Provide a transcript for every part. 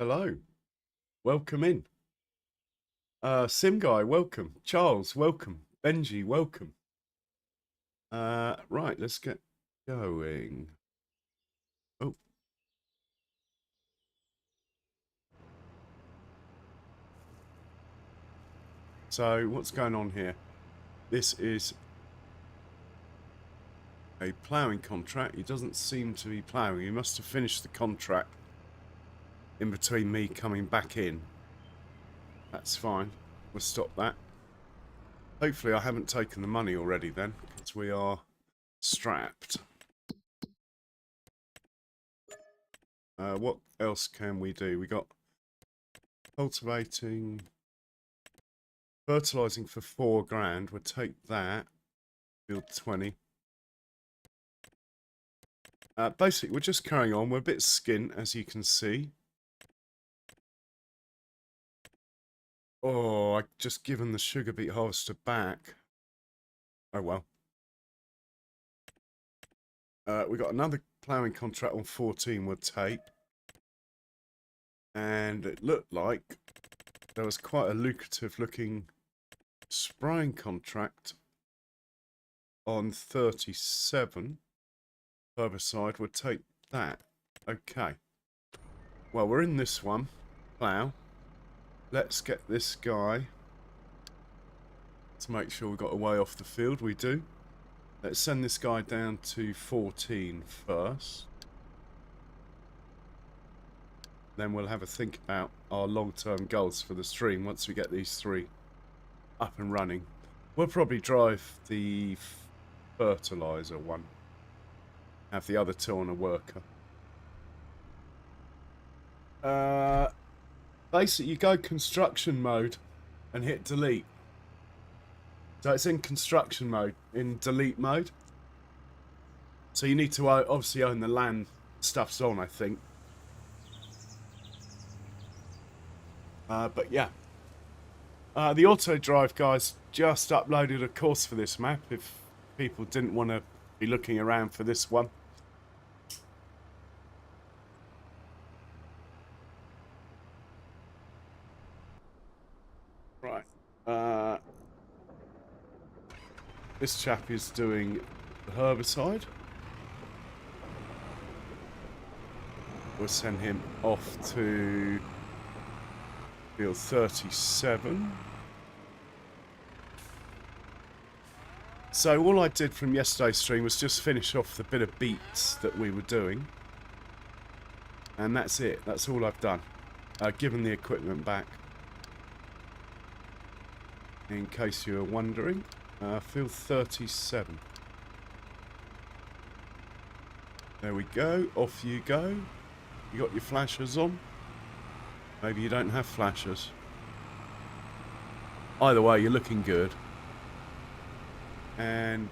Hello, welcome in. Sim Guy, welcome. Charles, welcome. Benji, welcome. Right, let's get going. Oh, so what's going on here? This is a ploughing contract. He doesn't seem to be ploughing. He must have finished the contract in between me coming back in. That's fine. We'll stop that. Hopefully I haven't taken the money already then, because we are strapped. What else can we do? We got cultivating, fertilizing for 4 grand. We'll take that. Field 20. Basically, we're just carrying on. We're a bit skint, as you can see. Oh, I've just given the sugar beet harvester back. Oh, well. We got another ploughing contract on 14 we'll take. And it looked like there was quite a lucrative looking spraying contract on 37. Herbicide, we'll take that. Okay. Well, we're in this one. Plough. Let's get this guy to make sure we've got a way off the field. We do. Let's send this guy down to 14 first. Then we'll have a think about our long-term goals for the stream once we get these 3 up and running. We'll probably drive the fertilizer one. Have the other 2 on a worker. Basically, you go construction mode and hit delete. So it's in construction mode, in delete mode. So you need to obviously own the land stuff's on, I think. But yeah. The auto drive guys just uploaded a course for this map if people didn't want to be looking around for this one. Right. This chap is doing the herbicide. We'll send him off to field 37. So all I did from yesterday's stream was just finish off the bit of beets that we were doing. And that's it. That's all I've done. Given the equipment back. In case you were wondering. Field 37. There we go. Off you go. You got your flashers on. Maybe you don't have flashers. Either way, you're looking good. And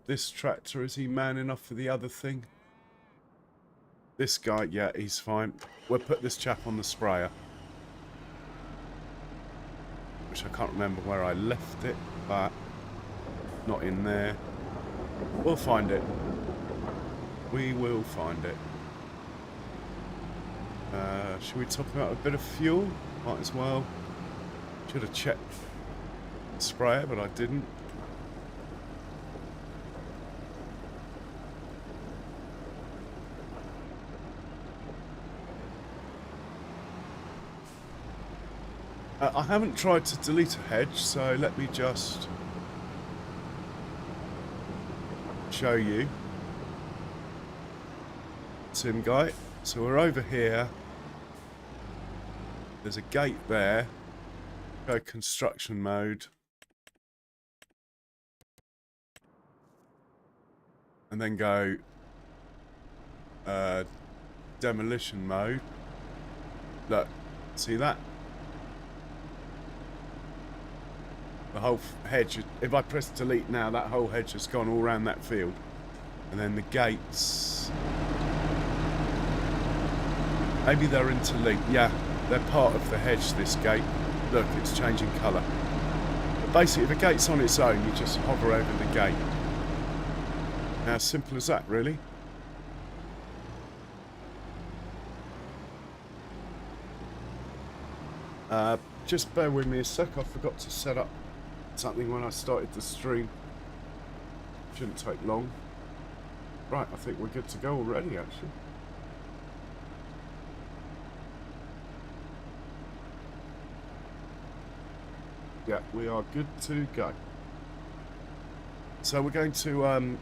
this tractor, is he man enough for the other thing? This guy, yeah, he's fine. We'll put this chap on the sprayer. Which I can't remember where I left it, but not in there. We'll find it. We will find it. Should we top out a bit of fuel? Might as well. Should have checked the sprayer, but I didn't. I haven't tried to delete a hedge, so let me just show you. Sim guy. So we're over here. There's a gate there. Go construction mode. And then go demolition mode. Look, see that? The whole hedge, if I press delete now, that whole hedge has gone all around that field. And then the gates, maybe they're interlinked. Yeah, they're part of the hedge, this gate. Look, it's changing colour. But basically, if a gate's on its own, you just hover over the gate. Now, simple as that, really. Just bear with me a sec, I forgot to set up something when I started the stream. Shouldn't take long. Right, I think we're good to go already, actually. Yeah, we are good to go. So we're going to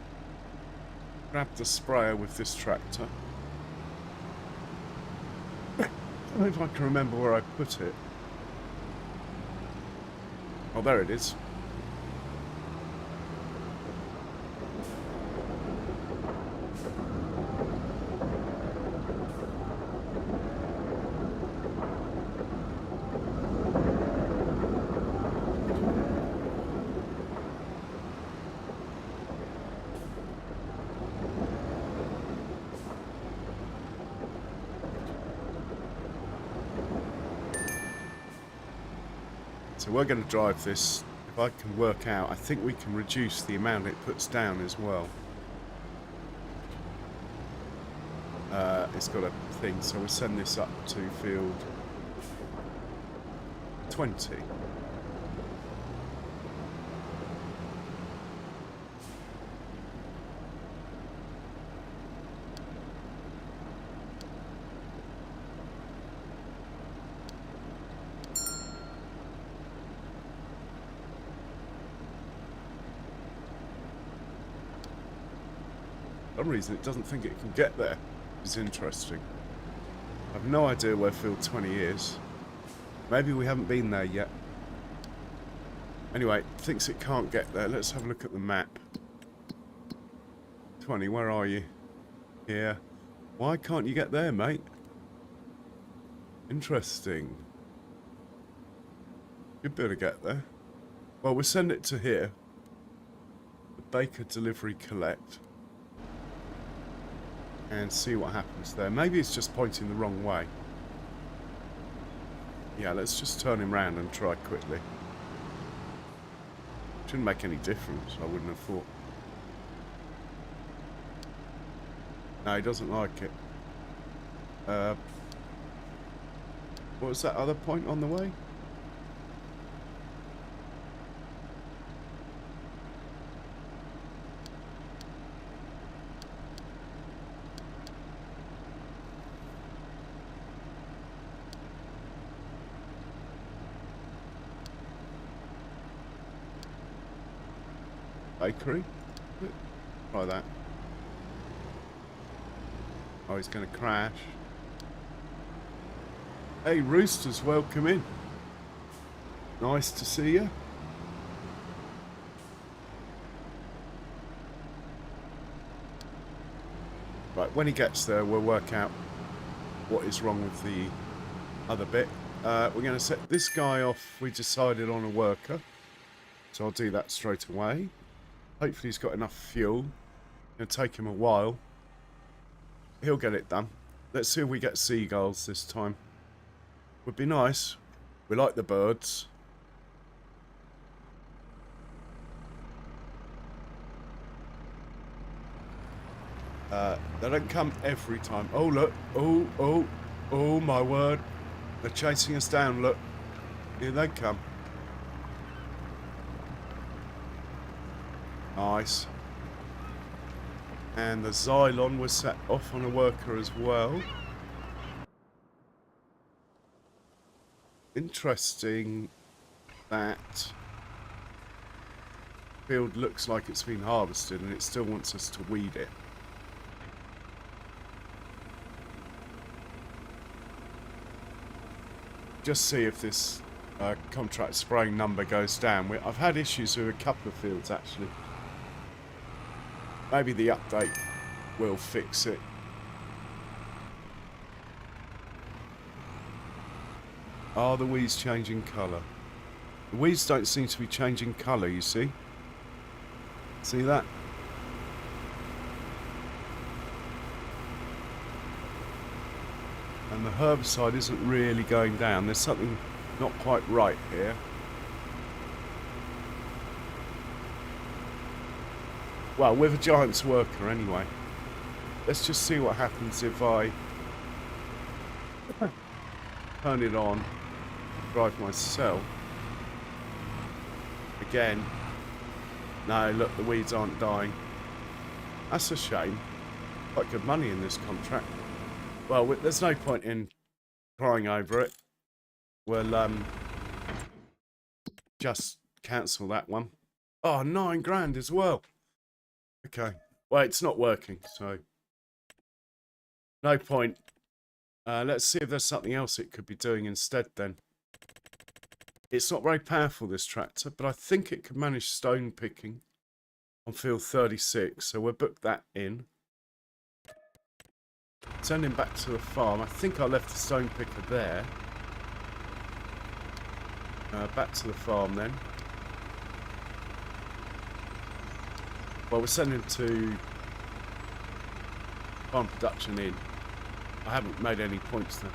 grab the sprayer with this tractor. I don't know if I can remember where I put it. Oh, there it is. So we're going to drive this. If I can work out, I think we can reduce the amount it puts down as well. It's got a thing, so we'll send this up to field 20. For some reason it doesn't think it can get there. It's interesting. I have no idea where field 20 is. Maybe we haven't been there yet. Anyway, it thinks it can't get there. Let's have a look at the map. 20, where are you? Here. Why can't you get there, mate? Interesting. You'd better get there. Well, we'll send it to here. The Baker Delivery Collect. And see what happens there. Maybe it's just pointing the wrong way. Yeah, let's just turn him round and try quickly. Shouldn't make any difference, I wouldn't have thought. No, he doesn't like it. What was that other point on the way? Bakery? Try that. Oh, he's going to crash. Hey, Roosters, welcome in. Nice to see you. Right, when he gets there, we'll work out what is wrong with the other bit. We're going to set this guy off. We decided on a worker. So I'll do that straight away. Hopefully he's got enough fuel. It'll take him a while. He'll get it done. Let's see if we get seagulls this time. Would be nice. We like the birds. They don't come every time. Oh, look. Oh, my word. They're chasing us down, look. Here they come. Nice. And the Xylon was set off on a worker as well. Interesting that field looks like it's been harvested and it still wants us to weed it. Just see if this contract spraying number goes down. I've had issues with a couple of fields actually. Maybe the update will fix it. Are the weeds changing colour? The weeds don't seem to be changing colour, you see? See that? And the herbicide isn't really going down. There's something not quite right here. Well, with a giant's worker anyway. Let's just see what happens if I turn it on. drive myself. Again. No, look, the weeds aren't dying. That's a shame. Quite good money in this contract. Well, there's no point in crying over it. We'll just cancel that one. Oh, 9 grand as well. Okay. Well, it's not working, so no point. Let's see if there's something else it could be doing instead then. It's not very powerful, this tractor, but I think it could manage stone picking on field 36, so we'll book that in. Send him back to the farm. I think I left the stone picker there. Back to the farm then. Well, we're sending to farm production in. I haven't made any points there.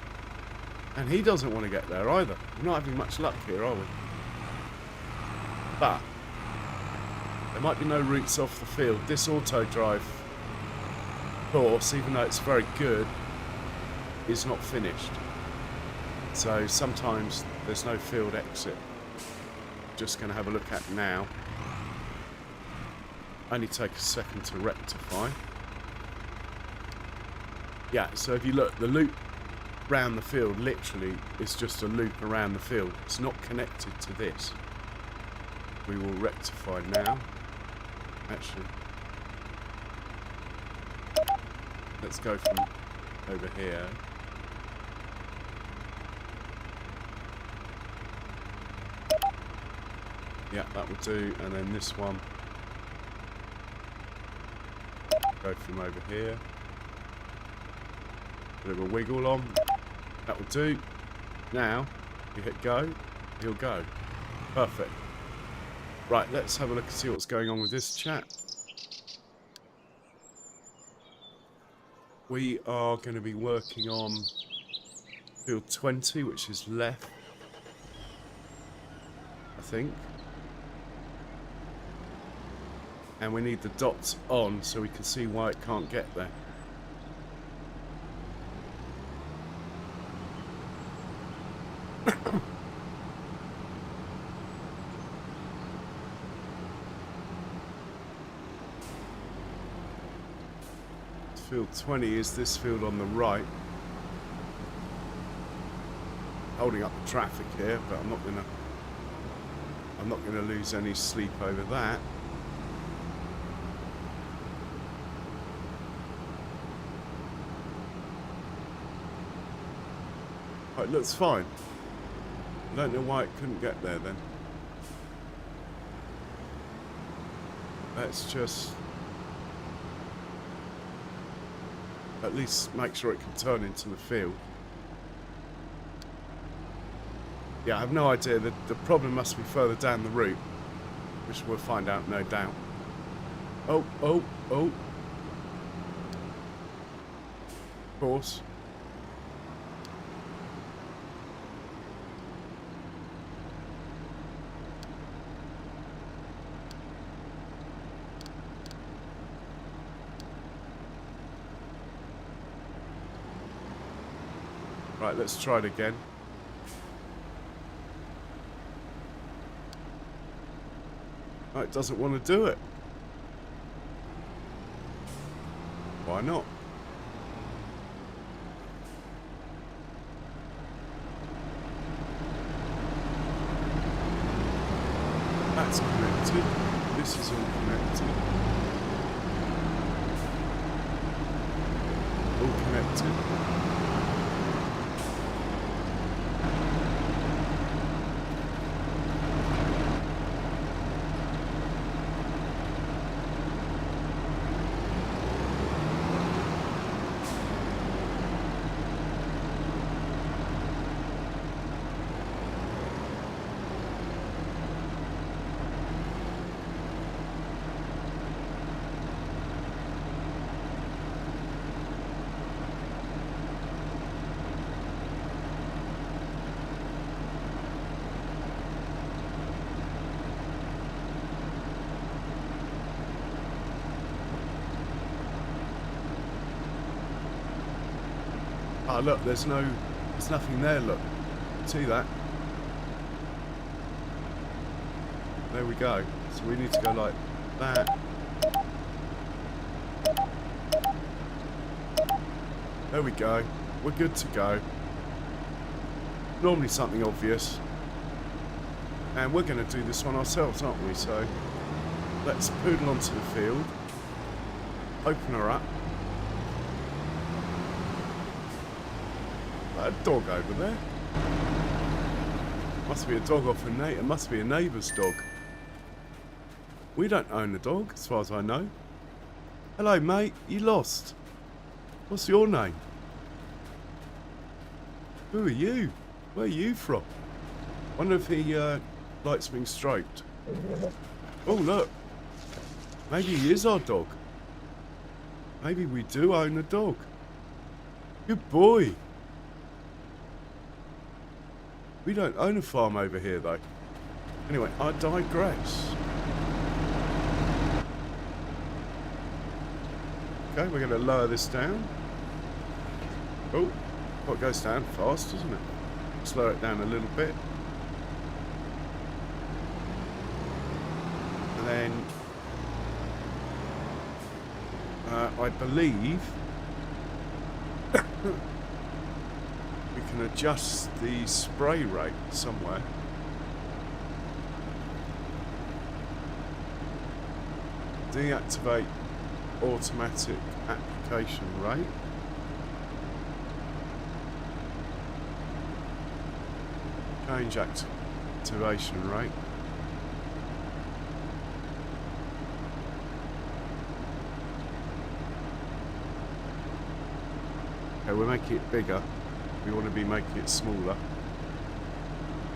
And he doesn't want to get there either. We're not having much luck here, are we? But there might be no routes off the field. This auto drive course, even though it's very good, is not finished. So sometimes there's no field exit. Just going to have a look at now. Only take a second to rectify. Yeah, so if you look, the loop round the field literally is just a loop around the field. It's not connected to this. We will rectify now. Actually, let's go from over here. Yeah, that will do. And then this one, go from over here. Bit of a wiggle on. That will do. Now, you hit go, he'll go. Perfect. Right, let's have a look and see what's going on with this chat. We are going to be working on field 20, which is left, I think. And we need the dots on so we can see why it can't get there. Field 20 is this field on the right. Holding up the traffic here, but I'm not gonna lose any sleep over that. Oh, it looks fine. I don't know why it couldn't get there then. Let's just at least make sure it can turn into the field. Yeah, I have no idea. The problem must be further down the route, which we'll find out, no doubt. Oh. Of course. Right, let's try it again. Oh, it doesn't want to do it. Why not? That's connected. This is all connected. All connected. Oh look, there's nothing there, look. See that? There we go. So we need to go like that. There we go. We're good to go. Normally something obvious. And we're going to do this one ourselves, aren't we? So let's poodle onto the field. Open her up. That dog over there. Must be a dog off a neighbour. It must be a neighbour's dog. We don't own the dog, as far as I know. Hello, mate. You lost. What's your name? Who are you? Where are you from? Wonder if he likes being stroked. Oh, look. Maybe he is our dog. Maybe we do own a dog. Good boy. We don't own a farm over here, though. Anyway, I digress. Okay, we're going to lower this down. Oh, it goes down fast, doesn't it? Slow it down a little bit. And then I believe we can adjust the spray rate somewhere. Deactivate automatic application rate. Change activation rate. Okay, we're making it bigger. We want to be making it smaller.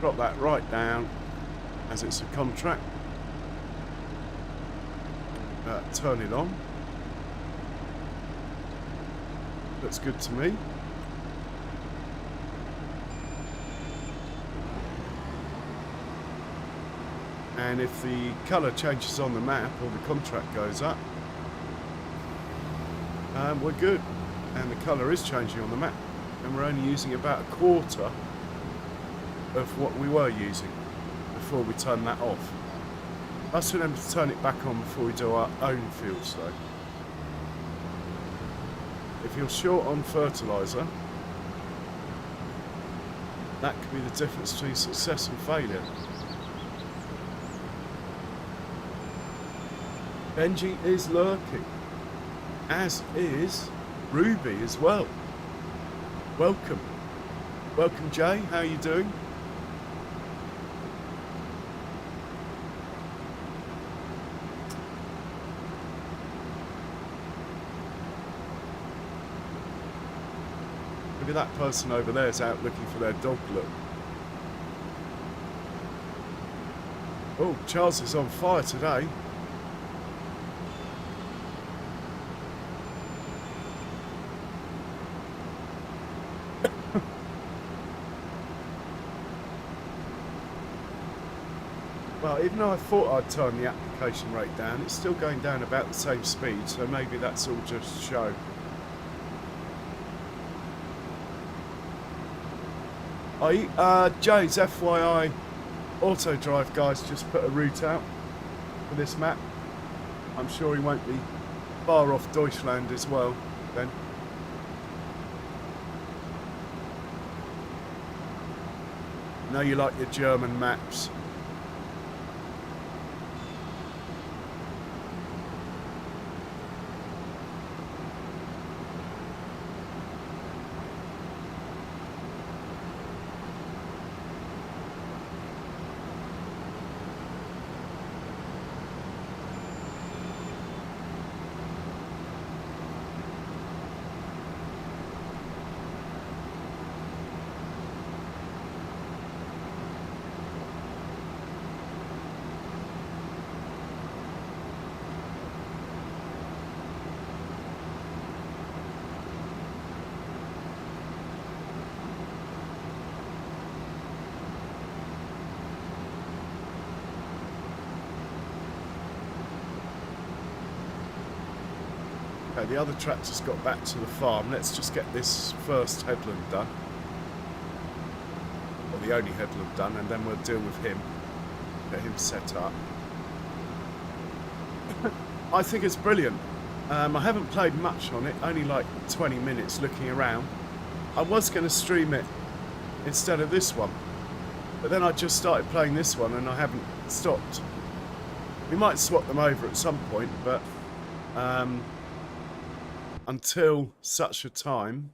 Drop that right down as it's a contract. Turn it on. Looks good to me. And if the colour changes on the map or the contract goes up, we're good. And the colour is changing on the map. And we're only using about a quarter of what we were using before we turn that off. Let's remember to turn it back on before we do our own fields though. If you're short on fertiliser, that could be the difference between success and failure. Benji is lurking, as is Ruby as well. Welcome. Welcome, Jay. How are you doing? Maybe that person over there is out looking for their dog, look. Oh, Charles is on fire today. Well, even though I thought I'd turn the application rate down, it's still going down about the same speed, so maybe that's all just show. Jay's FYI, Auto Drive guys just put a route out for this map. I'm sure he won't be far off Deutschland as well then. I know you like your German maps. Okay, the other tractor's got back to the farm. Let's just get this first headland done. Or the only headland done, and then we'll deal with him. get him set up. I think it's brilliant. I haven't played much on it, only like 20 minutes looking around. I was going to stream it instead of this one, but then I just started playing this one and I haven't stopped. We might swap them over at some point, but until such a time...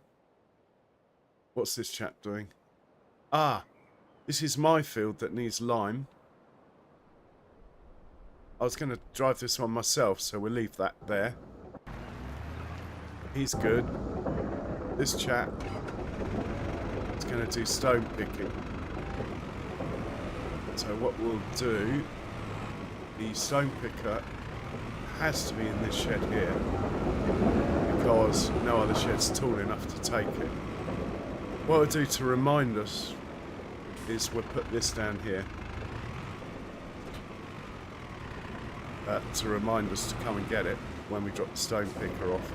What's this chap doing? Ah, this is my field that needs lime. I was going to drive this one myself, so we'll leave that there. He's good. This chap is going to do stone picking. So what we'll do, the stone picker has to be in this shed here, because no other shed's tall enough to take it. What we'll do to remind us is we'll put this down here. To remind us to come and get it when we drop the stone picker off.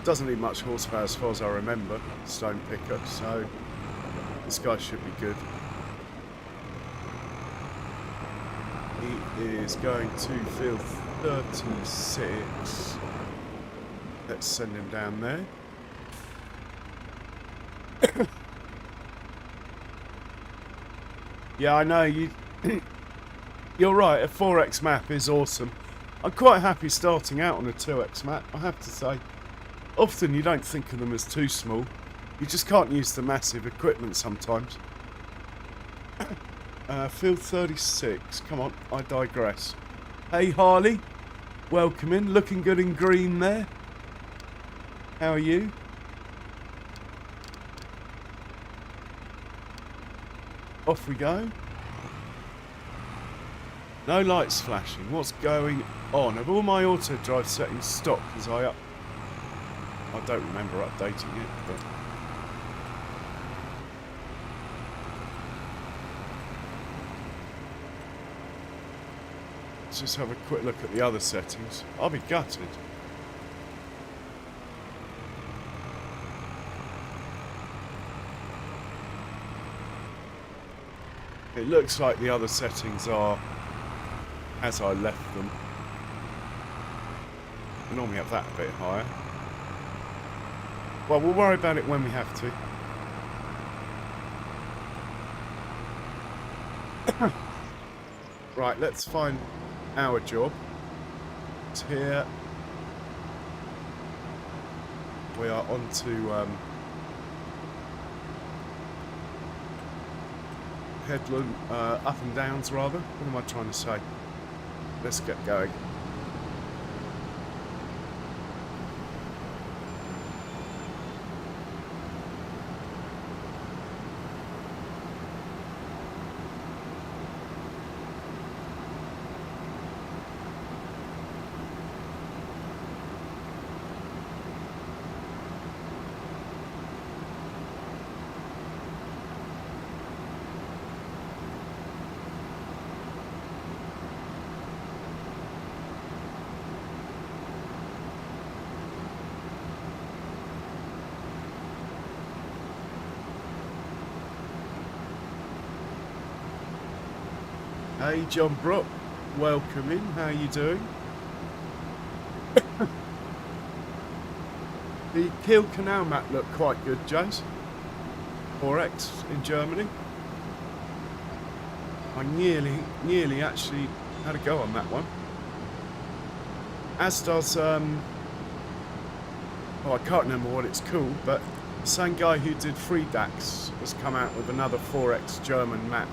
Doesn't need much horsepower as far as I remember, stone picker, so this guy should be good. He is going to field 36. Let's send him down there. Yeah, I know, you're right, a 4x map is awesome. I'm quite happy starting out on a 2x map, I have to say. Often you don't think of them as too small. You just can't use the massive equipment sometimes. Field 36, come on, I digress. Hey Harley, welcome in, looking good in green there. How are you? Off we go. No lights flashing. What's going on? Have all my auto drive settings stopped as I don't remember updating it, but let's just have a quick look at the other settings. I'll be gutted. It looks like the other settings are as I left them. We normally have that a bit higher. Well, we'll worry about it when we have to. Right, let's find our job. It's here. We are on to headland, up and downs rather. What am I trying to say? Let's get going. Hey John Brook, welcome in, how are you doing? The Kiel Canal map looked quite good, Jace. 4X in Germany. I nearly actually had a go on that one. As does, oh I can't remember what it's called, but the same guy who did Freedax has come out with another 4X German map.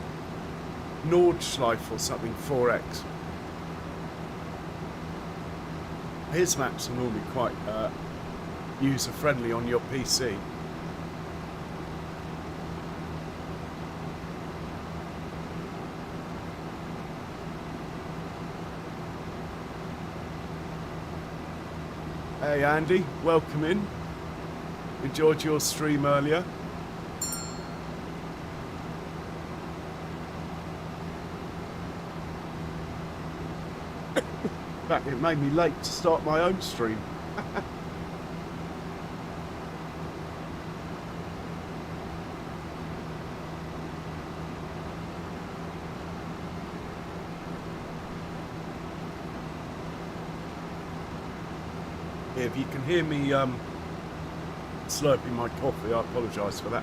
Nordschleife or something, 4X. His maps are normally quite user-friendly on your PC. Hey Andy, welcome in. Enjoyed your stream earlier. In fact, it made me late to start my own stream. If you can hear me slurping my coffee, I apologise for that.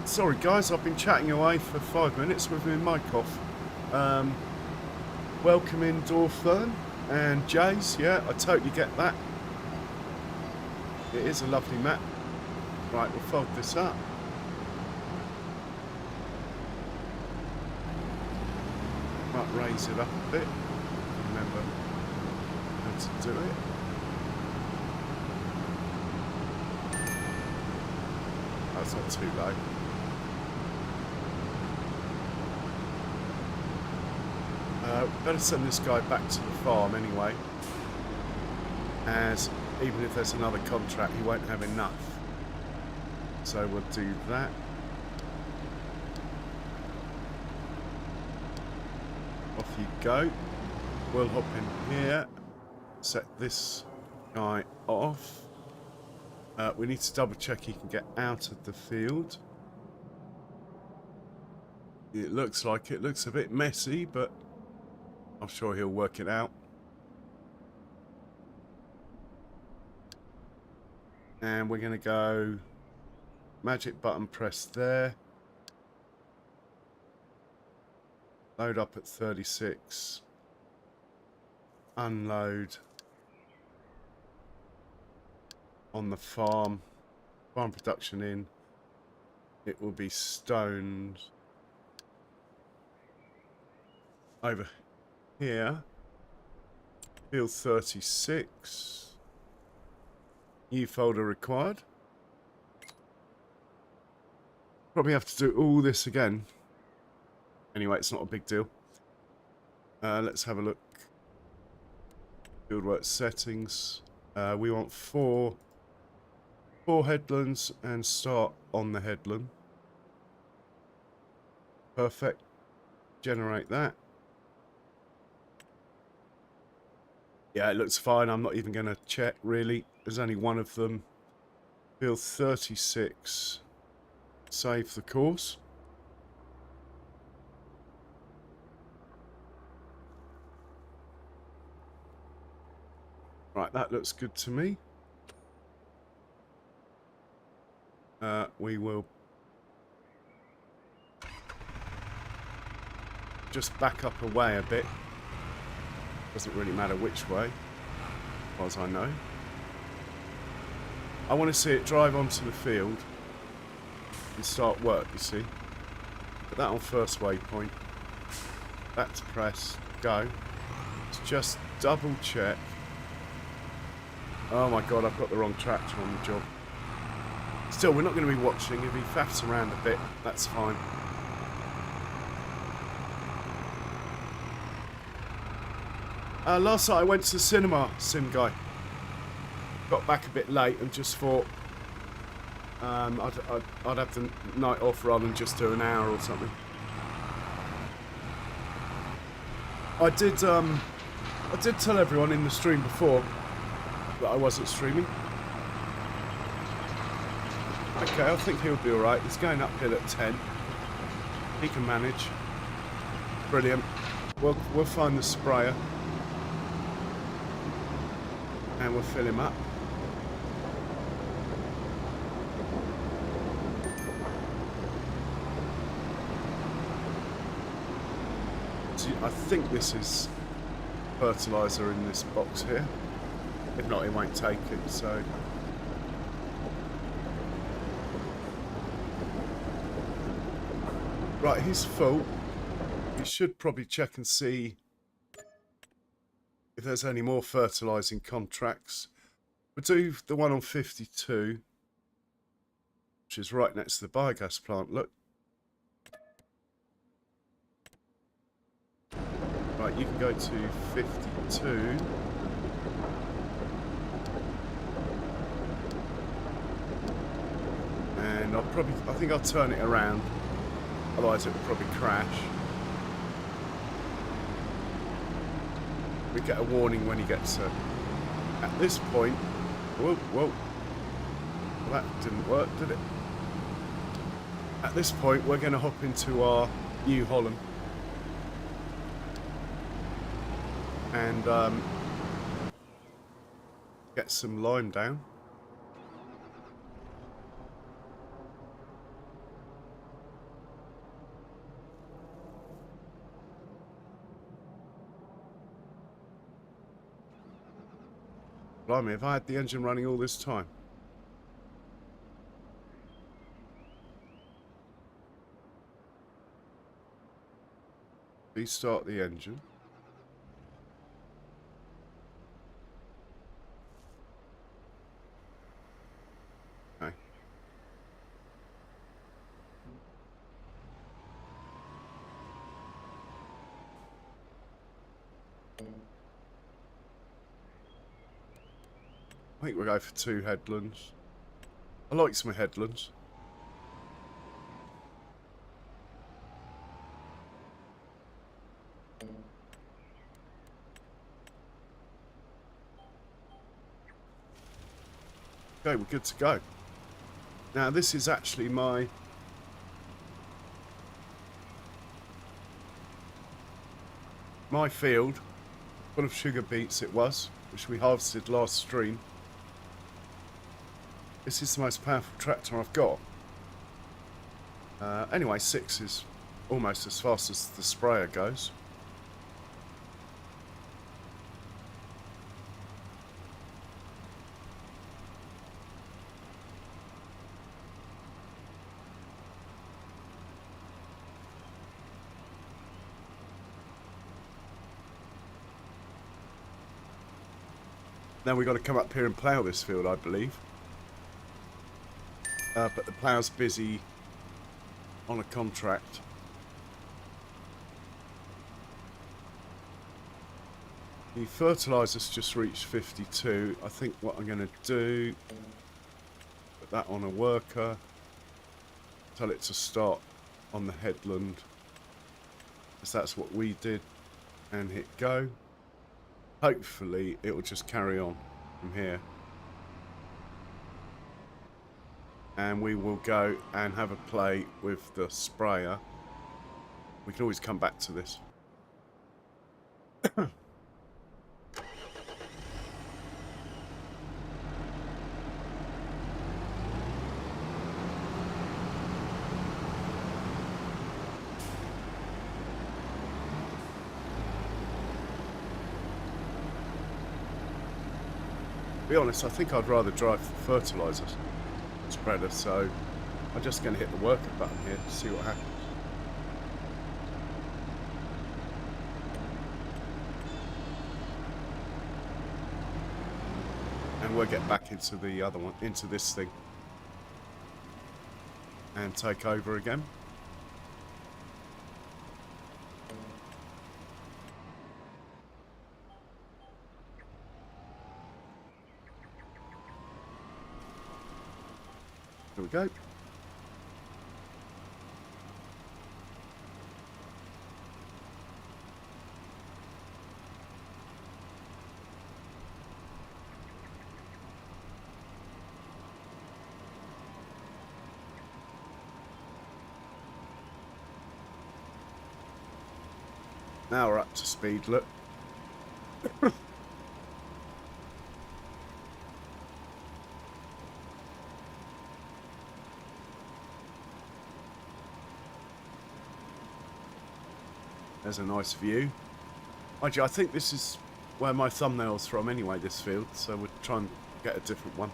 Sorry guys, I've been chatting away for 5 minutes with my mic off. Welcome in Dorfern and Jays, yeah, I totally get that. It is a lovely map. Right, we'll fold this up. Might raise it up a bit. Remember how to do it. That's not too low. Better send this guy back to the farm anyway, as even if there's another contract he won't have enough, so we'll do that. Off you go. We'll hop in here, set this guy off. We need to double check he can get out of the field. It looks like it looks a bit messy, but I'm sure he'll work it out. And we're going to go magic button press there. Load up at 36. Unload on the farm. Farm production in. It will be stoned over here. Field 36. New folder required. Probably have to do all this again. Anyway, it's not a big deal. Let's have a look. Fieldwork settings. We want four headlands and start on the headland. Perfect. Generate that. Yeah, it looks fine. I'm not even going to check, really. There's only one of them. Field 36. Save the course. Right, that looks good to me. We will just back up away a bit. Doesn't really matter which way, as far as I know. I want to see it drive onto the field and start work, you see. Put that on first waypoint. That's press. Go. Let's just double check. Oh my god, I've got the wrong tractor on the job. Still, we're not going to be watching. If he faffs around a bit, that's fine. Last night I went to the cinema, Sim Guy. Got back a bit late and just thought I'd have the night off rather than just do an hour or something. I did tell everyone in the stream before that I wasn't streaming. Okay, I think he'll be alright. He's going uphill at 10. He can manage. Brilliant. We'll find the sprayer. And we'll fill him up. So I think this is fertiliser in this box here. If not, he won't take it, so... Right, he's full. We should probably check and see if there's any more fertilising contracts. We'll do the one on 52, which is right next to the biogas plant. Look. Right, you can go to 52. And I think I'll turn it around. Otherwise it will probably crash. We get a warning when he gets at this point. Whoa, whoa. Well, that didn't work, did it? At this point, we're going to hop into our New Holland. And get some lime down. Blimey, have I had the engine running all this time? Restart the engine. Okay. I think we'll go for 2 headlands. I like some headlands. Okay, we're good to go. Now this is actually my field full of sugar beets it was, which we harvested last stream. This is the most powerful tractor I've got. Anyway, 6 is almost as fast as the sprayer goes. Now we've got to come up here and plough this field, I believe. But the plough's busy on a contract. The fertiliser's just reached 52. I think what I'm going to do, put that on a worker, tell it to start on the headland, because that's what we did, and hit go. Hopefully it will just carry on from here. And we will go and have a play with the sprayer. We can always come back to this. To be honest, I think I'd rather drive the fertiliser spreader, so I'm just going to hit the worker button here to see what happens. And we'll get back into the other one, into this thing, and take over again. There we go. Now we're up to speed, look. There's a nice view. Mind you, I think this is where my thumbnail's from anyway, this field, so we'll try and get a different one.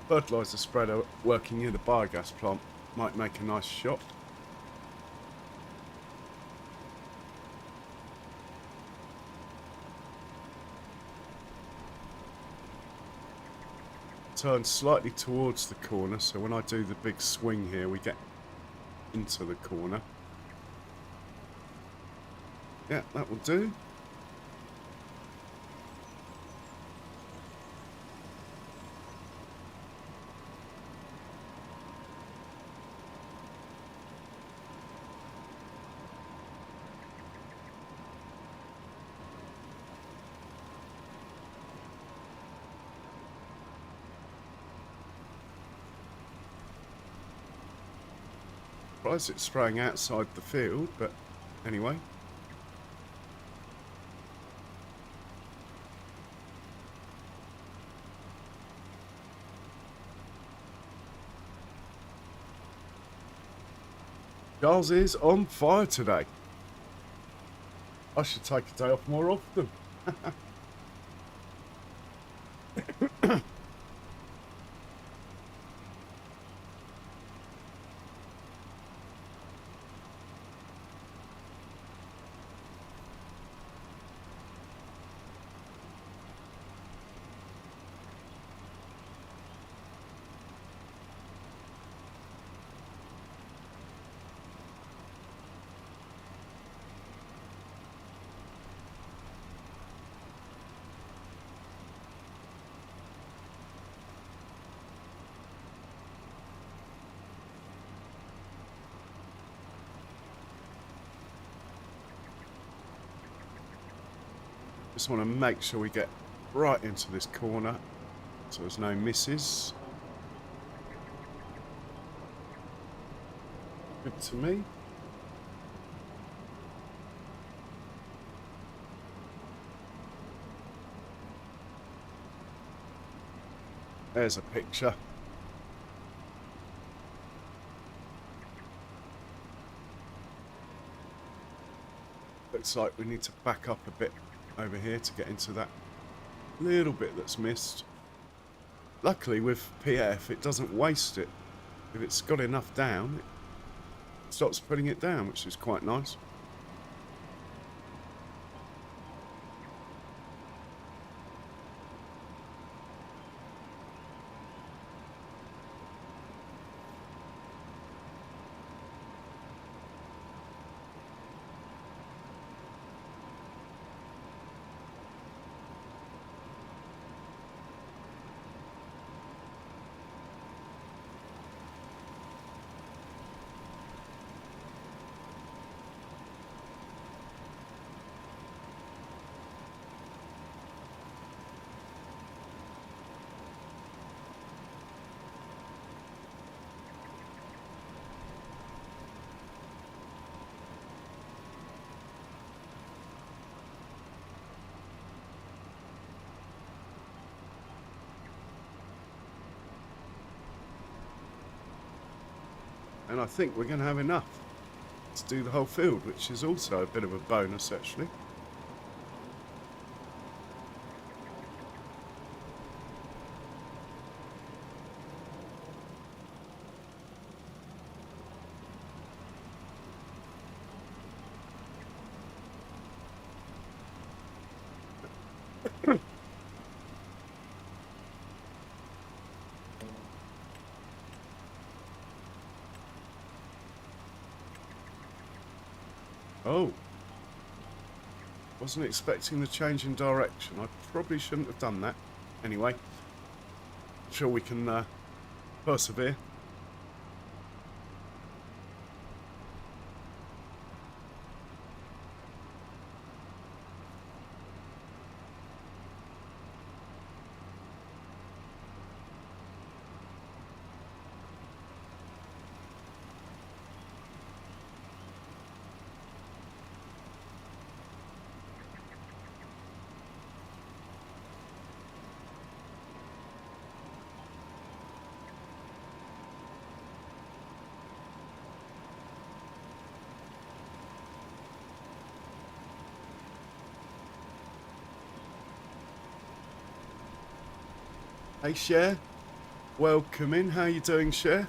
Fertiliser spreader working in the biogas plant. Might make a nice shot. Turn slightly towards the corner, so when I do the big swing here, we get into the corner. Yeah, that will do. Surprised it's spraying outside the field, but anyway. Giles is on fire today. I should take a day off more often. Just want to make sure we get right into this corner so there's no misses. Good to me. There's a picture. Looks like we need to back up a bit over here to get into that little bit that's missed. Luckily with PF it doesn't waste it. If it's got enough down, it stops putting it down, which is quite nice. And I think we're going to have enough to do the whole field, which is also a bit of a bonus actually. Oh, wasn't expecting the change in direction. I probably shouldn't have done that. Anyway, I'm sure we can persevere. Hey Cher, welcome in. How you doing, Cher?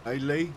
Hey, Lee.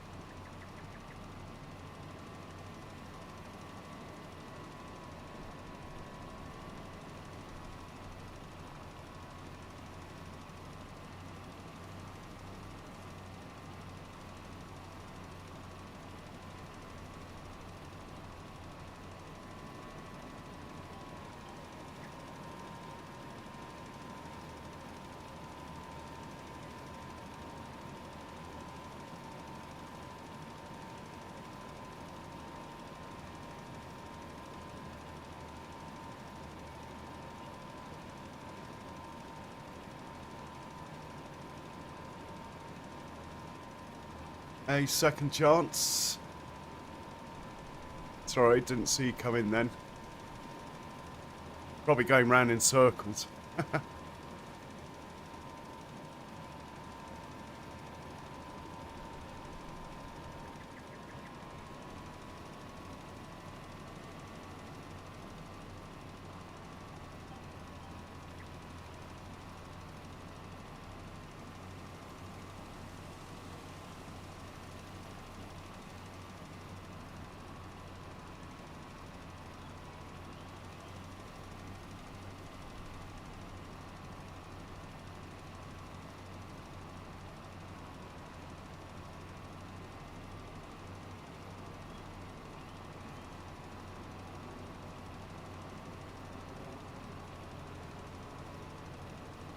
A second chance. Sorry, didn't see you come in then. Probably going round in circles.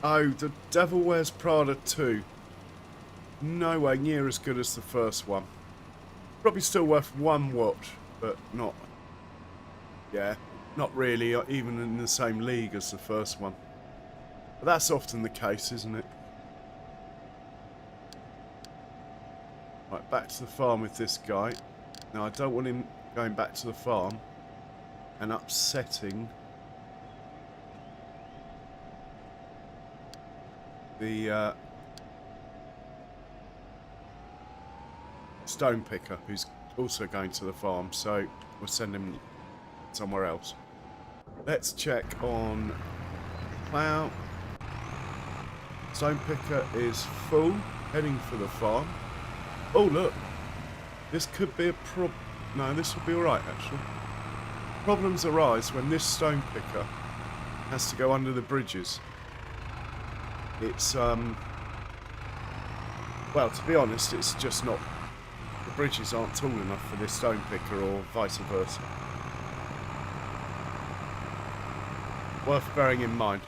Oh, the Devil Wears Prada 2. Nowhere near as good as the first one. Probably still worth one watch, but not... Yeah, not really even in the same league as the first one. But that's often the case, isn't it? Right, back to the farm with this guy. Now, I don't want him going back to the farm and upsetting the stone picker, who's also going to the farm, so we'll send him somewhere else. Let's check on plough. Stone picker is full, heading for the farm. Oh, look, this could be a no, this will be alright, actually. Problems arise when this stone picker has to go under the bridges. It's, well, to be honest, it's just not... The bridges aren't tall enough for this stone picker, or vice versa. Worth bearing in mind.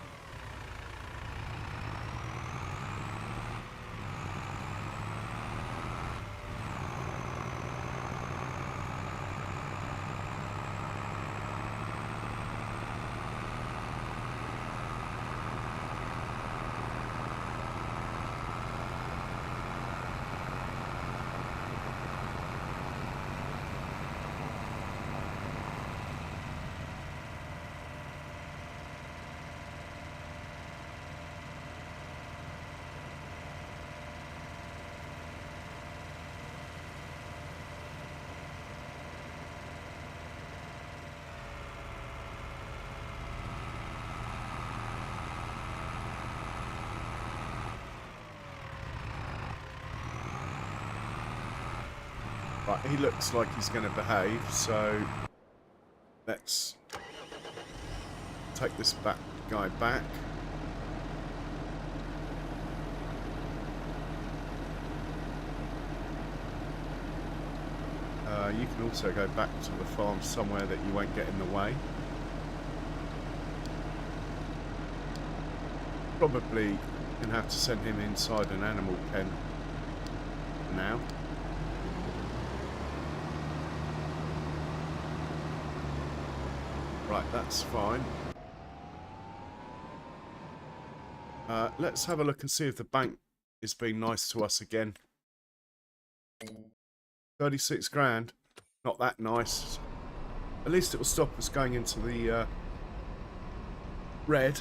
Right, he looks like he's going to behave, so let's take this guy back. You can also go back to the farm somewhere that you won't get in the way. Probably going to have to send him inside an animal pen for now. Right, that's fine. Let's have a look and see if the bank is being nice to us again. 36 grand. Not that nice. At least it will stop us going into the red.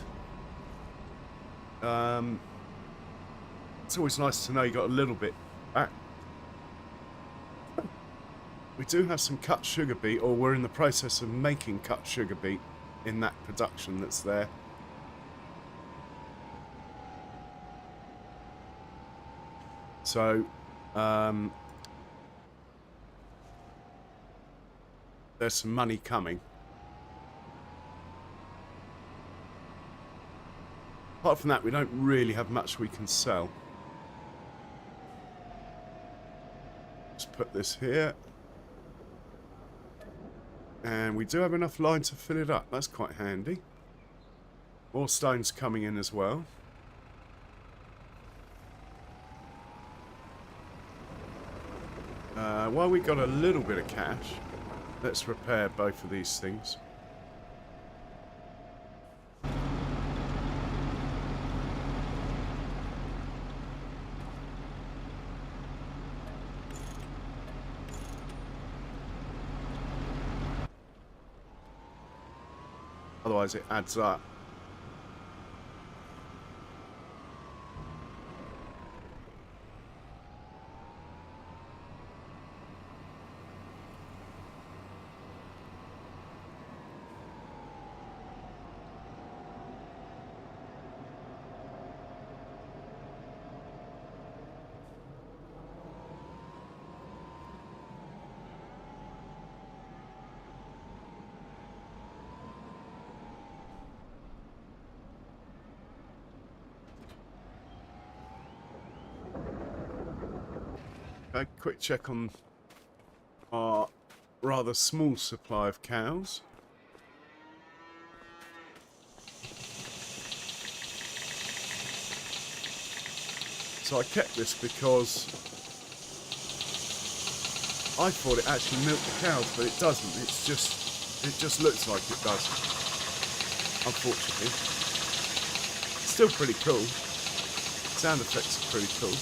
It's always nice to know you got a little bit back. We do have some cut sugar beet, or we're in the process of making cut sugar beet in that production that's there. So, there's some money coming. Apart from that, we don't really have much we can sell. Let's put this here. And we do have enough line to fill it up. That's quite handy. More stones coming in as well. While we got a little bit of cash, let's repair both of these things. Otherwise it adds up. A quick check on our rather small supply of cows. So I kept this because I thought it actually milked the cows, but it doesn't. It just looks like it does. Unfortunately, it's still pretty cool. Sound effects are pretty cool.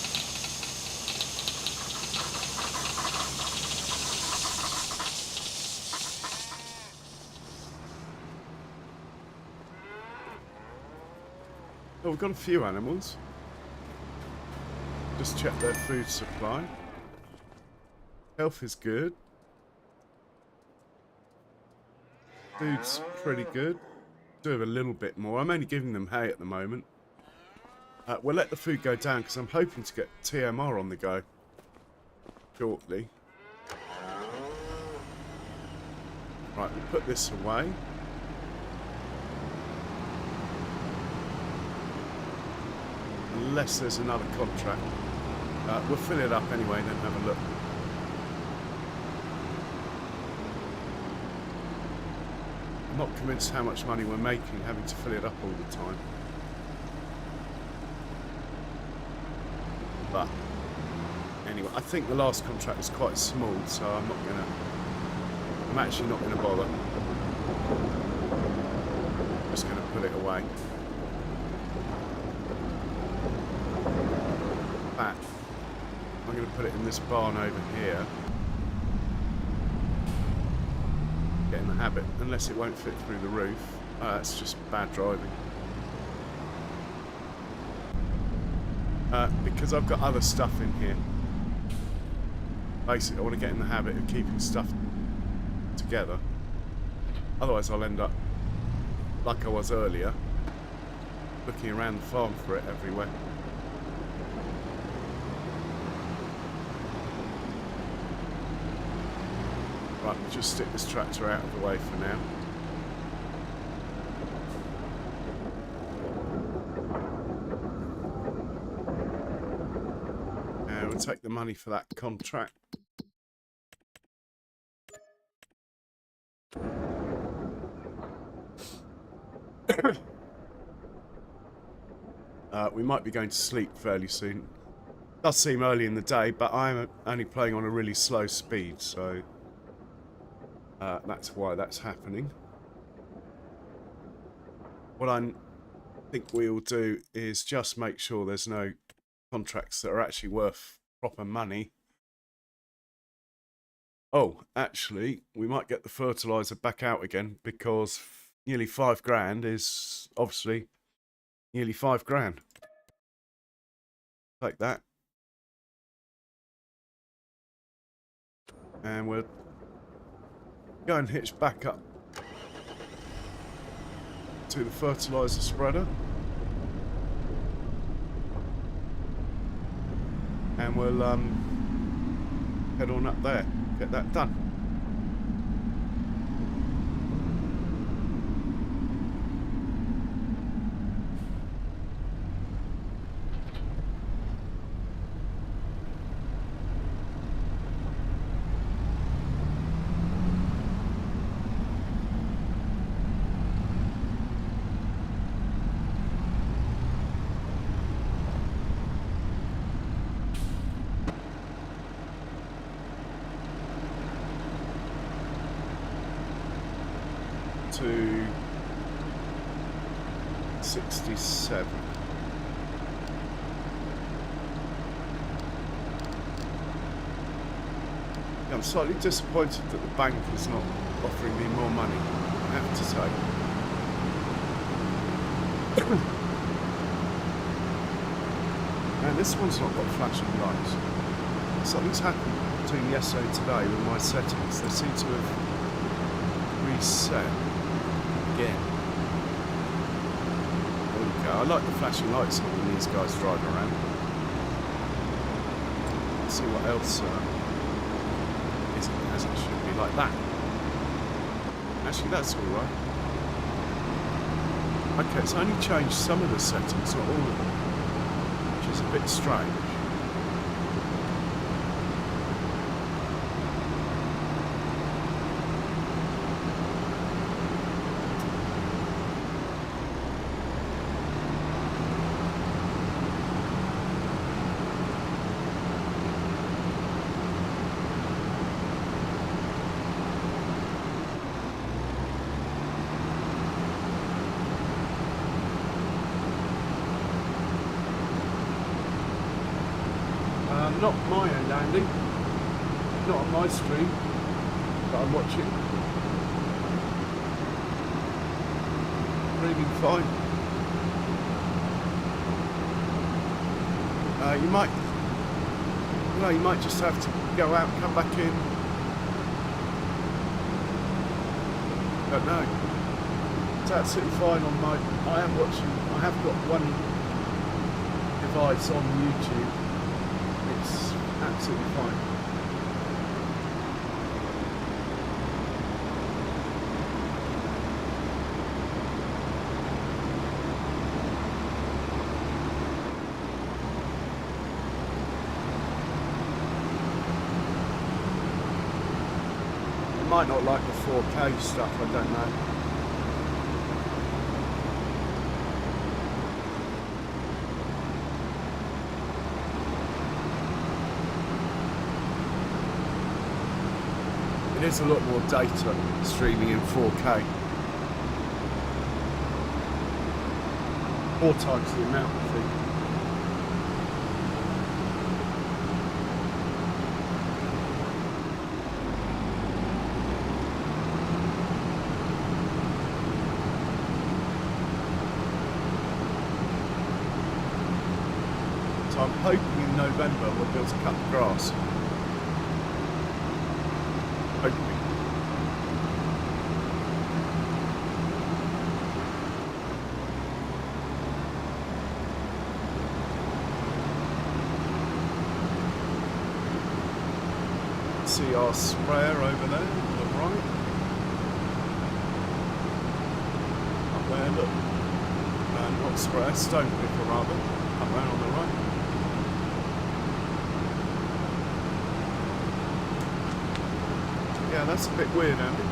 Oh, we've got a few animals. Just check their food supply. Health is good. Food's pretty good. Do have a little bit more. I'm only giving them hay at the moment. We'll let the food go down because I'm hoping to get TMR on the go shortly. Right, we'll put this away. Unless there's another contract. We'll fill it up anyway and then have a look. I'm not convinced how much money we're making having to fill it up all the time. But anyway, I think the last contract was quite small, so I'm actually not gonna bother. Just gonna put it away. Back. I'm going to put it in this barn over here. Get in the habit, unless it won't fit through the roof. That's just bad driving. Because I've got other stuff in here. Basically, I want to get in the habit of keeping stuff together. Otherwise, I'll end up like I was earlier, looking around the farm for it everywhere. Right, we'll just stick this tractor out of the way for now. And we'll take the money for that contract. We might be going to sleep fairly soon. It does seem early in the day, but I'm only playing on a really slow speed, so that's why that's happening. What I think we'll do is just make sure there's no contracts that are actually worth proper money. Oh, actually, we might get the fertilizer back out again because nearly 5 grand is obviously nearly 5 grand. Like that. And we'll go and hitch back up to the fertilizer spreader. And we'll head on up there, get that done. to 67. Yeah, I'm slightly disappointed that the bank is not offering me more money, I have to say. And this one's not got flashing lights. Something's happened between yesterday and today with my settings. They seem to have reset again. There we go. I like the flashing lights when these guys drive around. Let's see what else isn't as it should be, like that. Actually, that's alright. Okay, it's only changed some of the settings, not all of them, which is a bit strange. Not my end, Andy. Not on my stream that I'm watching. Breathing fine. You might just have to go out and come back in. Don't know. It's absolutely fine on my. I am watching. I have got one device on YouTube. It's absolutely fine. I might not like the 4K stuff, I don't know. It is a lot more data streaming in 4K. 4 times the amount, I think. So I'm hoping in November we'll be able to cut the grass. Hoping. See our sprayer over there on the right. Up there, look. Not sprayer, stone picker rather. Up there on the right. Yeah, that's a bit weird, Andy.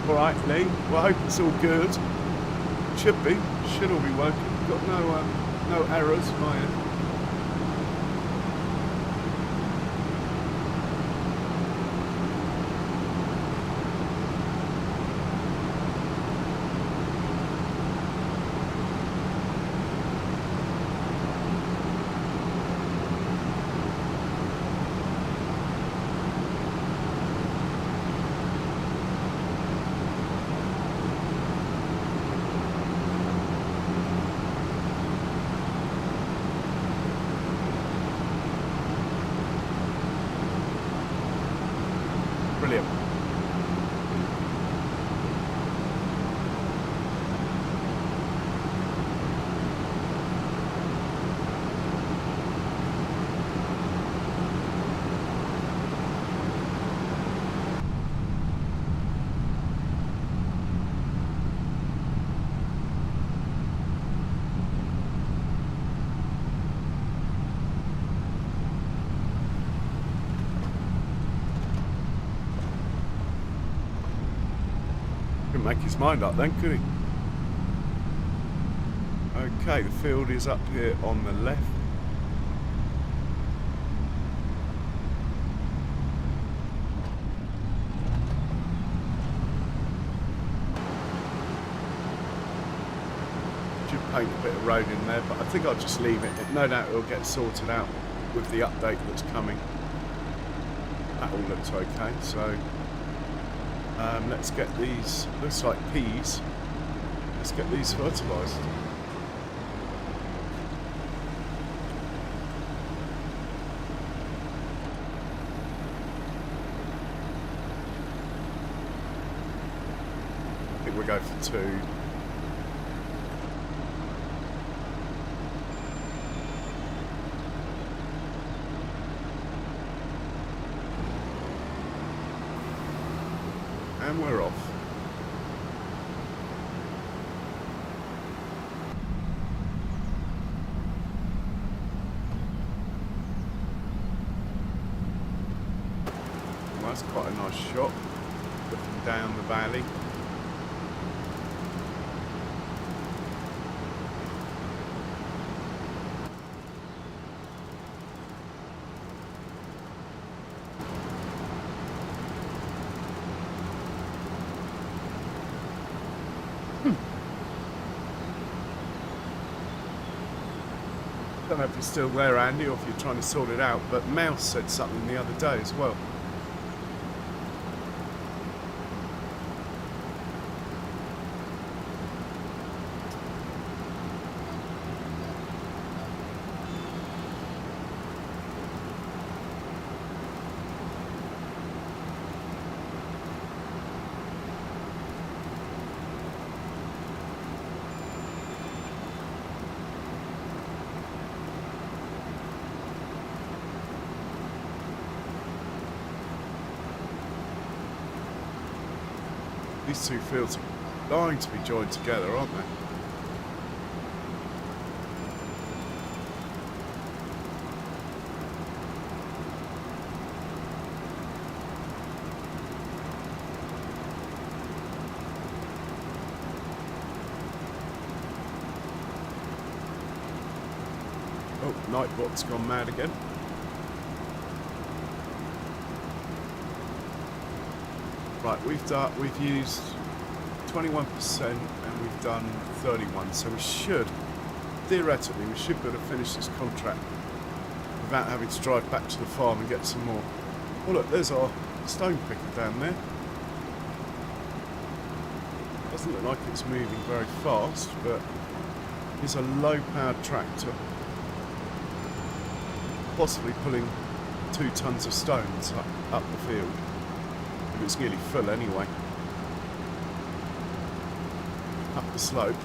Alright, Lee. Well, I hope it's all good. Should be. Should all be working. Got no errors on my end. make his mind up then, could he? Okay, the field is up here on the left. Should paint a bit of road in there, but I think I'll just leave it. No doubt it'll get sorted out with the update that's coming. That all looks okay, so let's get these, looks like peas, let's get these fertilised. I think we'll go for 2. And we're off. Well, that's quite a nice shot, looking down the valley. I don't know if you're still there, Andy, or if you're trying to sort it out, but Mouse said something the other day as well. These two fields are dying to be joined together, aren't they? Oh, Nightbot's gone mad again. Right, we've used 21% and we've done 31, so we should, theoretically, we should be able to finish this contract without having to drive back to the farm and get some more. Oh look, there's our stone picker down there. Doesn't look like it's moving very fast, but it's a low-powered tractor, possibly pulling 2 tons of stones up the field. It's nearly full anyway. Up the slope.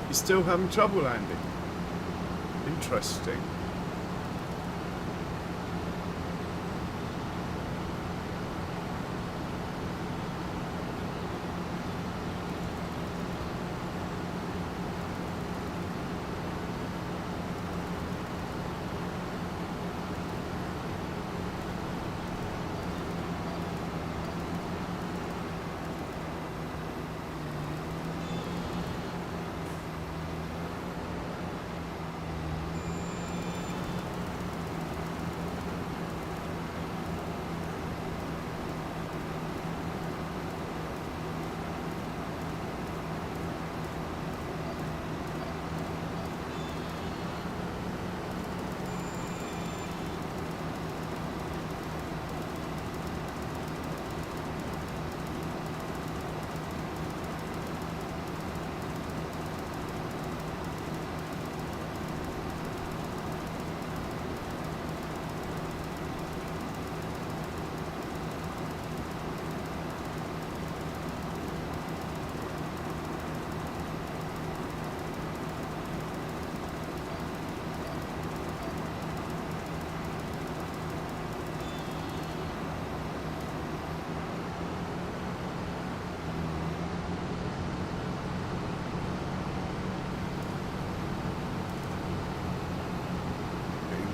You're still having trouble, Andy? Interesting.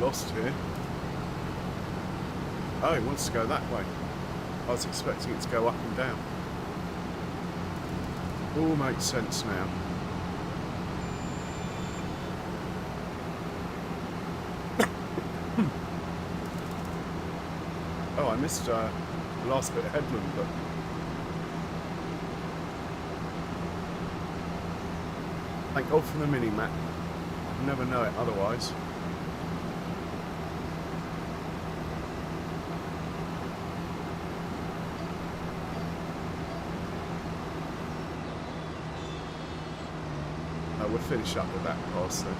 lost here. Oh, it wants to go that way. I was expecting it to go up and down. All makes sense now. Oh, I missed the last bit of headland, but thank God for the mini-map. I'd never know it otherwise. We'll finish up with that pass then.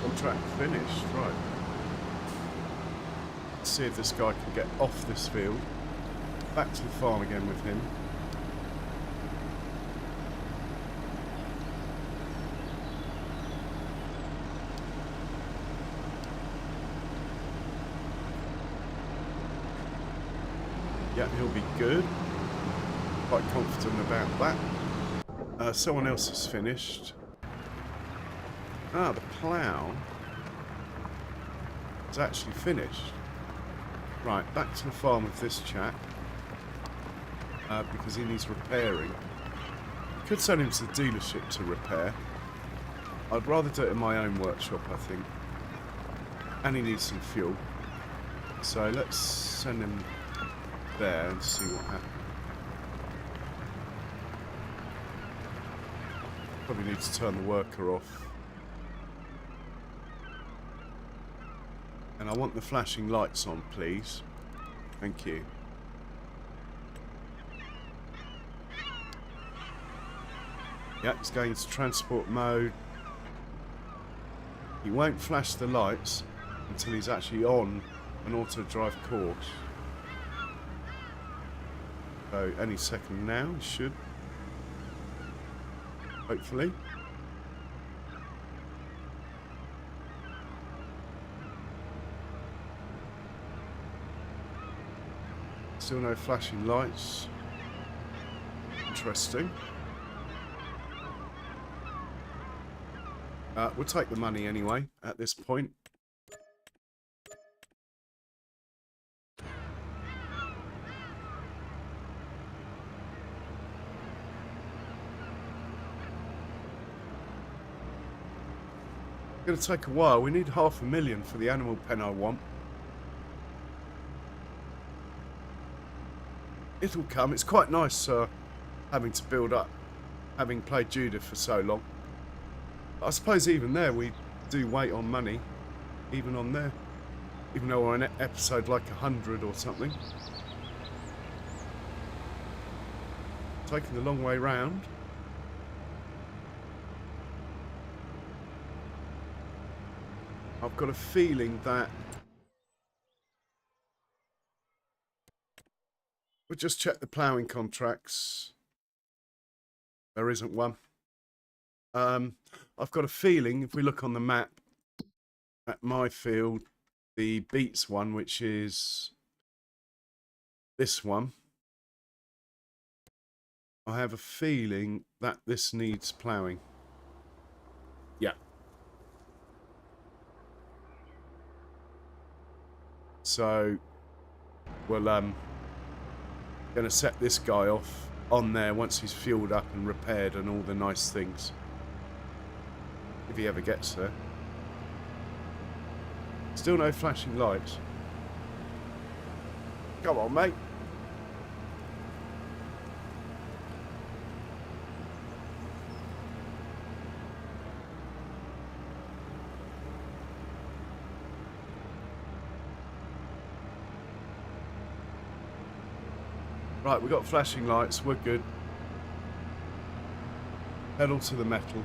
Contract finished, right. Let's see if this guy can get off this field. Back to the farm again with him. Yeah, he'll be good. Quite confident about that. Someone else has finished. Ah, the plough is actually finished. Right, back to the farm with this chap. Because he needs repairing. Could send him to the dealership to repair. I'd rather do it in my own workshop, I think. And he needs some fuel. So let's send him there and see what happens. Probably need to turn the worker off. And I want the flashing lights on, please. Thank you. Yeah, he's going to transport mode. He won't flash the lights until he's actually on an auto-drive course. So any second now, he should. Hopefully. Still no flashing lights. Interesting. We'll take the money anyway at this point. It's going to take a while. We need 500,000 for the animal pen I want. It'll come. It's quite nice having to build up, having played Judah for so long. But I suppose even there we do wait on money, even on there. Even though we're on episode like 100 or something. Taking the long way round. I've got a feeling that we'll just check the ploughing contracts. There isn't one. I've got a feeling if we look on the map at my field, the beets one, which is this one, I have a feeling that this needs ploughing. Yeah. So we'll going to set this guy off on there once he's fueled up and repaired and all the nice things. if he ever gets there. Still no flashing lights. Come on, mate. Right, we've got flashing lights. We're good. Pedal to the metal.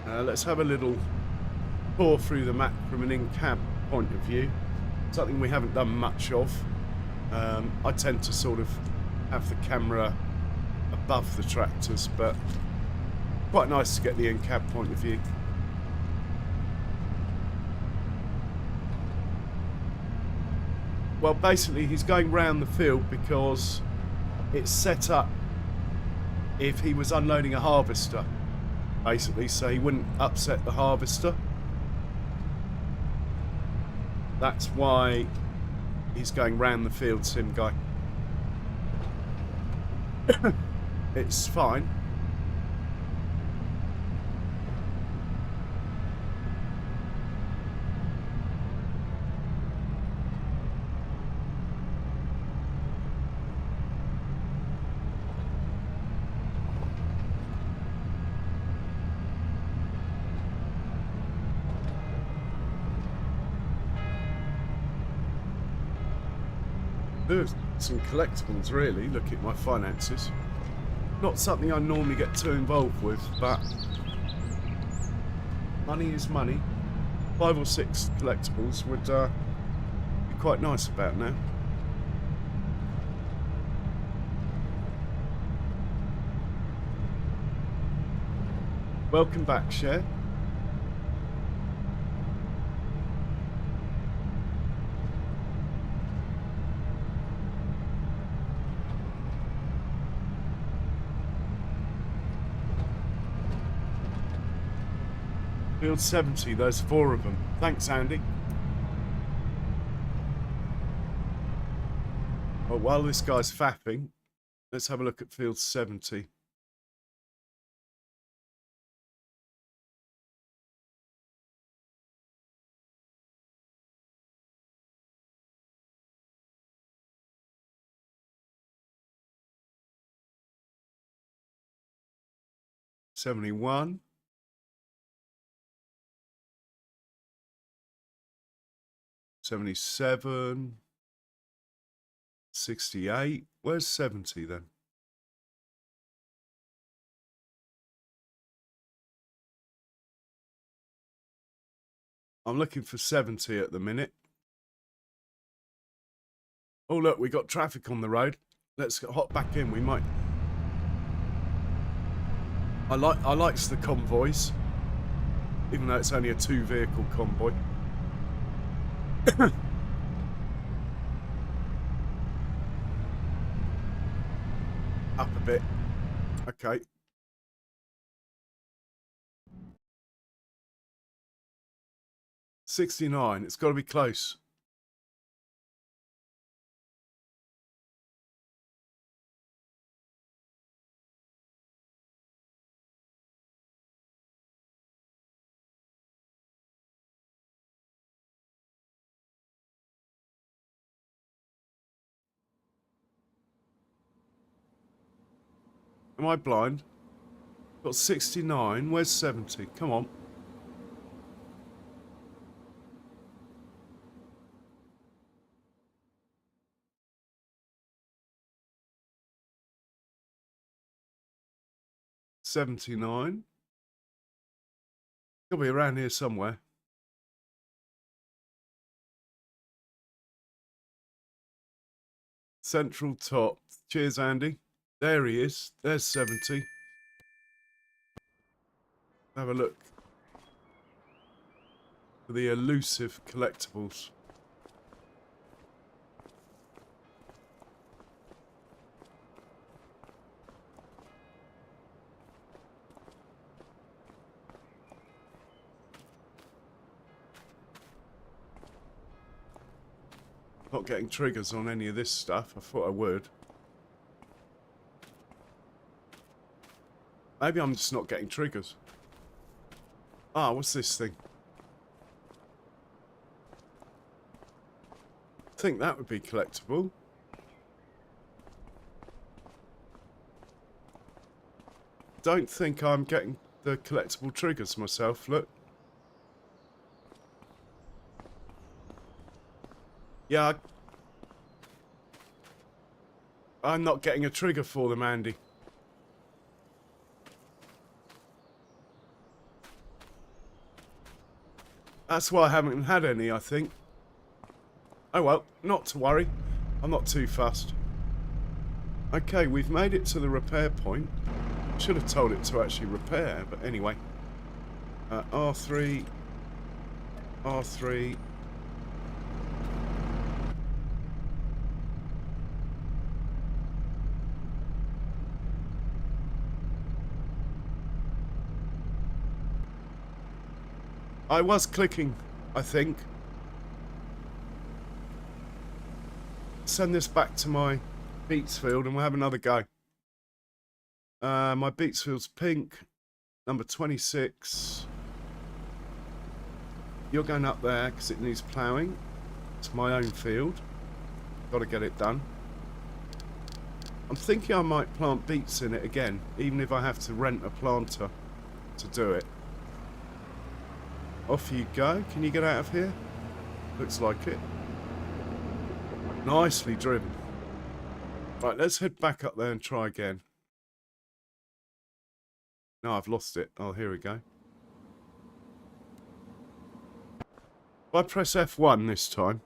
Let's have a little tour through the map from an in-cab point of view. Something we haven't done much of. I tend to sort of have the camera above the tractors, but quite nice to get the in-cab point of view. Well, basically he's going round the field because it's set up if he was unloading a harvester, basically, so he wouldn't upset the harvester. That's why he's going round the field, sim guy. It's fine. There's some collectibles, really. Look at my finances. Not something I normally get too involved with, but money is money. 5 or 6 collectibles would be quite nice about now. Welcome back, Cher. Field 70, there's 4 of them. Thanks, Andy. Well, while this guy's faffing, let's have a look at field 70. '71. 77. 68. Where's 70 then? I'm looking for 70 at the minute. Oh look, we got traffic on the road. Let's hop back in. We might. I likes the convoys, even though it's only a 2-vehicle convoy. Up a bit. Okay. '69. It's got to be close. Am I blind? Got 69. Where's 70? Come on. '79. It'll be around here somewhere. Central top. Cheers, Andy. There he is. There's 70. Have a look for the elusive collectibles. Not getting triggers on any of this stuff. I thought I would. Maybe I'm just not getting triggers. Ah, what's this thing? I think that would be collectible. Don't think I'm getting the collectible triggers myself, look. Yeah, I'm not getting a trigger for them, Andy. That's why I haven't had any, I think. Oh well, not to worry. I'm not too fussed. Okay, we've made it to the repair point. Should have told it to actually repair, but anyway. R3. R3. I was clicking, I think. Send this back to my beats field and we'll have another go. My beats field's pink, number 26. You're going up there because it needs ploughing. It's my own field. Got to get it done. I'm thinking I might plant beets in it again, even if I have to rent a planter to do it. Off you go. Can you get out of here? Looks like it. Nicely driven. Right, let's head back up there and try again. No, I've lost it. Oh, here we go. If I press F1 this time,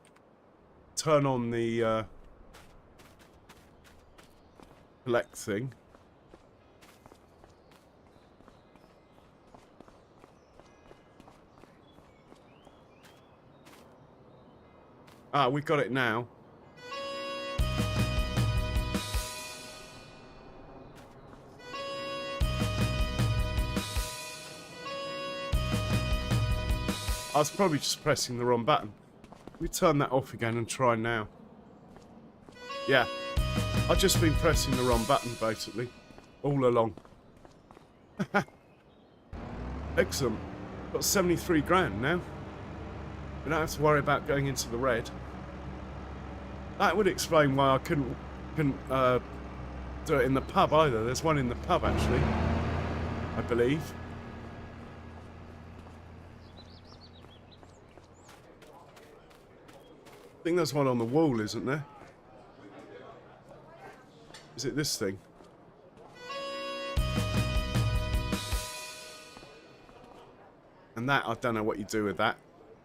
turn on the collect thing. Ah, we got it now. I was probably just pressing the wrong button. Let me turn that off again and try now. Yeah, I've just been pressing the wrong button basically, all along. Excellent. Got 73 grand now. We don't have to worry about going into the red. That would explain why I couldn't do it in the pub either. There's one in the pub actually, I believe. I think there's one on the wall, isn't there? Is it this thing? And that, I don't know what you do with that.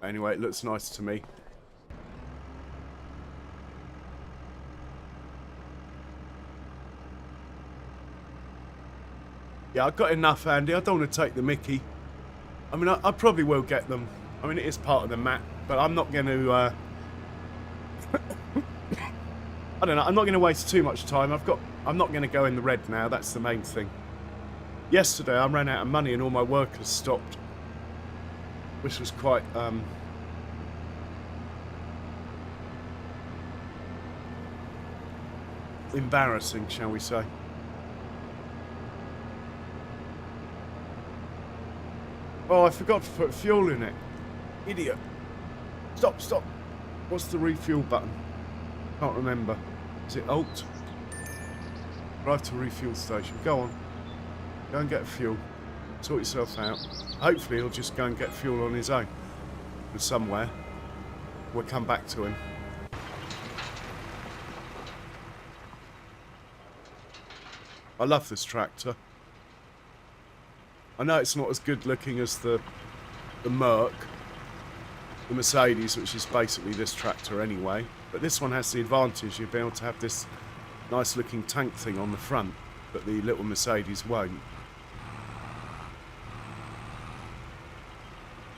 Anyway, it looks nice to me. Yeah, I've got enough, Andy. I don't want to take the mickey. I mean, I probably will get them. I mean, it is part of the map, but I'm not going to... I don't know. I'm not going to waste too much time. I'm not going to go in the red now. That's the main thing. Yesterday, I ran out of money and all my workers stopped, which was quite... embarrassing, shall we say. Oh, I forgot to put fuel in it. Idiot. Stop, stop. What's the refuel button? Can't remember. Is it Alt? Drive to refuel station. Go on. Go and get fuel. Sort yourself out. Hopefully he'll just go and get fuel on his own. From somewhere. We'll come back to him. I love this tractor. I know it's not as good looking as the Merc, the Mercedes, which is basically this tractor anyway, but this one has the advantage you'll be able to have this nice looking tank thing on the front, but the little Mercedes won't.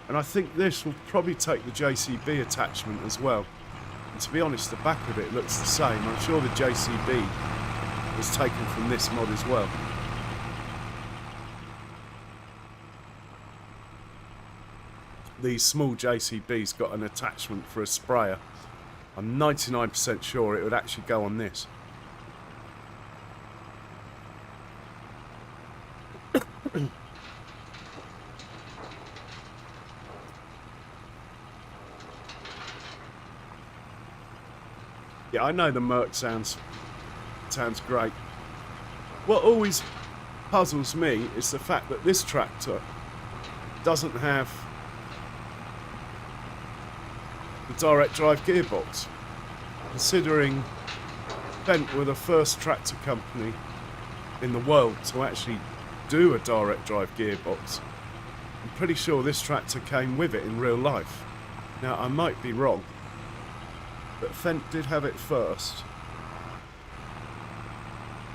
And I think this will probably take the JCB attachment as well. And to be honest, the back of it looks the same. I'm sure the JCB was taken from this mod as well. The small JCB's got an attachment for a sprayer. I'm 99% sure it would actually go on this. Yeah, I know the Merc sounds great. What always puzzles me is the fact that this tractor doesn't have the direct drive gearbox. Considering Fendt were the first tractor company in the world to actually do a direct drive gearbox, I'm pretty sure this tractor came with it in real life. Now, I might be wrong, but Fendt did have it first.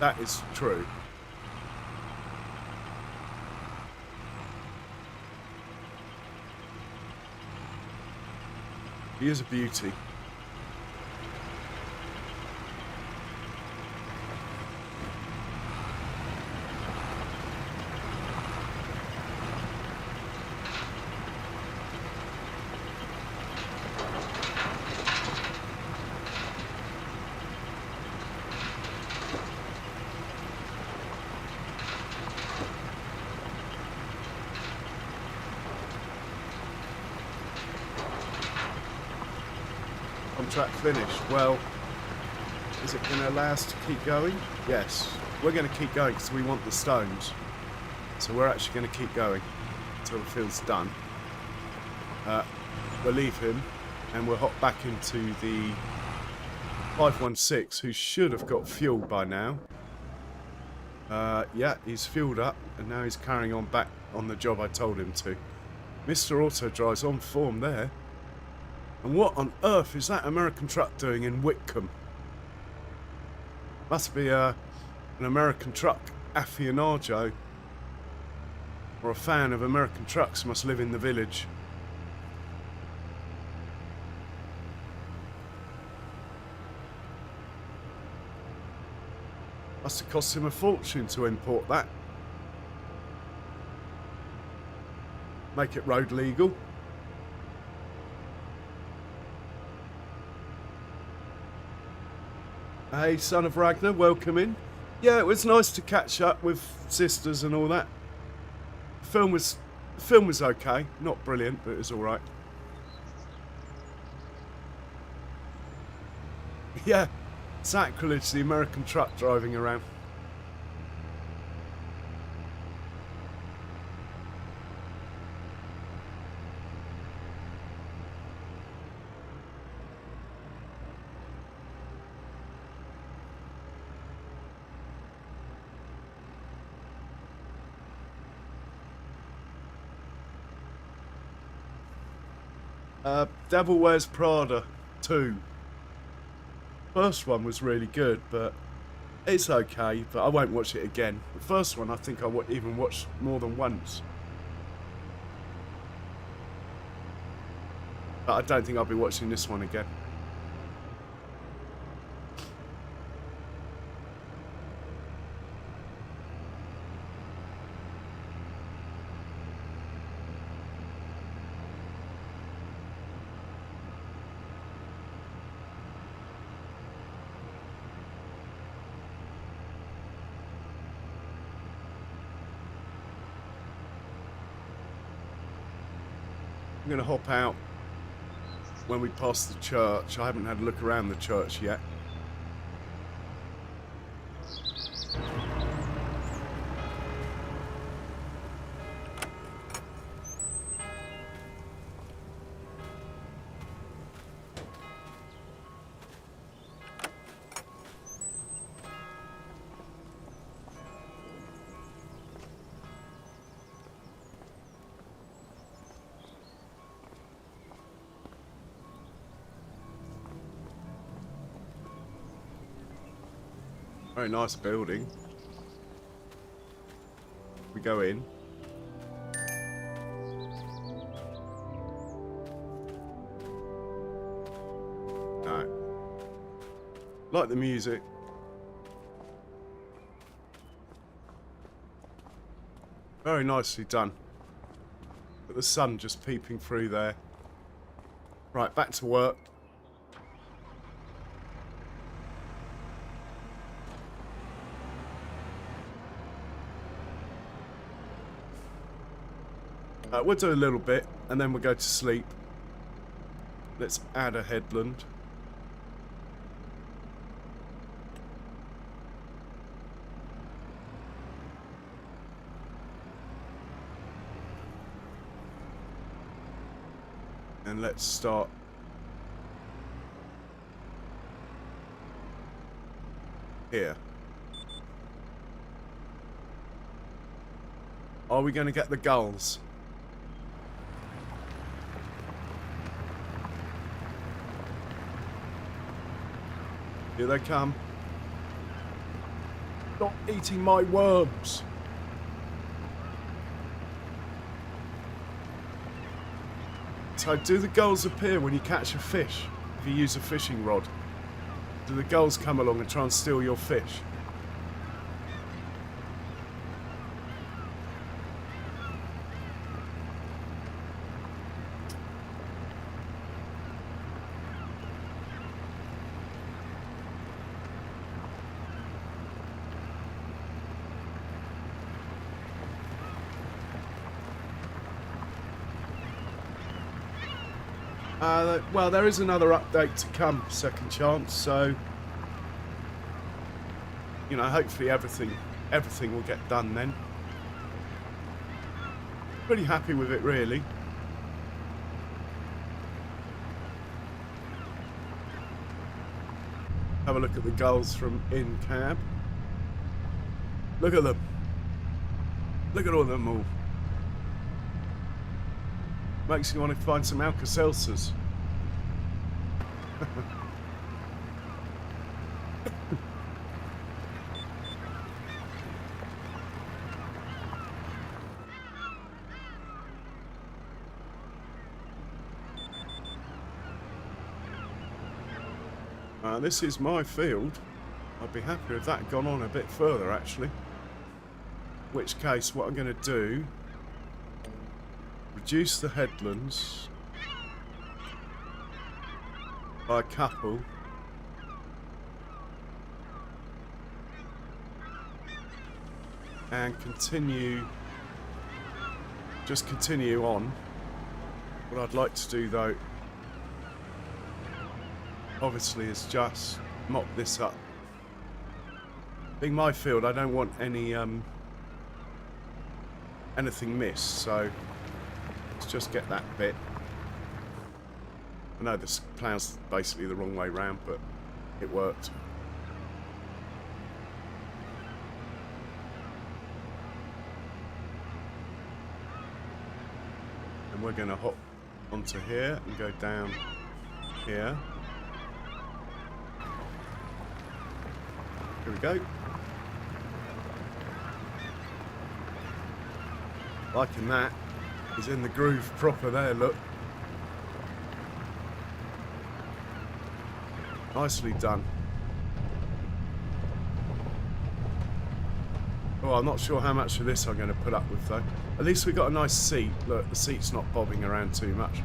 That is true. He is a beauty. Contract finished. Well, is it going to allow us to keep going? Yes. We're going to keep going because we want the stones. So we're actually going to keep going until the field's done. We'll leave him and we'll hop back into the 516, who should have got fuel by now. Yeah, he's fueled up and now he's carrying on back on the job I told him to. Mr. Auto Drive's on form there. And what on earth is that American truck doing in Witcombe? Must be an American truck aficionado, or a fan of American trucks must live in the village. Must have cost him a fortune to import that. Make it road legal. Hey, son of Ragnar, welcome in. Yeah, it was nice to catch up with sisters and all that. The film was okay, not brilliant, but it was all right. Yeah, sacrilege, the American truck driving around. Devil Wears Prada 2. First one was really good, but it's okay, but I won't watch it again. The first one I think I even watched more than once. But I don't think I'll be watching this one again. I'm going to hop out when we pass the church. I haven't had a look around the church yet. Very nice building. We go in. No. Like the music. Very nicely done. But the sun just peeping through there. Right, back to work. We'll do a little bit and then we'll go to sleep. Let's add a headland. And let's start here. Are we going to get the gulls? Here they come. Not eating my worms. So do the gulls appear when you catch a fish? If you use a fishing rod? Do the gulls come along and try and steal your fish? Well, there is another update to come, Second Chance, so, you know, hopefully everything will get done then. Pretty happy with it, really. Have a look at the gulls from in cab. Look at them. Look at all of them all. Makes you want to find some Alka-Seltzers. This is my field. I'd be happy if that had gone on a bit further, actually. In which case, what I'm going to do... reduce the headlands by a couple. And continue, just continue on. What I'd like to do though, obviously, is just mop this up. Being my field, I don't want any anything missed, so let's just get that bit. I know this plough's basically the wrong way round, but it worked. And we're going to hop onto here and go down here. Here we go. Liking that. He's in the groove proper there, look. Nicely done. Oh, I'm not sure how much of this I'm going to put up with though. At least we got a nice seat. Look, the seat's not bobbing around too much.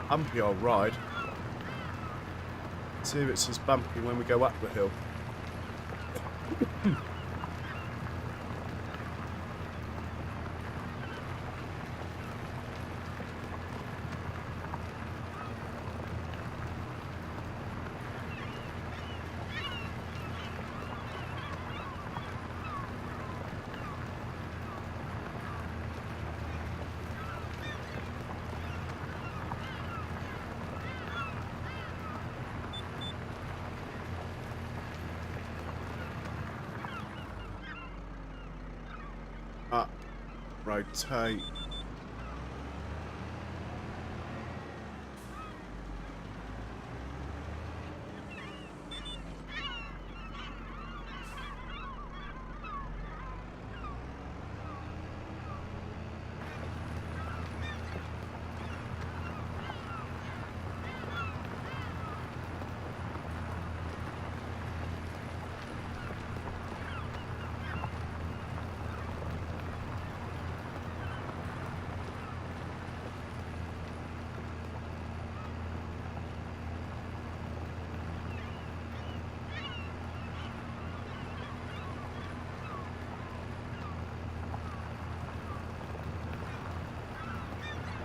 Bumpy old ride. See if it's as bumpy when we go up the hill. Up, rotate.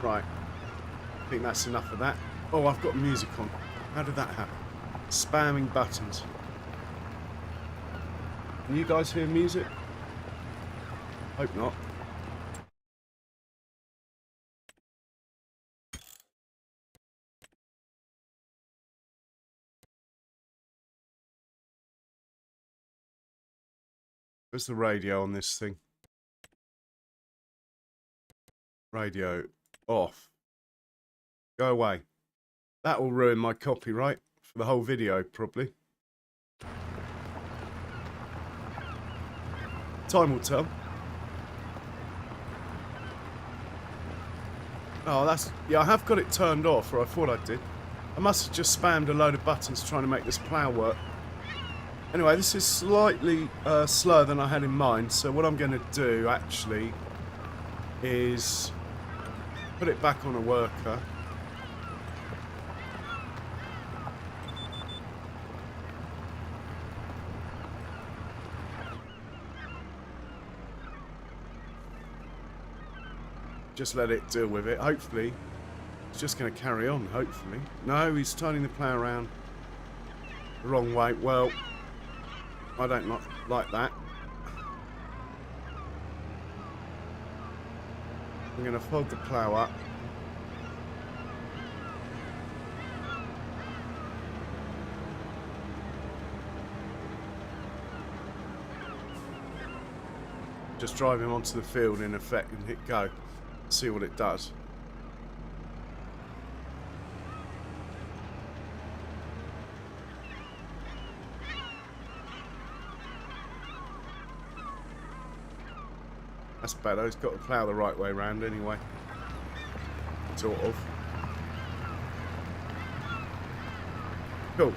Right. I think that's enough of that. Oh, I've got music on. How did that happen? Spamming buttons. Can you guys hear music? Hope not. Where's the radio on this thing? Radio off. Go away. That will ruin my copyright for the whole video, probably. Time will tell. Oh, that's... Yeah, I have got it turned off, or I thought I did. I must have just spammed a load of buttons trying to make this plough work. Anyway, this is slightly slower than I had in mind, so what I'm going to do, actually, is put it back on a worker. Just let it deal with it. Hopefully, it's just going to carry on, hopefully. No, he's turning the plough around the wrong way. Well, I don't like that. I'm going to fold the plough up. Just drive him onto the field in effect and hit go. See what it does. That's better. He's got to plough the right way around anyway. Sort of. Cool.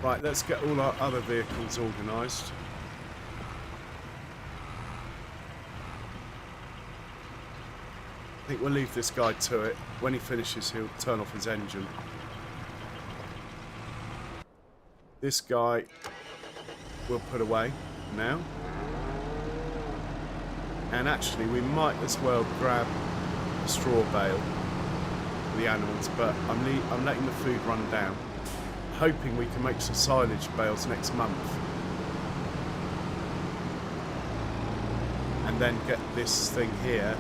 Right, let's get all our other vehicles organised. I think we'll leave this guy to it. When he finishes, he'll turn off his engine. This guy we'll put away now. And actually, we might as well grab a straw bale for the animals, but I'm letting the food run down, hoping we can make some silage bales next month. And then get this thing here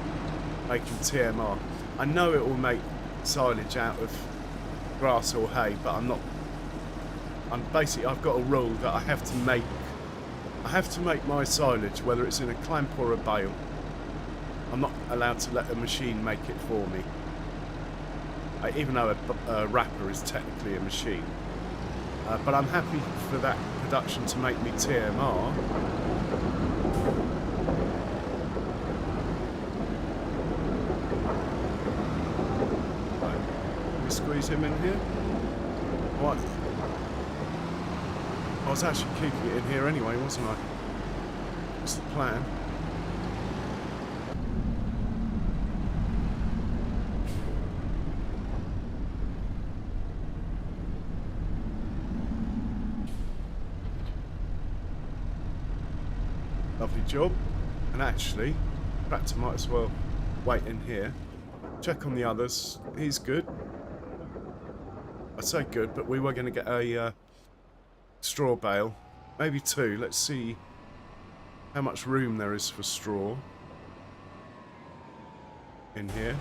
making TMR. I know it will make silage out of grass or hay, but I've got a rule that I have to make my silage, whether it's in a clamp or a bale. I'm not allowed to let a machine make it for me. Even though a wrapper is technically a machine. But I'm happy for that production to make me TMR. Squeeze him in here. What? I was actually keeping it in here anyway, wasn't I? What's the plan? Lovely job. And actually, in fact, I might as well wait in here. Check on the others. He's good. I say good, but we were going to get a straw bale, maybe two. Let's see how much room there is for straw in here.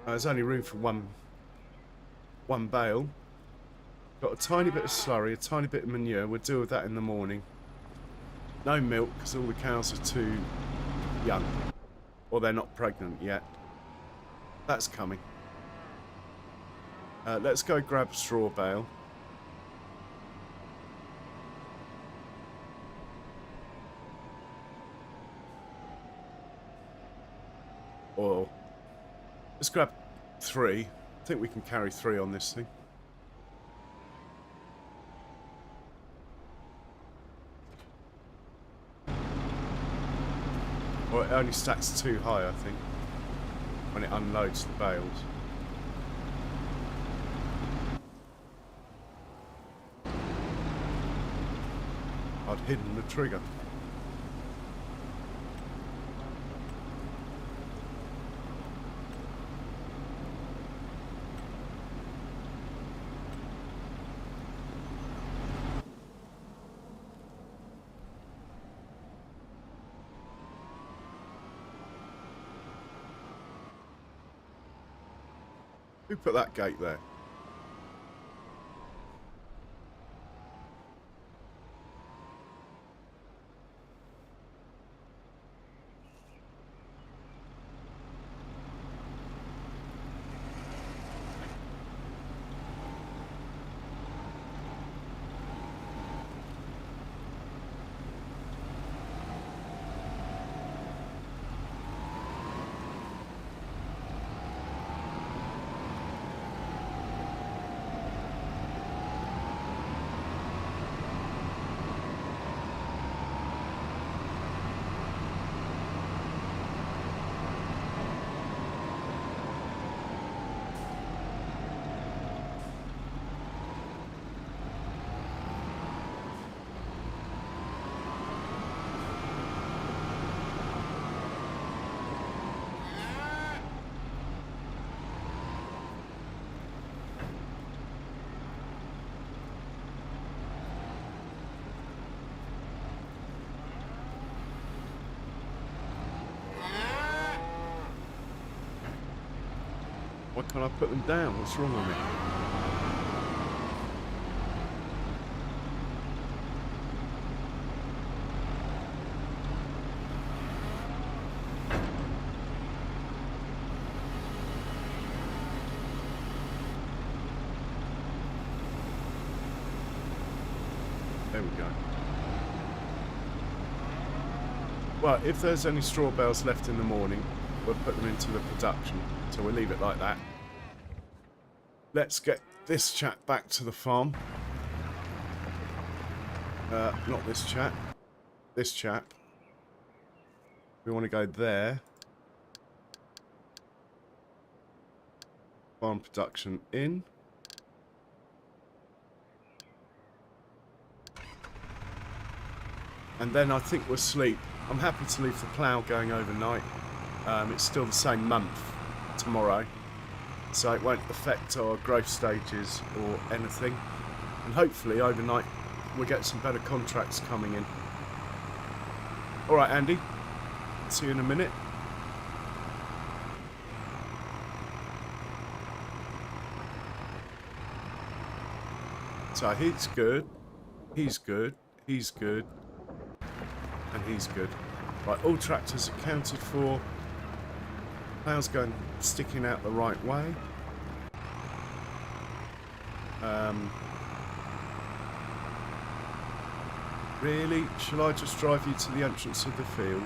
There's only room for one bale. Got a tiny bit of slurry, a tiny bit of manure. We'll deal with that in the morning. No milk because all the cows are too young. Or they're not pregnant yet. That's coming. Let's go grab straw bale. Or let's grab 3. I think we can carry 3 on this thing. Or it only stacks too high, I think, when it unloads the bales. I'd hidden the trigger. Who put that gate there? Why can't I put them down? What's wrong with me? There we go. Well, if there's any straw bales left in the morning, we'll put them into the production. So we'll leave it like that. Let's get this chap back to the farm. Not this chap. This chap. We want to go there. Farm production in. And then I think we'll sleep. I'm happy to leave the plough going overnight. It's still the same month tomorrow, so it won't affect our growth stages or anything. And hopefully overnight we'll get some better contracts coming in. Alright, Andy. See you in a minute. So he's good. He's good. He's good. And he's good. Right, all tractors accounted for. Plough's going, sticking out the right way. Really? Shall I just drive you to the entrance of the field?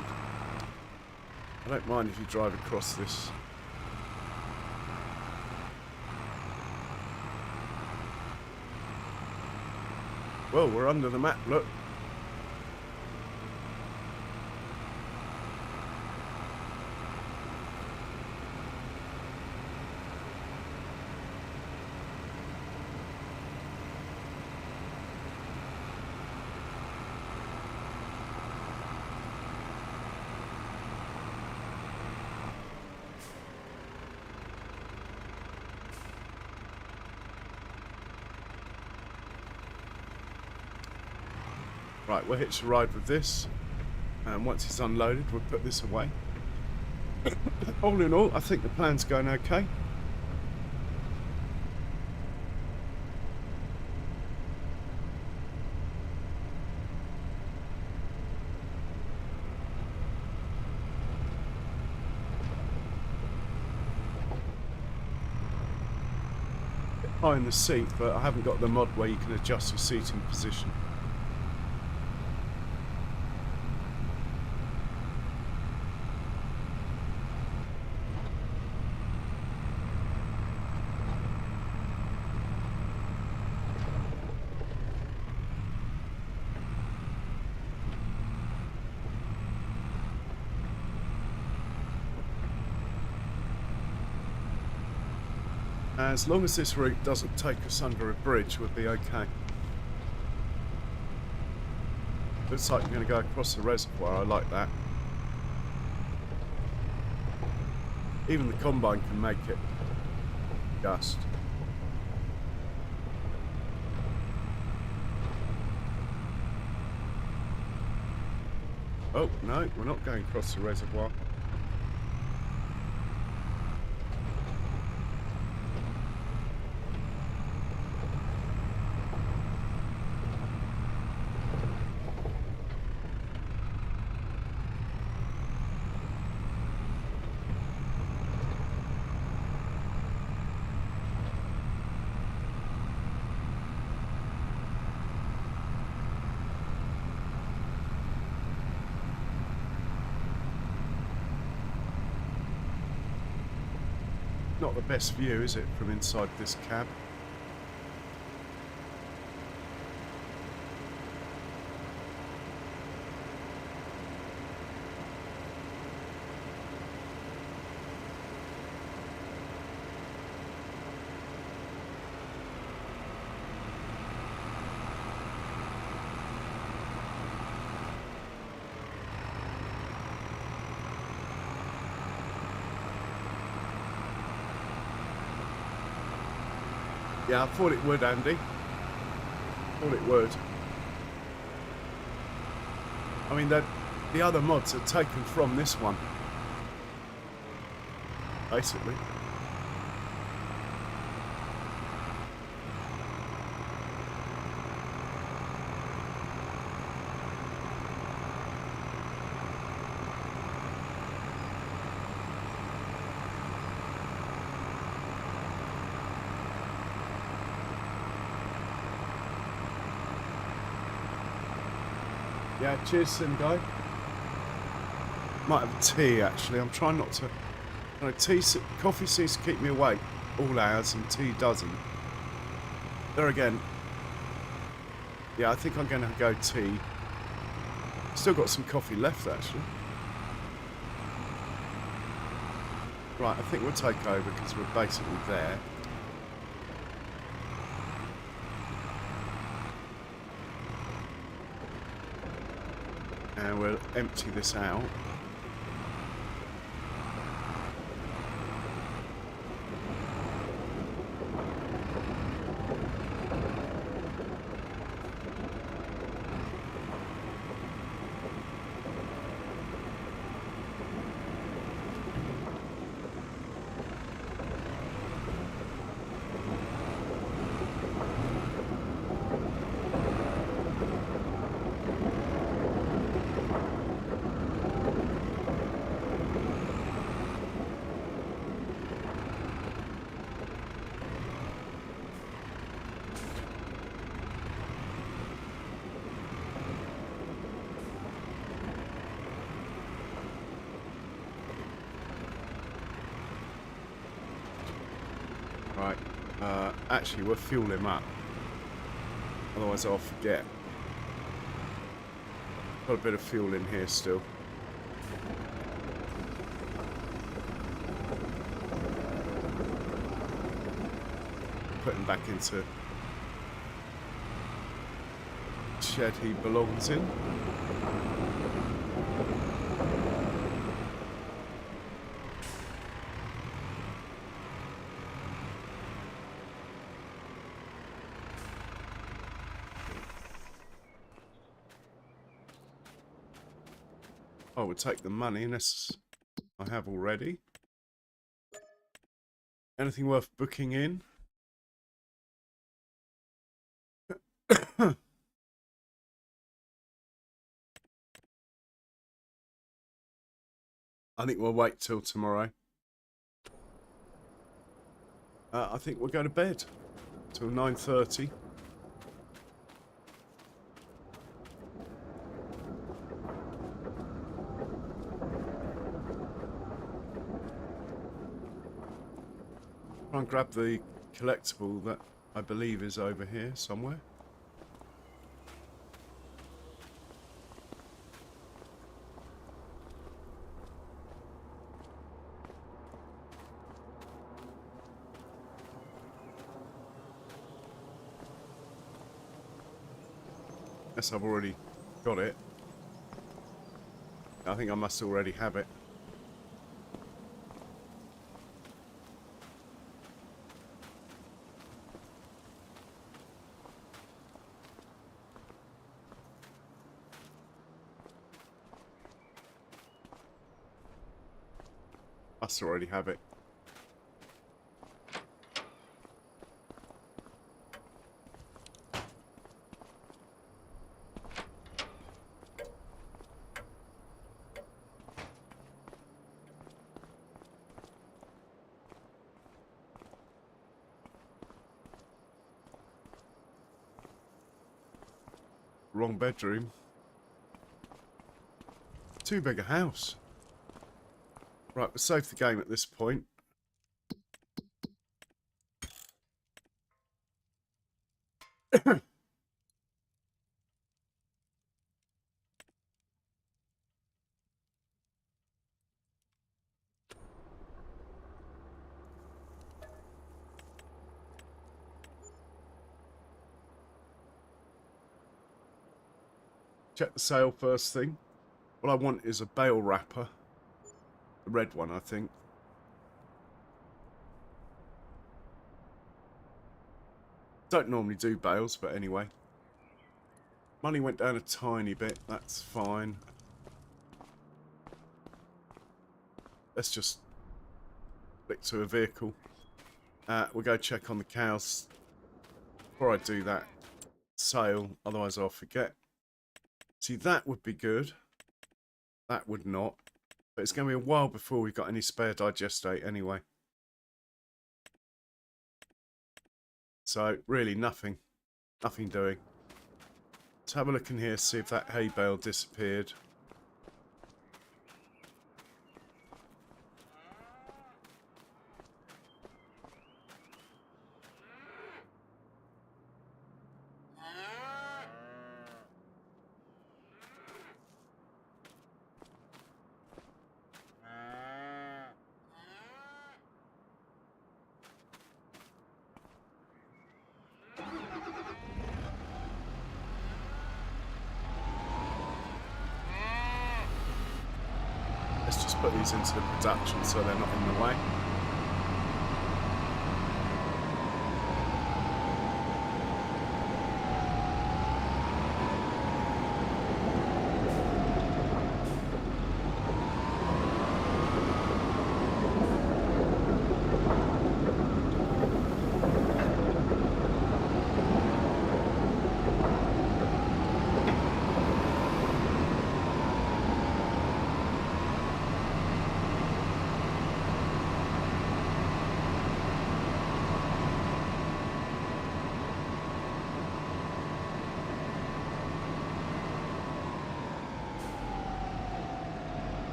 I don't mind if you drive across this. Well, we're under the map, look. Right, we'll hitch a ride with this, and once it's unloaded, we'll put this away. All in all, I think the plan's going okay. Bit high in the seat, but I haven't got the mod where you can adjust your seating position. As long as this route doesn't take us under a bridge, we'll be okay. Looks like we're going to go across the reservoir. I like that. Even the combine can make it. Just. Oh, no, we're not going across the reservoir. Not the best view, is it, from inside this cab? Yeah, I thought it would, Andy. Thought it would. I mean, the other mods are taken from this one, basically. Yeah, cheers, Sim guy. Might have a tea, actually. I'm trying not to... You know, coffee seems to keep me awake all hours, and tea doesn't. There again. Yeah, I think I'm going to go tea. Still got some coffee left, actually. Right, I think we'll take over because we're basically there. And we'll empty this out. Right, actually we'll fuel him up, otherwise I'll forget. Got a bit of fuel in here still. Put him back into shed he belongs in. I would take the money unless I have already. Anything worth booking in? I think we'll wait till tomorrow. I think we'll go to bed till 9:30. Try and grab the collectible that I believe is over here somewhere. Guess I've already got it. I think I must already have it. Must already have it. Wrong bedroom. Too big a house. Right, we'll save the game at this point. Check the sail first thing. What I want is a bale wrapper. The red one, I think. Don't normally do bales, but anyway. Money went down a tiny bit. That's fine. Let's just flick to a vehicle. We'll go check on the cows. Before I do that, sail. Otherwise I'll forget. See, that would be good. That would not. But it's going to be a while before we've got any spare digestate anyway. So, really nothing. Nothing doing. Let's have a look in here, see if that hay bale disappeared. Let's just put these into the production so they're not in the way.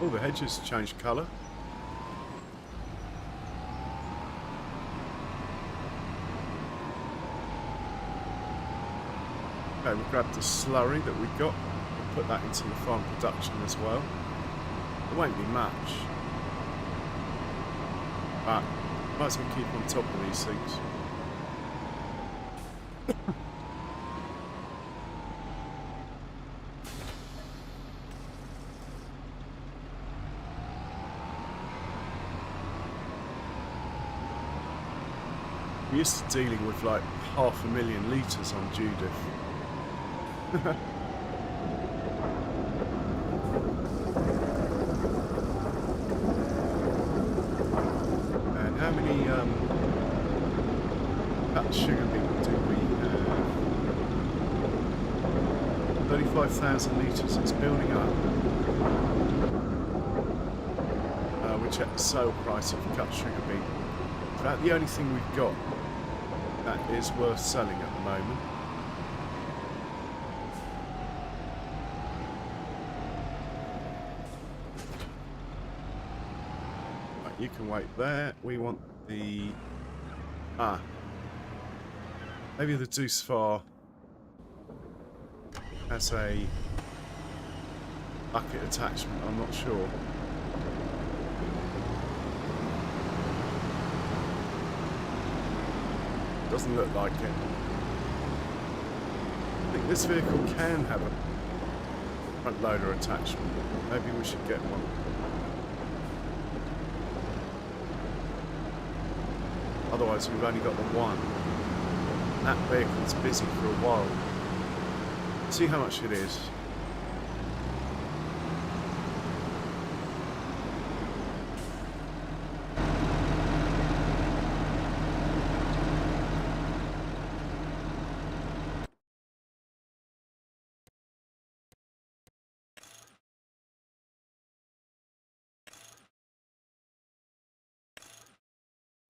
Oh, the hedges changed colour. Okay, we'll grab the slurry that we got and put that into the farm production as well. It won't be much, but might as well keep on top of these things. We're used to dealing with like 500,000 litres on Judith. And how many cut sugar beet do we have? 35,000 litres, it's building up. We check the sale price of cut sugar beet. That's the only thing we've got that is worth selling at the moment. Right, you can wait there. We want the... maybe the Deuce Far has a bucket attachment, I'm not sure. Doesn't look like it. I think this vehicle can have a front loader attachment. Maybe we should get one. Otherwise we've only got the one. And that vehicle's busy for a while. See how much it is.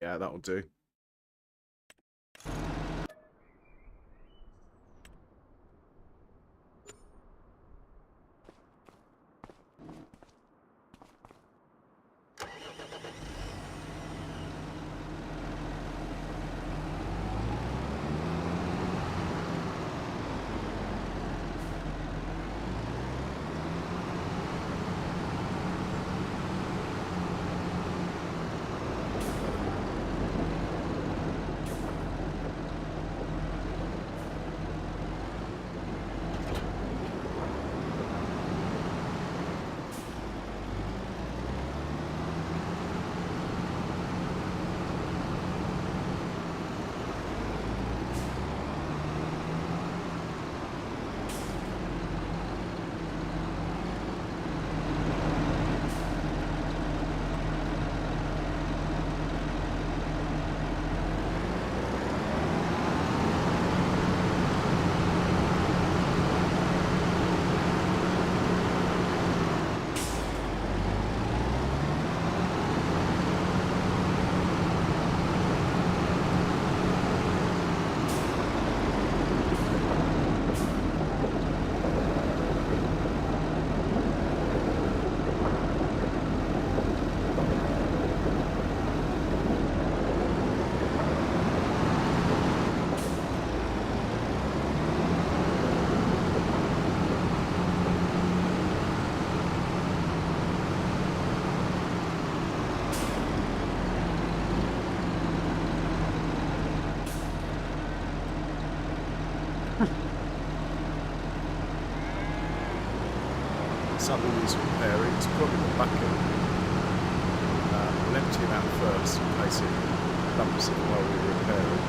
Yeah, that'll do. something needs repairing. It's probably the bucket. We'll empty it out first in case it dumps it while we repair it.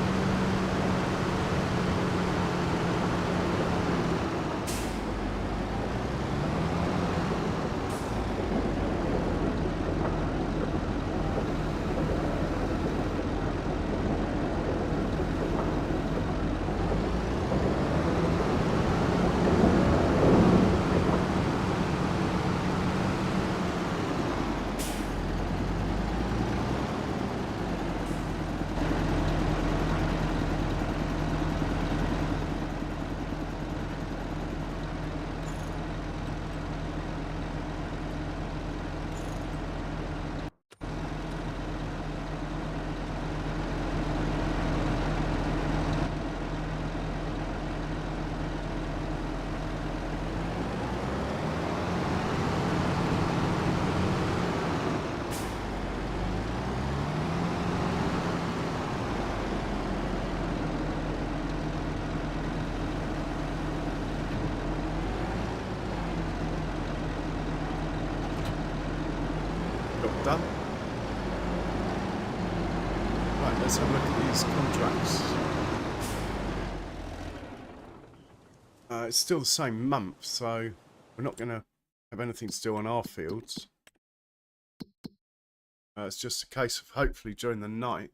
Done. Right, let's have a look at these contracts. It's still the same month, so we're not going to have anything to do on our fields. It's just a case of hopefully during the night,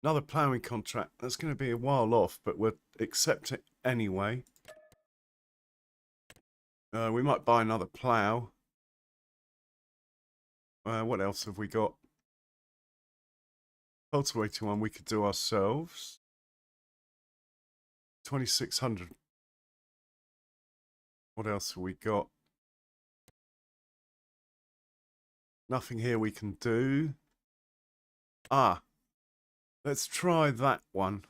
another ploughing contract. That's going to be a while off, but we'll accept it anyway. We might buy another plough. What else have we got? Cultivating one we could do ourselves. 2,600. What else have we got? Nothing here we can do. Let's try that one.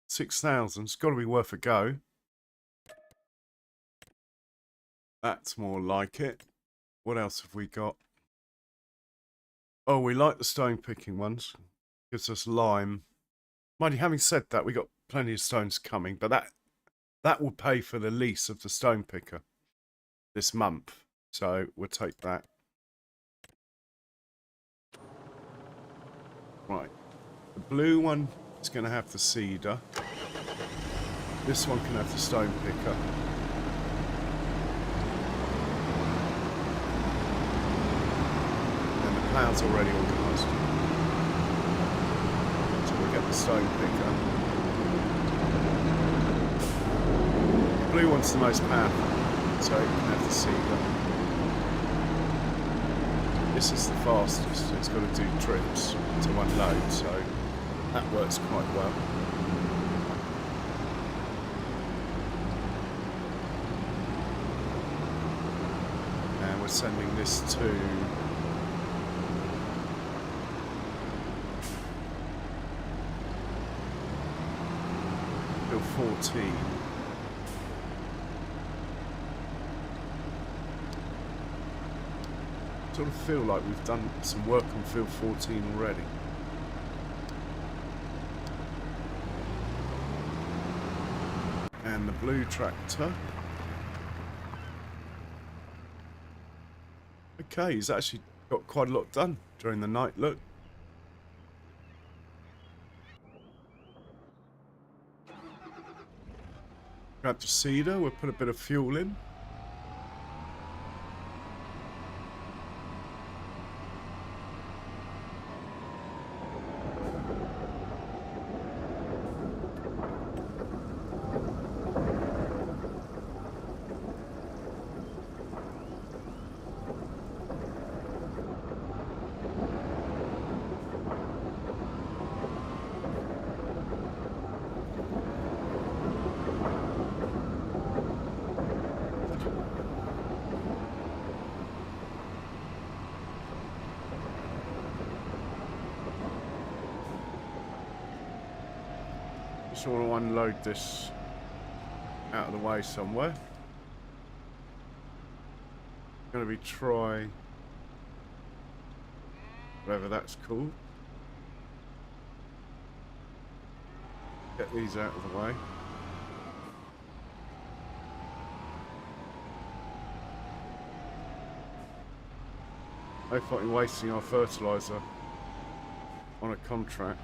6,000. It's got to be worth a go. That's more like it. What else have we got? Oh, we like the stone picking ones. Gives us lime. Mind you, having said that, we got plenty of stones coming, but that will pay for the lease of the stone picker this month. So we'll take that. Right. The blue one is going to have the cedar. This one can have the stone picker. Plough's already organised. So we'll get the stone picker. The blue one's the most powerful, so it can have the cedar. This is the fastest, it's got to do trips to unload, so that works quite well. And we're sending this to field 14. Sort of feel like we've done some work on field 14 already. And the blue tractor. Okay, he's actually got quite a lot done during the night. Look. Grab the cedar, we'll put a bit of fuel in. Just want to unload this out of the way somewhere. Going to be try whatever that's called. Get these out of the way. No point in wasting our fertiliser on a contract.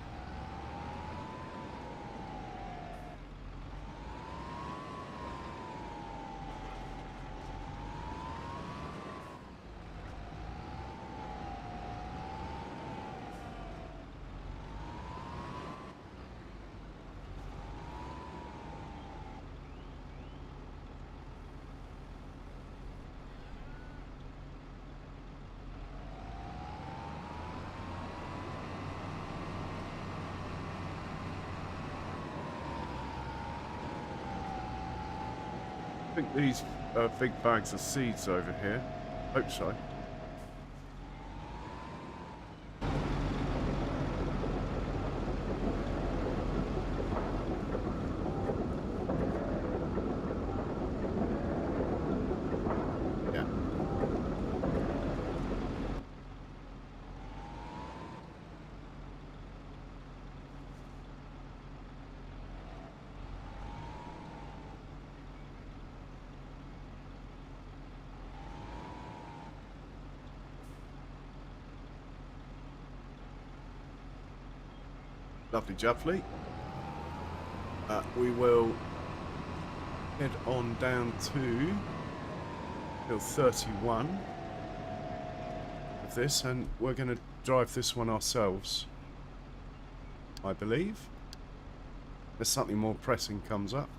I think these big bags of seeds over here. Hope so. Yeah. Lovely jubbly. We will head on down to field 31 of this, and we're going to drive this one ourselves, I believe. There's something more pressing comes up.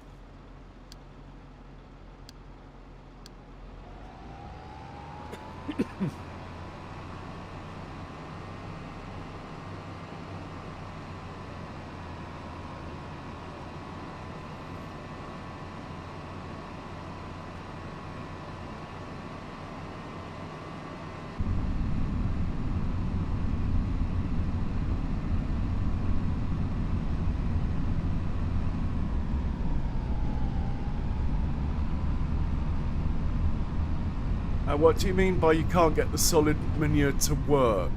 What do you mean by you can't get the solid manure to work?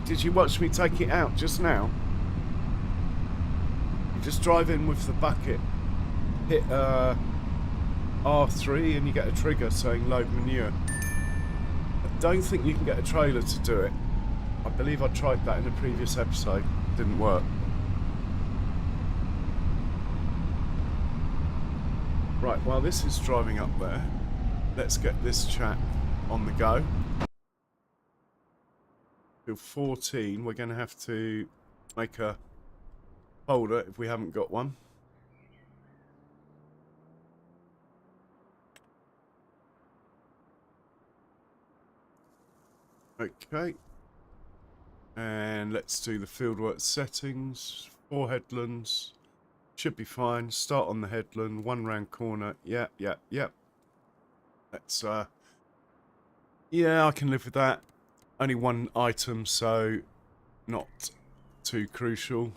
Did you watch me take it out just now? You just drive in with the bucket, hit R3 and you get a trigger saying load manure. I don't think you can get a trailer to do it. I believe I tried that in a previous episode. It didn't work. Right, while this is driving up there, let's get this chat on the go. Till 14, we're going to have to make a folder if we haven't got one. Okay. And let's do the fieldwork settings. 4 headlands. Should be fine. Start on the headland, 1 round corner. Yeah. Let's, yeah, I can live with that. Only 1 item, so not too crucial.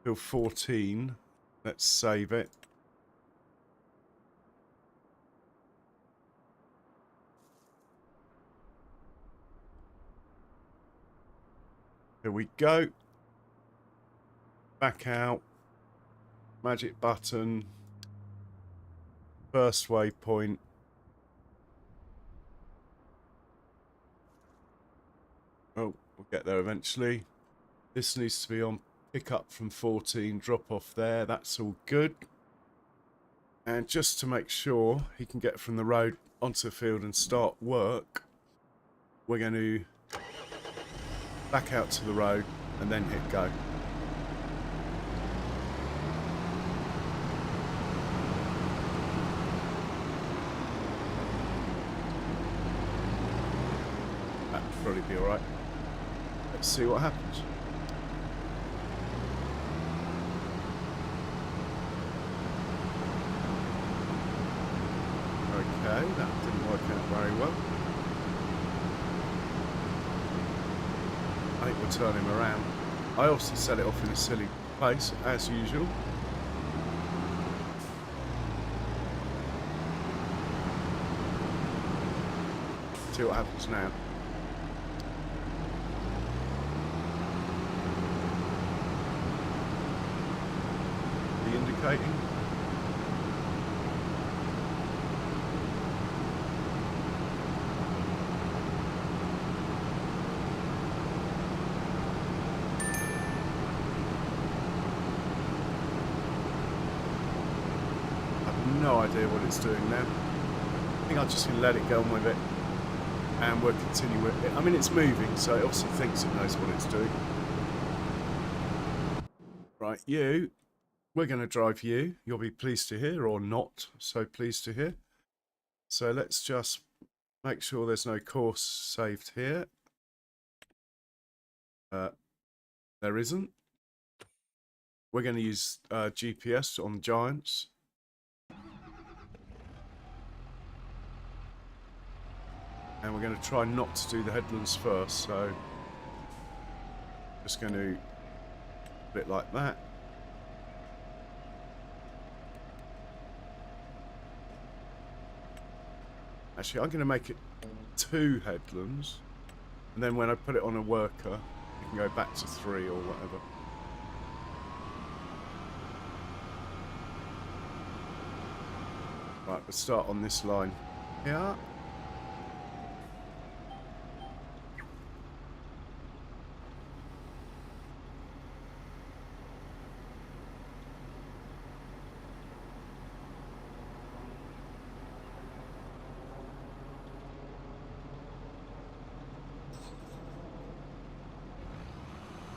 Till 14. Let's save it. Here we go. Back out. Magic button. First waypoint. Oh, we'll get there eventually. This needs to be on pick up from 14, drop off there. That's all good. And just to make sure he can get from the road onto the field and start work, we're going to back out to the road and then hit go. Probably be alright. Let's see what happens. Okay, that didn't work out very well. I think we'll turn him around. I obviously set it off in a silly place, as usual. See what happens now. Indicating. idea what it's doing now. I think I'm just going to let it go on with it, and we'll continue with it. I mean, it's moving, so it obviously thinks it knows what it's doing. Right, you. We're going to drive you. You'll be pleased to hear, or not so pleased to hear. So let's just make sure there's no course saved here. There isn't. We're going to use GPS on Giants. And we're going to try not to do the headlands first, so just going to put it like that. Actually, I'm going to make it 2 headlands, and then when I put it on a worker, you can go back to 3 or whatever. Right, we'll start on this line here.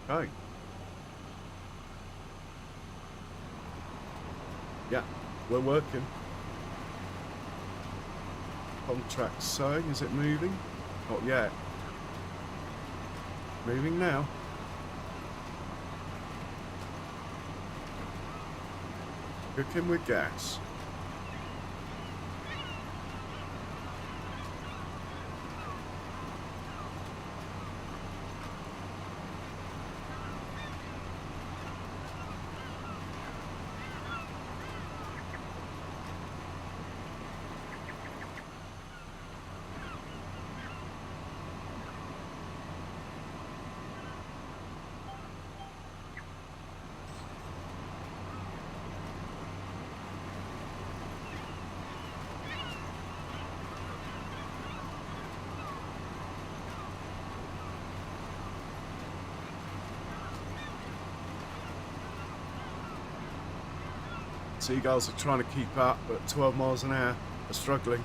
Okay. Yeah, we're working. Contract sewing, is it moving? Not yet. Moving now. Cooking with gas. Seagulls are trying to keep up, but 12 miles an hour are struggling.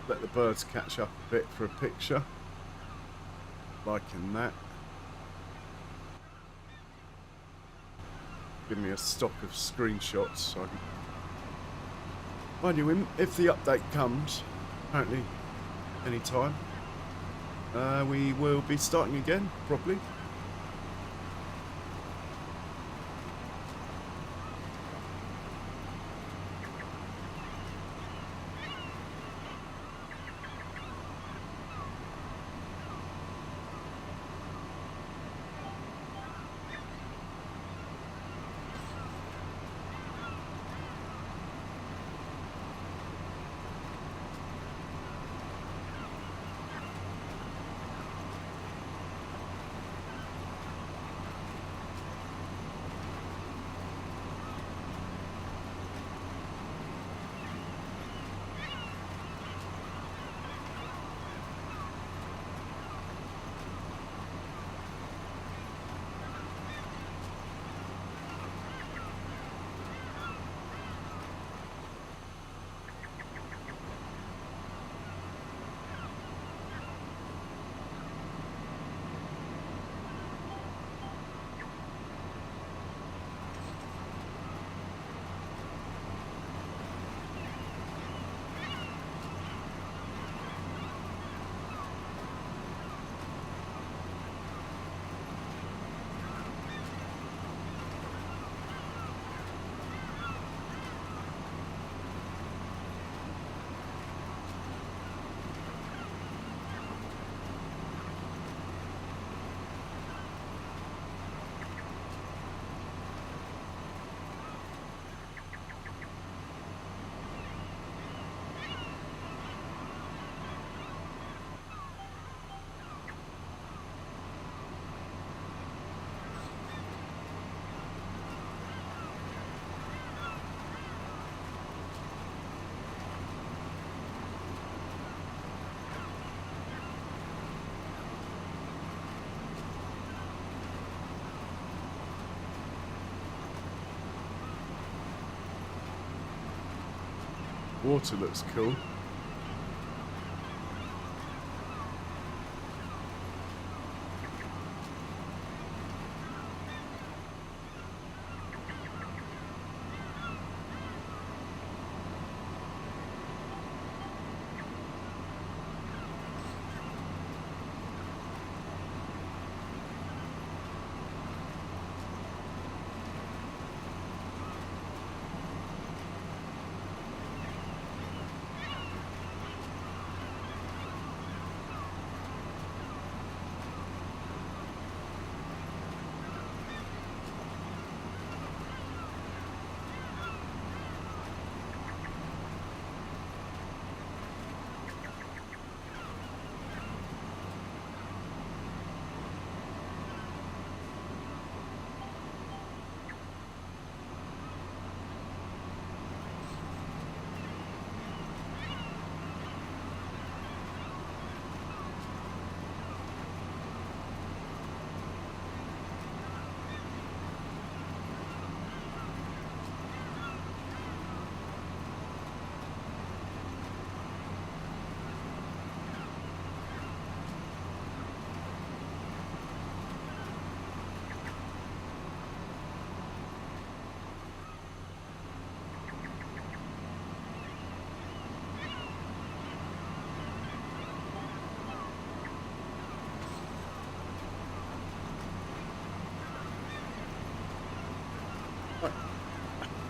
Let the birds catch up a bit for a picture. Liking that. Give me a stock of screenshots so I can Mind you, if the update comes, apparently any time, we will be starting again, probably. Water looks cool.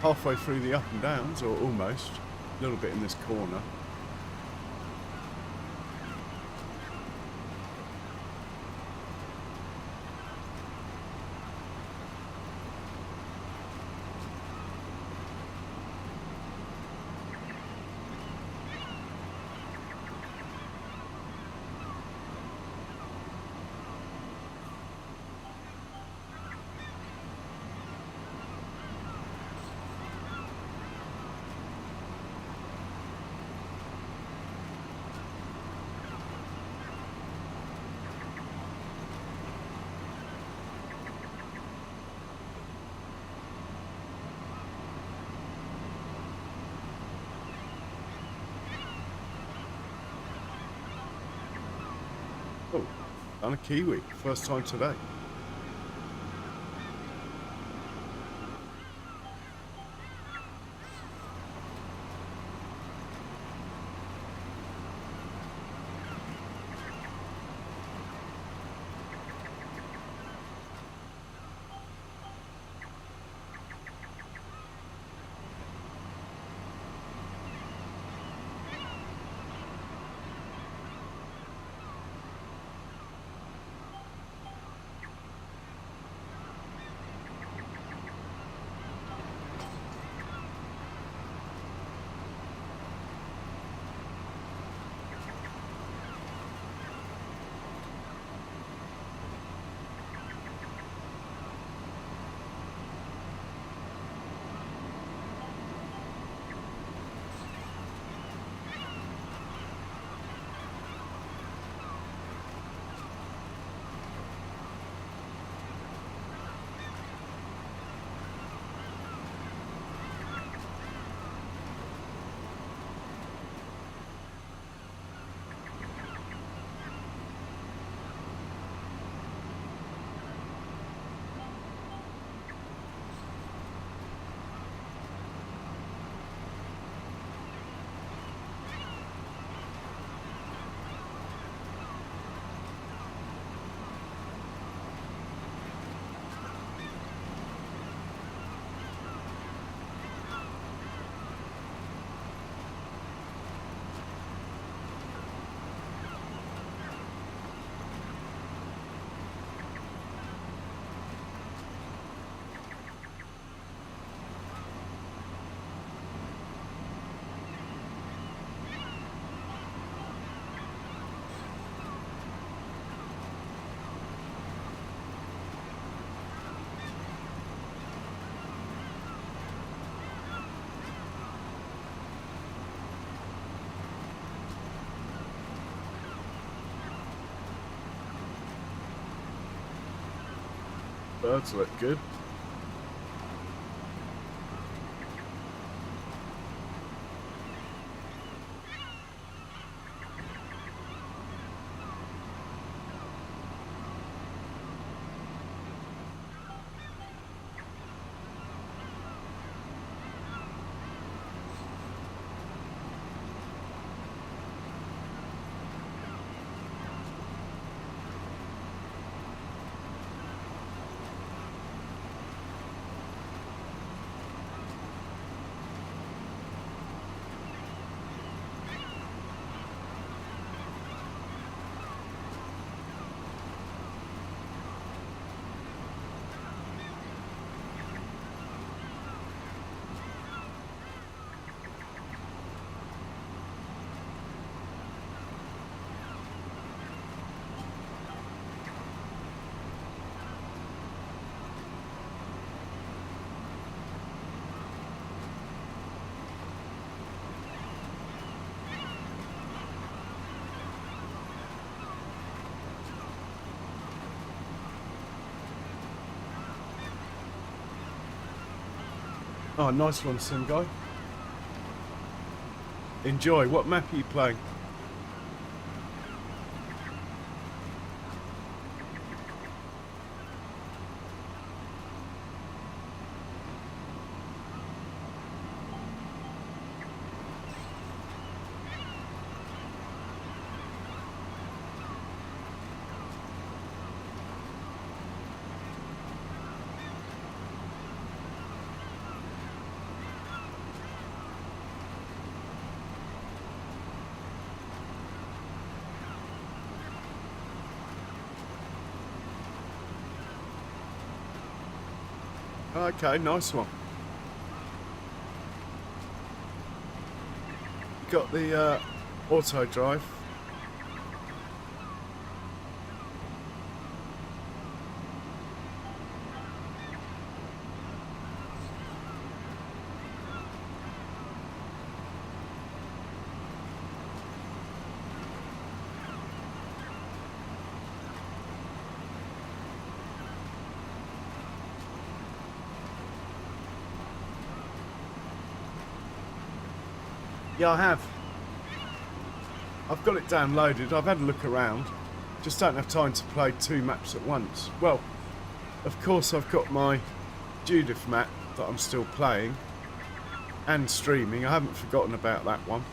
Halfway through the up and downs, or almost. A little bit in this corner. Oh, done a kiwi. First time today. Birds look good. Oh, nice one, Sim Guy. Enjoy. What map are you playing? Okay, nice one. Got the auto drive. Yeah, I have. I've got it downloaded. I've had a look around. Just don't have time to play 2 maps at once. Well, of course I've got my Judith map that I'm still playing and streaming. I haven't forgotten about that one.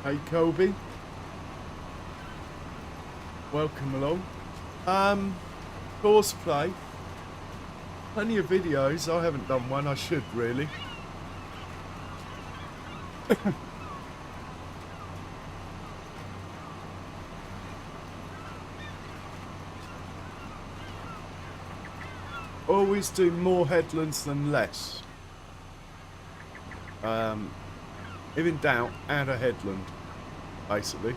Hey Kobe, welcome along. Course play. Plenty of videos. I haven't done one. I should really. Always do more headlands than less. If in doubt, add a headland, basically.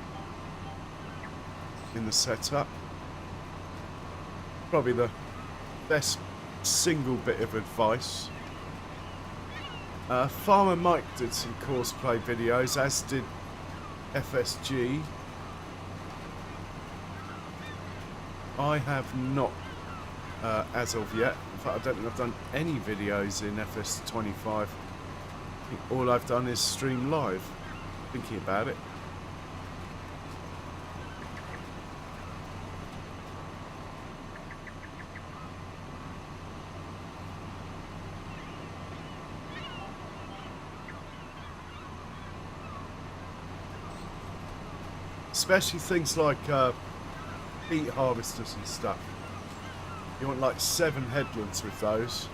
in the setup. Probably the best single bit of advice. Farmer Mike did some courseplay videos, as did FSG. I have not as of yet. In fact, I don't think I've done any videos in FS25. I think all I've done is stream live, thinking about it. Especially things like peat harvesters and stuff. You want like 7 headlands with those.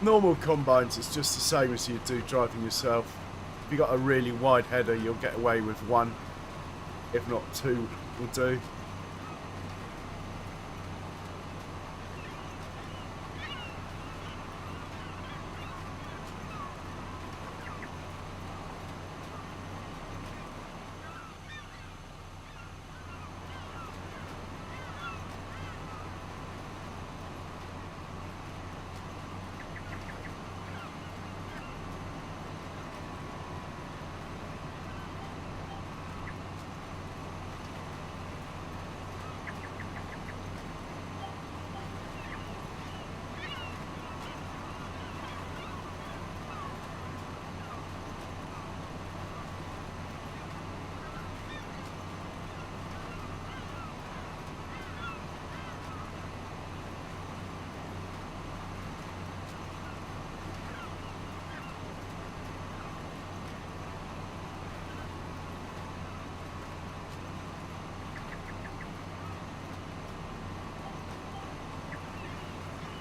Normal combines, it's just the same as you do driving yourself. If you got a really wide header, you'll get away with 1, if not 2 will do.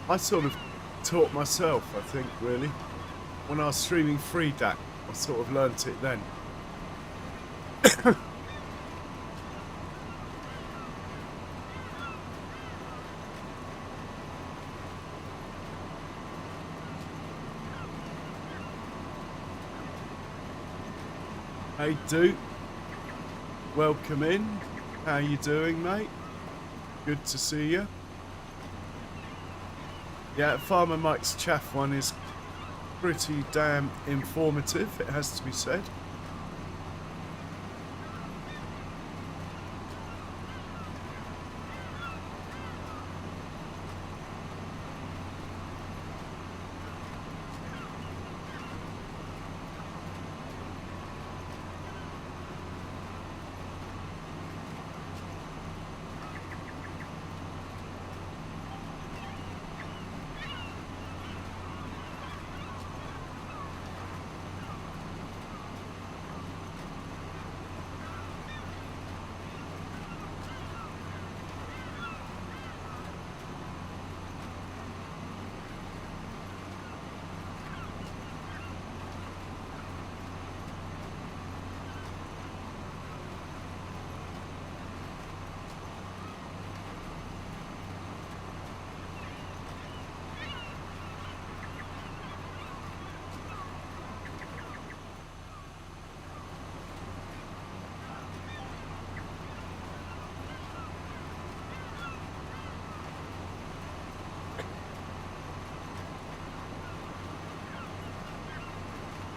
I sort of taught myself, I think, really. When I was streaming free DAC, I sort of learnt it then. Hey Duke, welcome in. How you doing, mate? Good to see you. Yeah, Farmer Mike's chaff one is pretty damn informative, it has to be said.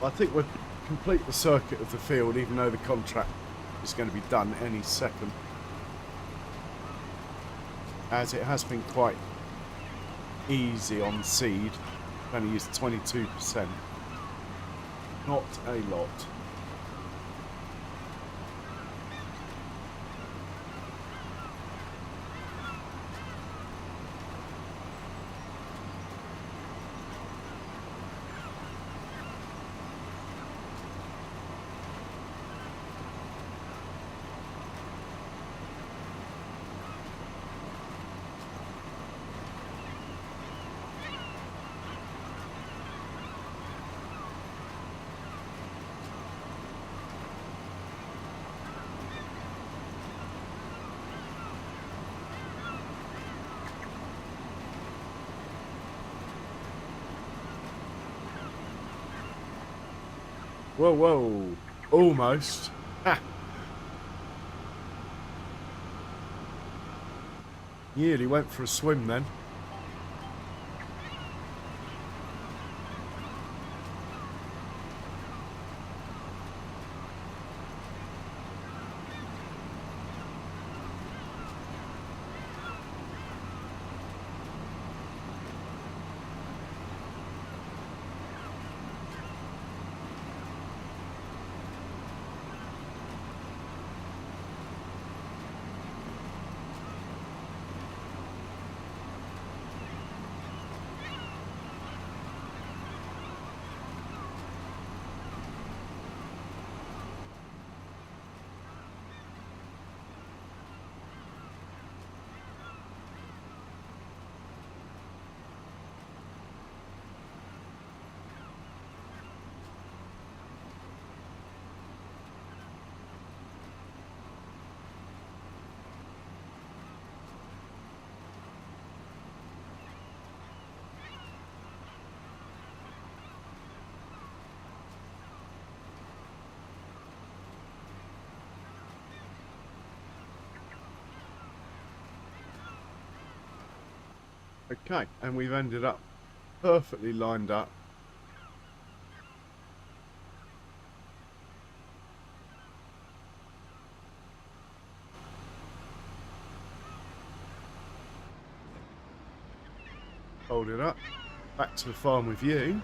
I think we'll complete the circuit of the field, even though the contract is going to be done any second. As it has been quite easy on seed, only used 22%. Not a lot. Whoa, whoa, almost. Ha! Nearly went for a swim then. Okay, and we've ended up perfectly lined up. Hold it up. Back to the farm with you.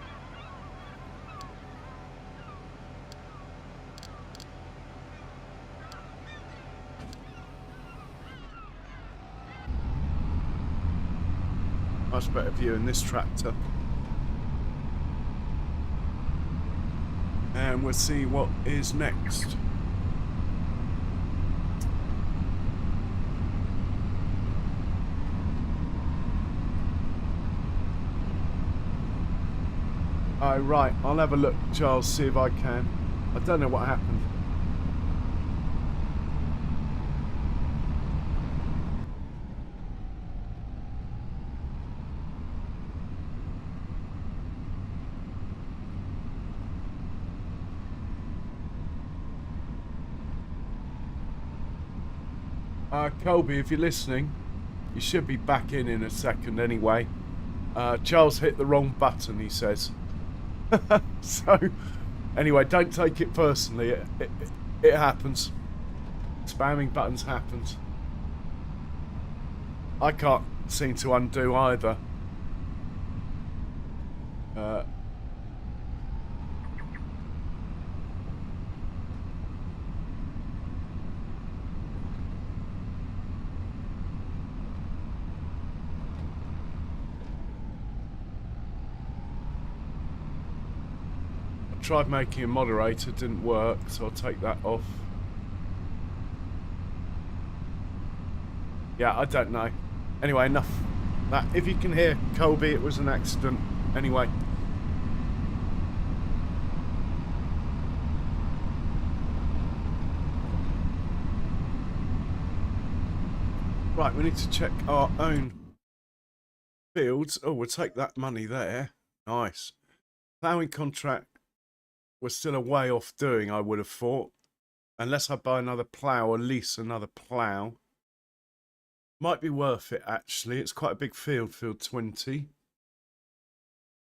Much better view in this tractor. And we'll see what is next. Oh, right, I'll have a look, Charles, see if I can. I don't know what happened. Colby, if you're listening, you should be back in a second anyway. Charles hit the wrong button, he says. So, anyway, don't take it personally. It happens. Spamming buttons happens. I can't seem to undo either. Tried making a moderator, didn't work, so I'll take that off. Yeah, I don't know. Anyway, enough that. If you can hear Colby, it was an accident. Anyway. Right, we need to check our own fields. Oh, we'll take that money there. Nice. Ploughing contract. We're still a way off doing, I would have thought. Unless I buy another plough or lease another plough. Might be worth it, actually. It's quite a big field, field 20.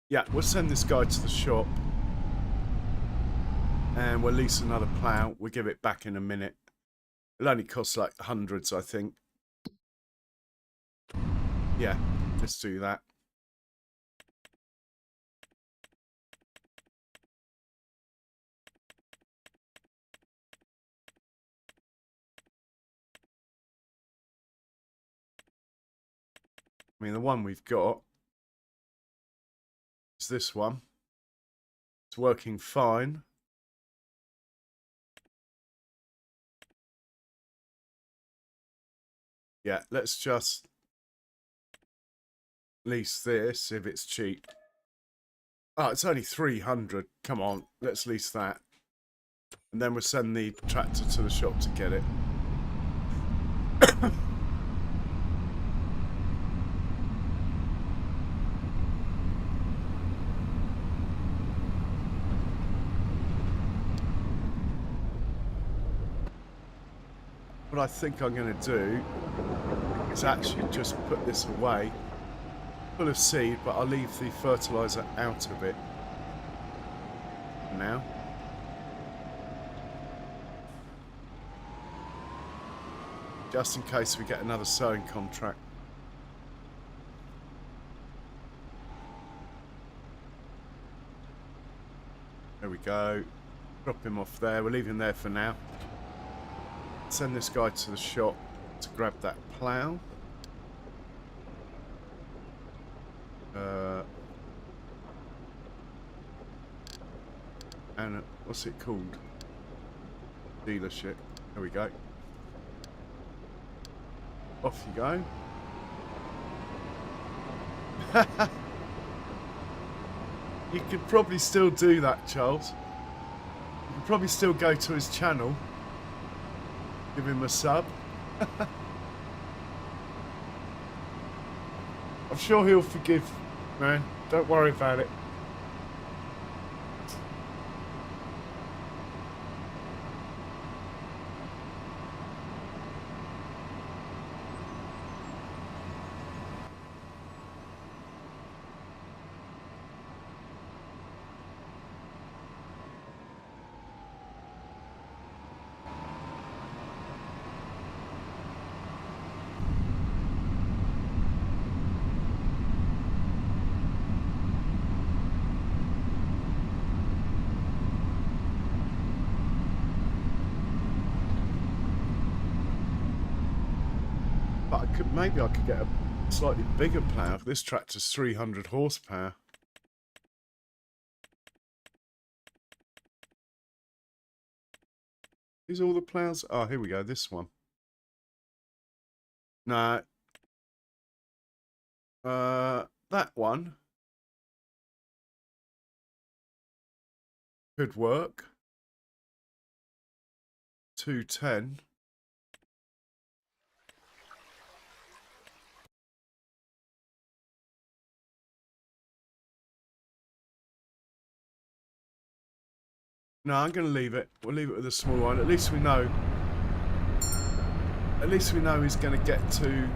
Yeah, we'll send this guy to the shop. And we'll lease another plough. We'll give it back in a minute. It'll only cost like hundreds, I think. Yeah, let's do that. I mean, the one we've got is this one. It's working fine. Yeah, let's just lease this if it's cheap. Oh, it's only 300. Come on, let's lease that. And then we'll send the tractor to the shop to get it. What I think I'm going to do is actually just put this away, full of seed, but I'll leave the fertiliser out of it now. Just in case we get another sowing contract. There we go. Drop him off there. We'll leave him there for now. Send this guy to the shop to grab that plough. And what's it called? Dealership. There we go. Off you go. You could probably still do that, Charles. You could probably still go to his channel. Give him a sub. I'm sure he'll forgive, man. Don't worry about it. Maybe I could get a slightly bigger plough. This tractor's 300 horsepower. These all the ploughs? Oh, here we go. This one. No. That one could work. 210. No, I'm going to leave it. We'll leave it with a small one. At least we know. At least we know he's going to get to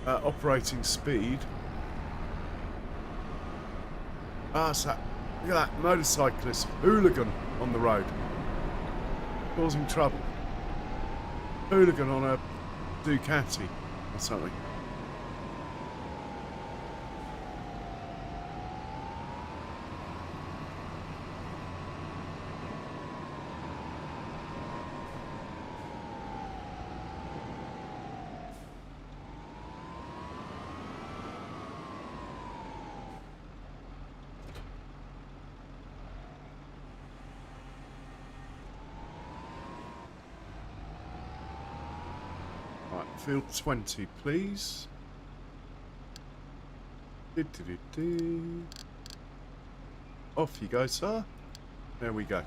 operating speed. Ah, so look at that motorcyclist hooligan on the road, causing trouble. Hooligan on a Ducati or something. Field 20, please. Off you go, sir. There we go.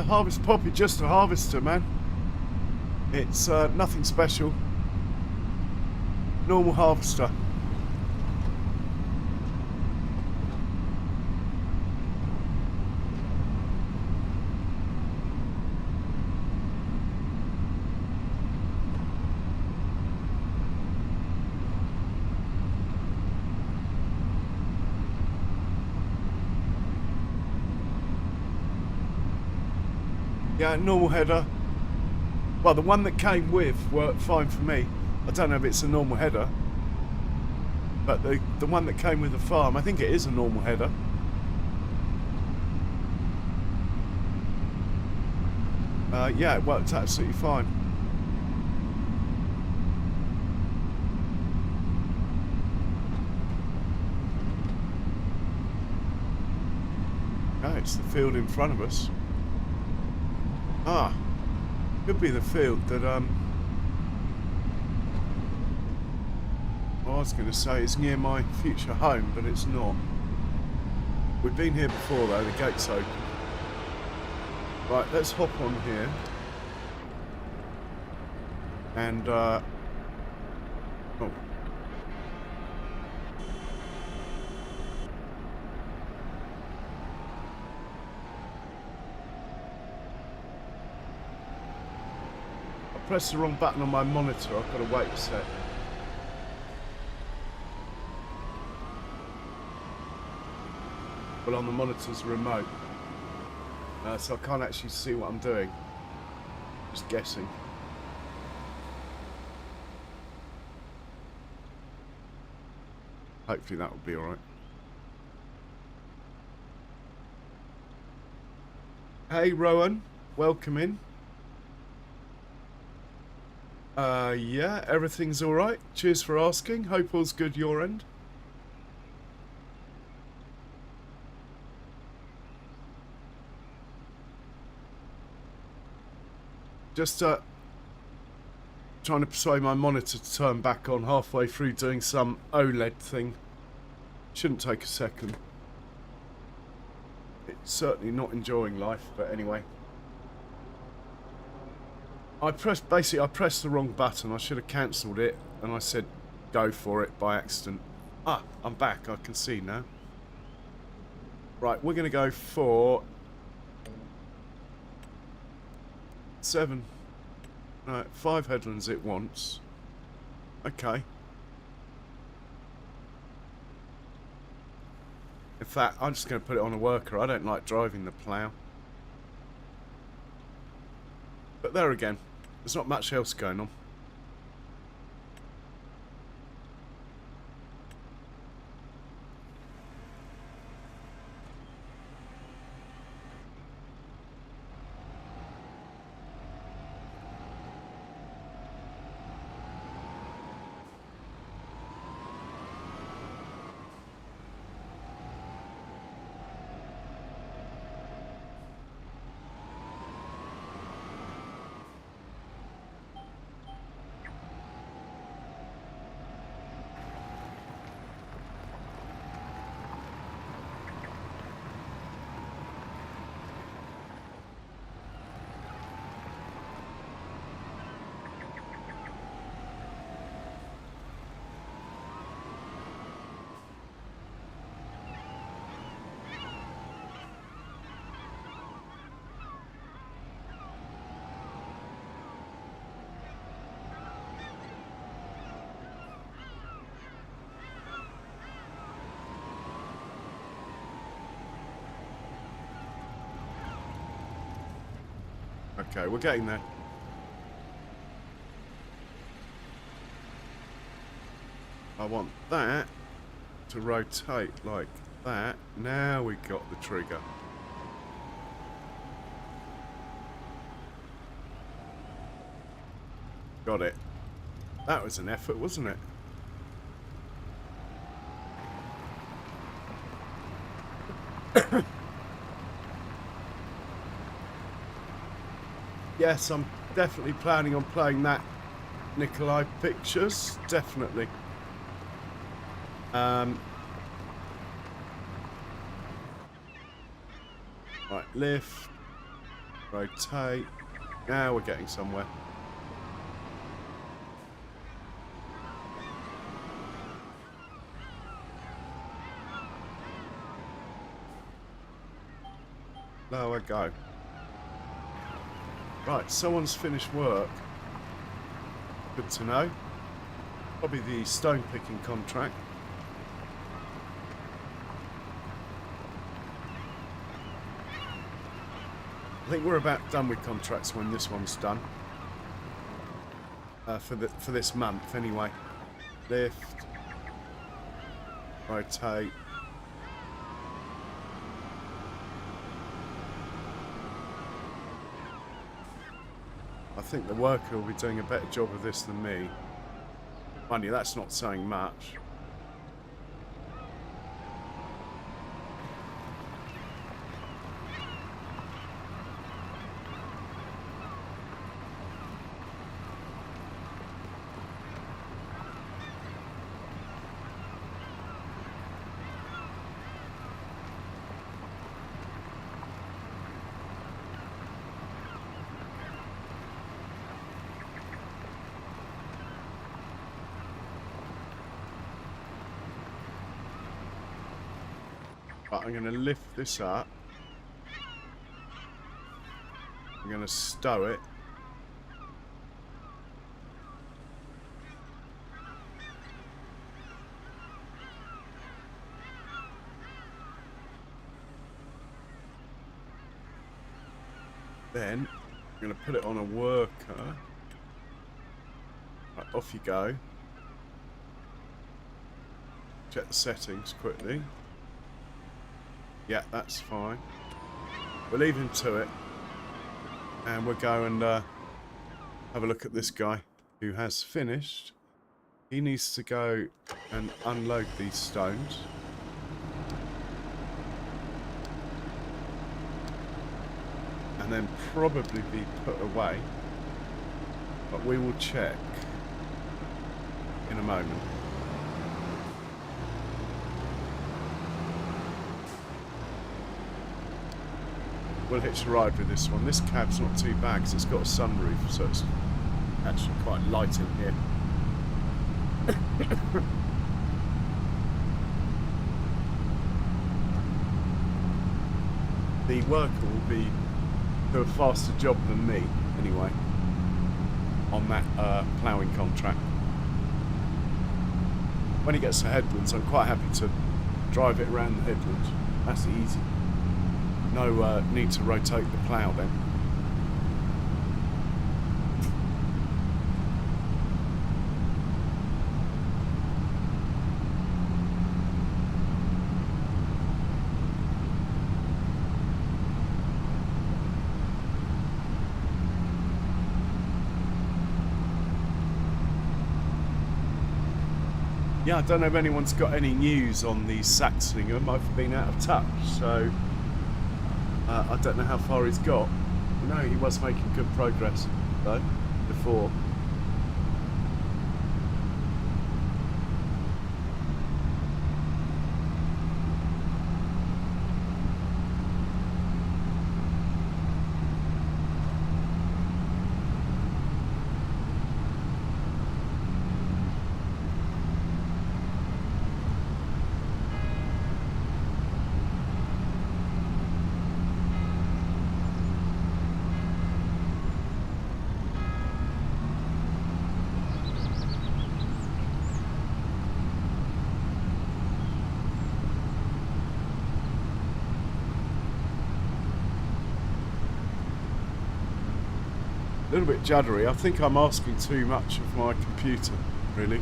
Harvest poppy, just a harvester, man. It's nothing special. Normal harvester. Yeah, normal header. Well, the one that came with worked fine for me. I don't know if it's a normal header, but the one that came with the farm, I think it is a normal header. Yeah, it worked absolutely fine. Oh, it's the field in front of us. Ah, could be the field that I was going to say is near my future home, but it's not. We've been here before though, the gate's open. Right, let's hop on here. And, oh. I pressed the wrong button on my monitor, I've got to wait a sec. Well, on the monitor's remote. So I can't actually see what I'm doing. Just guessing. Hopefully that will be alright. Hey Rowan, welcome in. Yeah, everything's alright. Cheers for asking. Hope all's good your end. Just trying to persuade my monitor to turn back on halfway through doing some OLED thing. Shouldn't take a second. It's certainly not enjoying life, but anyway. I pressed the wrong button. I should have cancelled it, and I said go for it by accident. Ah, I'm back. I can see now. Right, we're going to go for 5 headlands it wants. Okay. In fact, I'm just going to put it on a worker. I don't like driving the plough. But there again, there's not much else going on. Okay, we're getting there. I want that to rotate like that. Now we got the trigger. Got it. That was an effort, wasn't it? Yes, I'm definitely planning on playing that Nikolai Pictures. Definitely. Right, lift. Rotate. Now we're getting somewhere. Lower go. Right, someone's finished work. Good to know. Probably the stone picking contract. I think we're about done with contracts when this one's done. For this month, anyway. Lift. Rotate. think the worker will be doing a better job of this than me. Mind you, that's not saying much. But I'm going to lift this up. I'm going to stow it. Then I'm going to put it on a worker. Right, off you go. Check the settings quickly. Yeah, that's fine. We'll leave him to it. And we'll go and have a look at this guy who has finished. He needs to go and unload these stones. And then probably be put away. But we will check in a moment. We'll hitch a ride with this one. This cab's not too bad because it's got a sunroof, so it's actually quite light in here. The worker will be do a faster job than me, anyway, on that ploughing contract. When he gets to headlands, I'm quite happy to drive it around the headlands. That's easy. No need to rotate the plough then. Yeah, I don't know if anyone's got any news on the Saxlingham. I've been out of touch, so I don't know how far he's got. No, he was making good progress, though, before. A little bit juddery. I think I'm asking too much of my computer, really.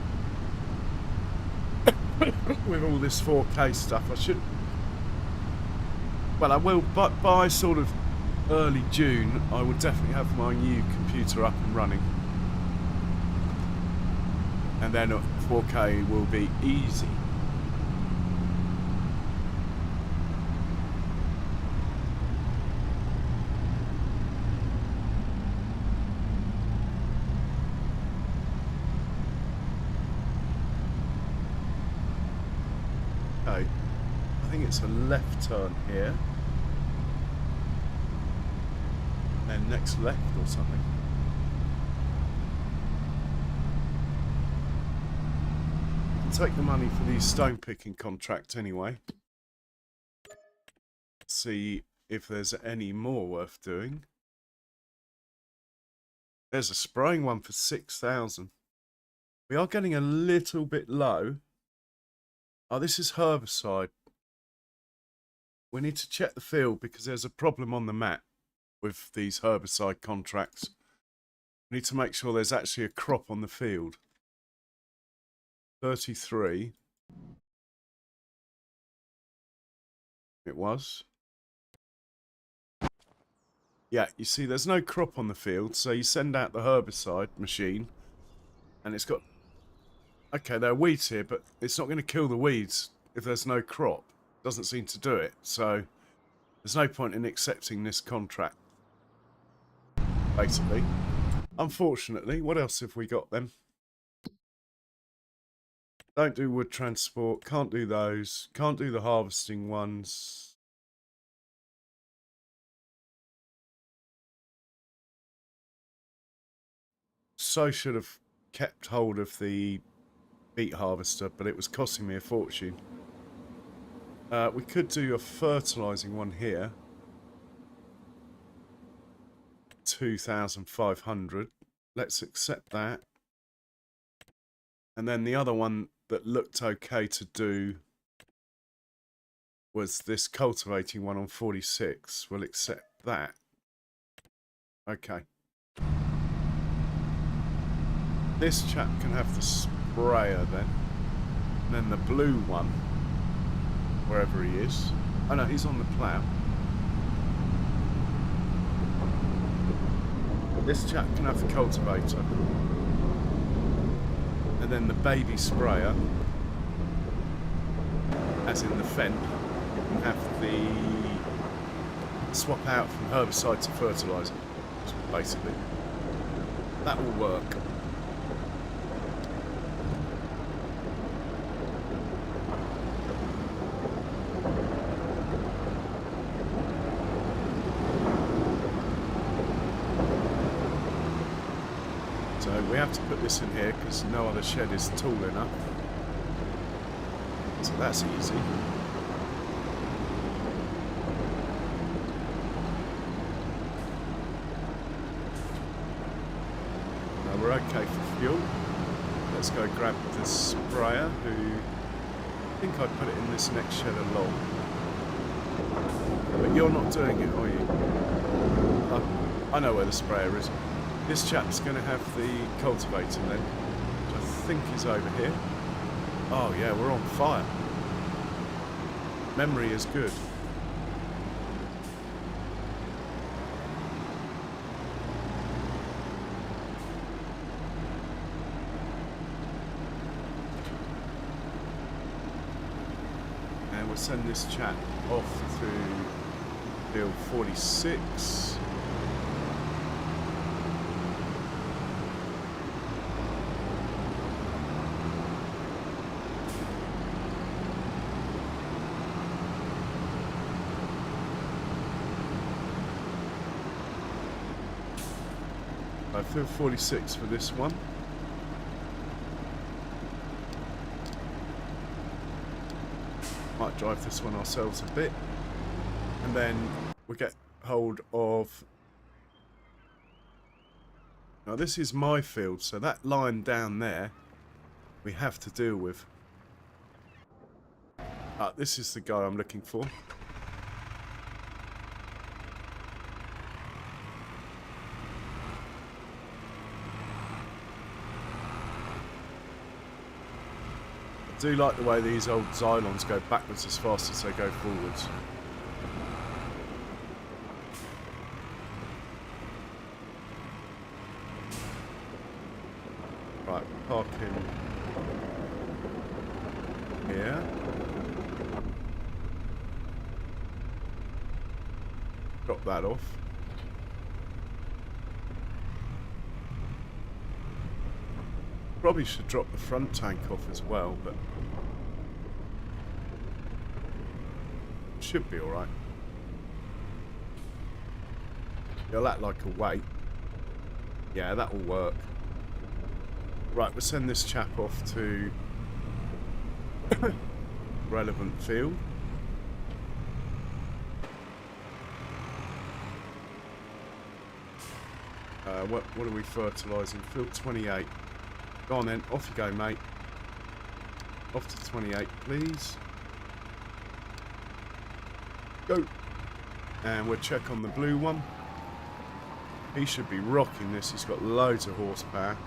With all this 4K stuff, I should... Well, I will, but by sort of early June, I will definitely have my new computer up and running. And then 4K will be easy. Okay, I think it's a left turn here. And next left or something. Take the money for the stone picking contract anyway. See if there's any more worth doing. There's a spraying one for 6,000. We are getting a little bit low. Oh, this is herbicide. We need to check the field because there's a problem on the map with these herbicide contracts. We need to make sure there's actually a crop on the field. 33. It was. Yeah, you see there's no crop on the field, so you send out the herbicide machine, and it's got... Okay, there are weeds here, but it's not going to kill the weeds if there's no crop. Doesn't seem to do it, so there's no point in accepting this contract, basically. Unfortunately, what else have we got then? Don't do wood transport, can't do those, can't do the harvesting ones. So should have kept hold of the beet harvester, but it was costing me a fortune. We could do a fertilising one here. 2,500. Let's accept that. And then the other one that looked okay to do was this cultivating one on 46. We'll accept that. Okay. This chap can have the sprayer then. And then the blue one, wherever he is. Oh no, he's on the plough. This chap can have the cultivator. And then the baby sprayer, as in the Fendt, can have the swap out from herbicide to fertiliser, basically. That will work. So we have to put this in here because no other shed is tall enough. So that's easy. Now we're okay for fuel. Let's go grab the sprayer, who I think I'd put it in this next shed along. But you're not doing it, are you? I know where the sprayer is. This chap's going to have the cultivator then, which I think is over here. Oh yeah, we're on fire. Memory is good. And we'll send this chap off to field 46. Field 46 for this one. Might drive this one ourselves a bit. And then we get hold of... Now this is my field, so that line down there we have to deal with. This is the guy I'm looking for. I do like the way these old Xylons go backwards as fast as they go forwards. Right, park him here. Drop that off. Probably should drop the front tank off as well, but should be alright. You'll act like a weight. Yeah, that will work. Right, we'll send this chap off to relevant field. What are we fertilising? Field 28. Go on then, off you go, mate. Off to 28, please. Go. And we'll check on the blue one. He should be rocking this. He's got loads of horsepower.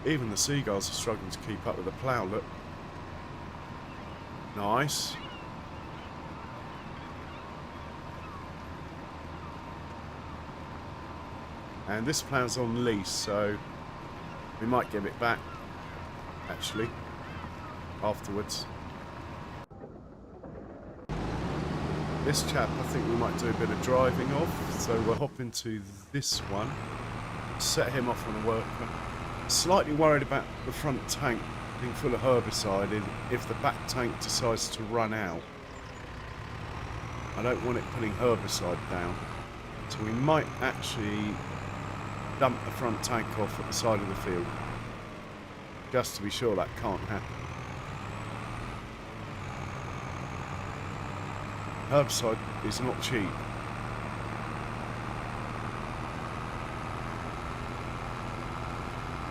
Even the seagulls are struggling to keep up with the plough, look. Nice. And this plough's on lease, so we might give it back, actually, afterwards. This chap, I think we might do a bit of driving off, so we'll hop into this one, set him off on a worker. Slightly worried about the front tank being full of herbicide if the back tank decides to run out. I don't want it putting herbicide down, so we might actually dump the front tank off at the side of the field, just to be sure that can't happen. Herbicide is not cheap.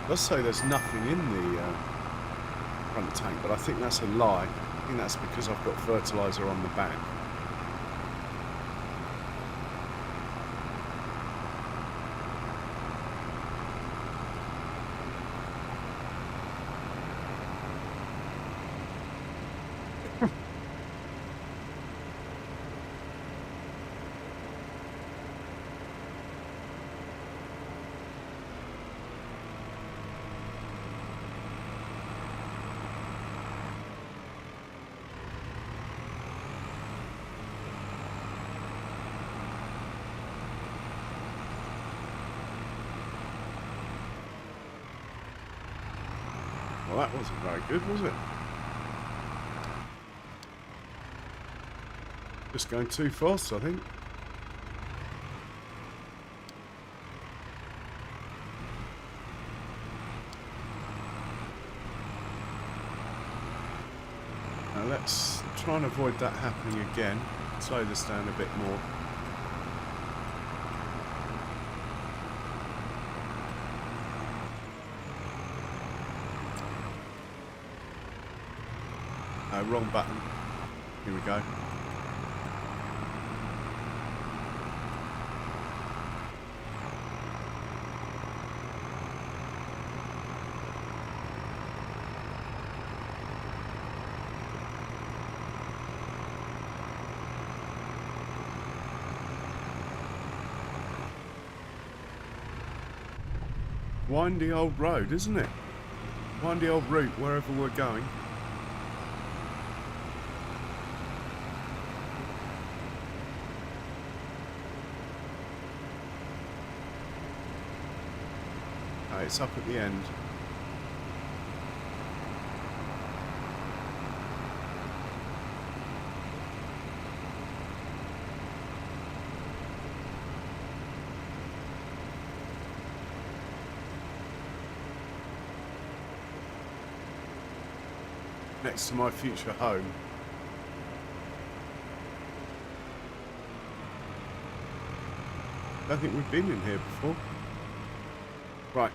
Let's say there's nothing in the front tank, but I think that's a lie. I think that's because I've got fertiliser on the back. Well, that wasn't very good, was it? Just going too fast, I think. Now let's try and avoid that happening again. Slow this down a bit more. Wrong button. Here we go. Windy old road, isn't it? Windy old route wherever we're going. It's up at the end. Next to my future home. I don't think we've been in here before. Right.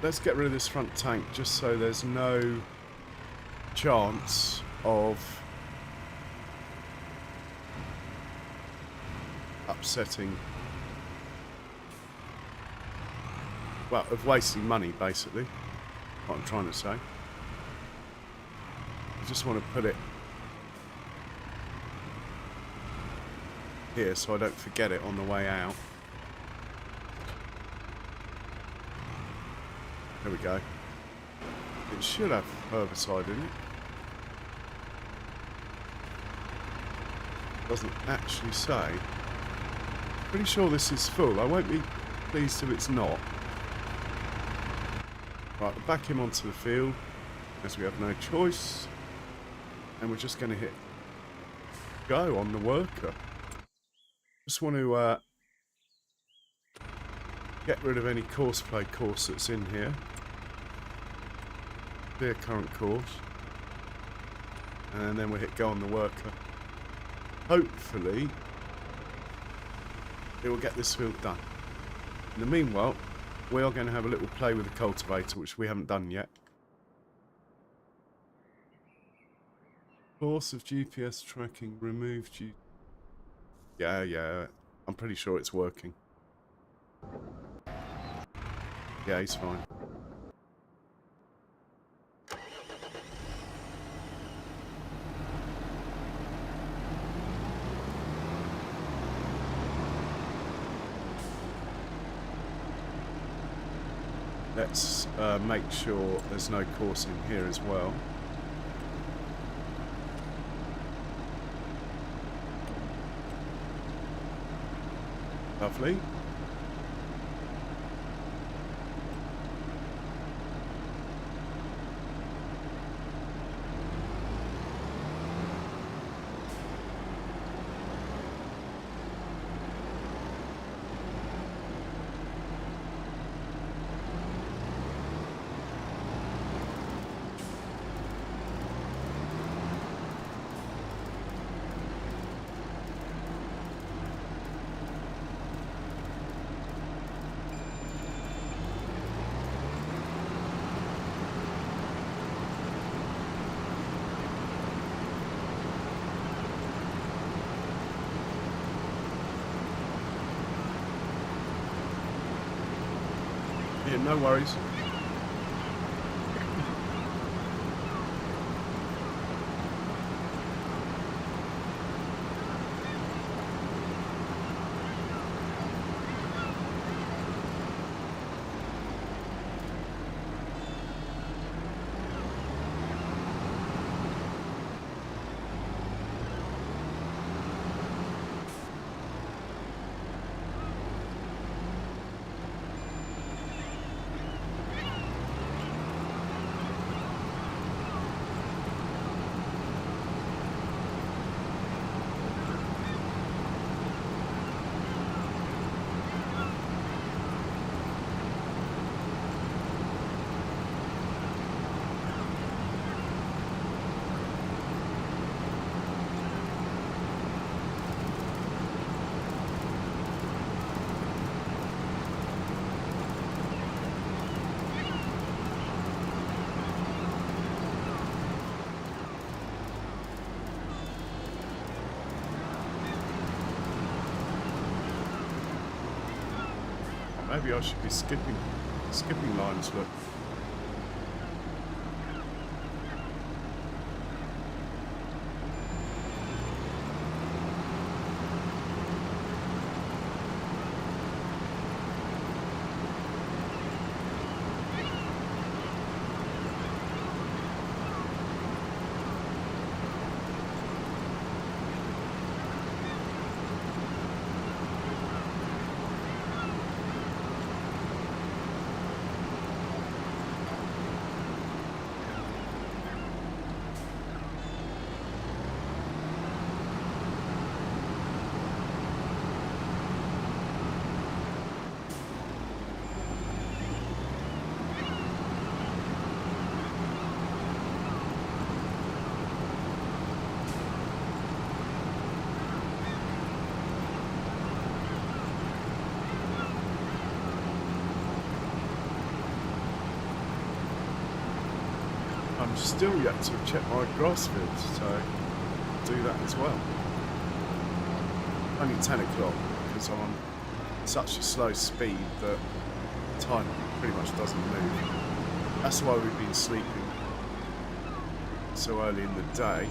Let's get rid of this front tank just so there's no chance of upsetting, well, of wasting money, basically, what I'm trying to say. I just want to put it here so I don't forget it on the way out. There we go. It should have herbicide in it. Doesn't actually say. Pretty sure this is full. I won't be pleased if it's not. Right, we'll back him onto the field, as we have no choice. And we're just going to hit go on the worker. Just want to get rid of any courseplay course that's in here. Clear current course. And then we'll hit go on the worker. Hopefully, it will get this field done. In the meanwhile, we are going to have a little play with the cultivator, which we haven't done yet. Course of GPS tracking, remove G... Yeah, I'm pretty sure it's working. Yeah, he's fine. Let's make sure there's no coursing here as well. Lovely. Yeah, no worries. Maybe I should be skipping lines, look. I'm still yet to check my grass field, so I'll do that as well. Only 10 o'clock because I'm on such a slow speed that time pretty much doesn't move. That's why we've been sleeping so early in the day.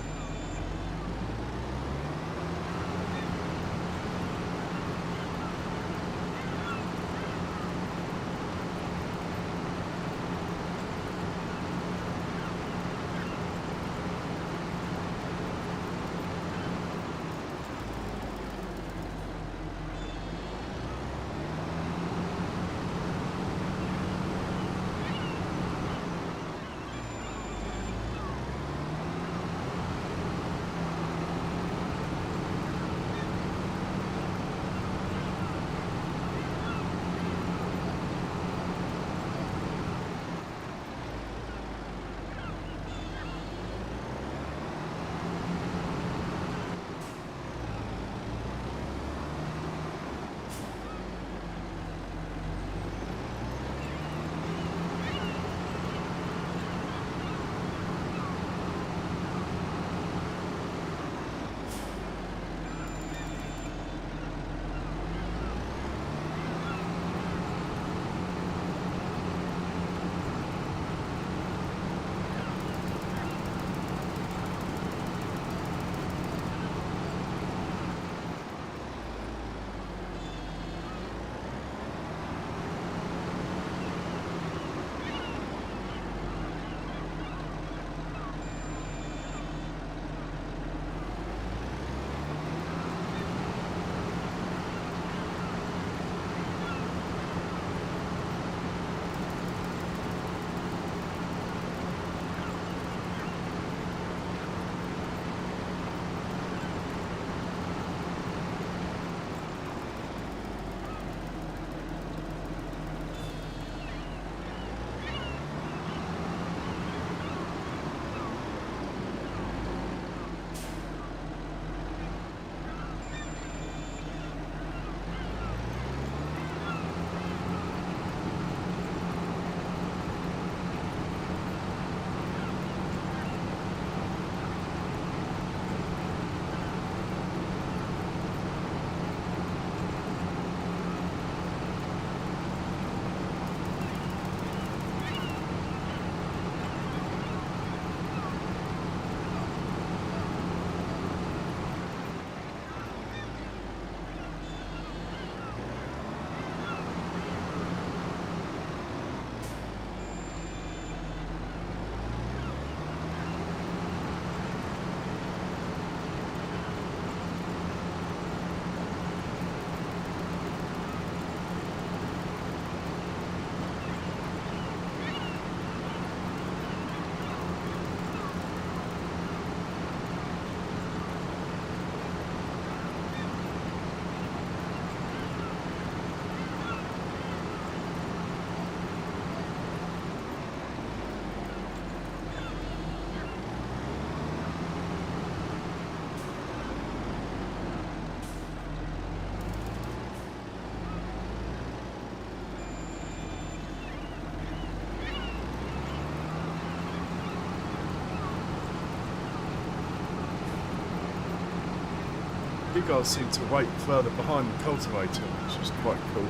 You guys seem to wait further behind the cultivator, which is quite cool.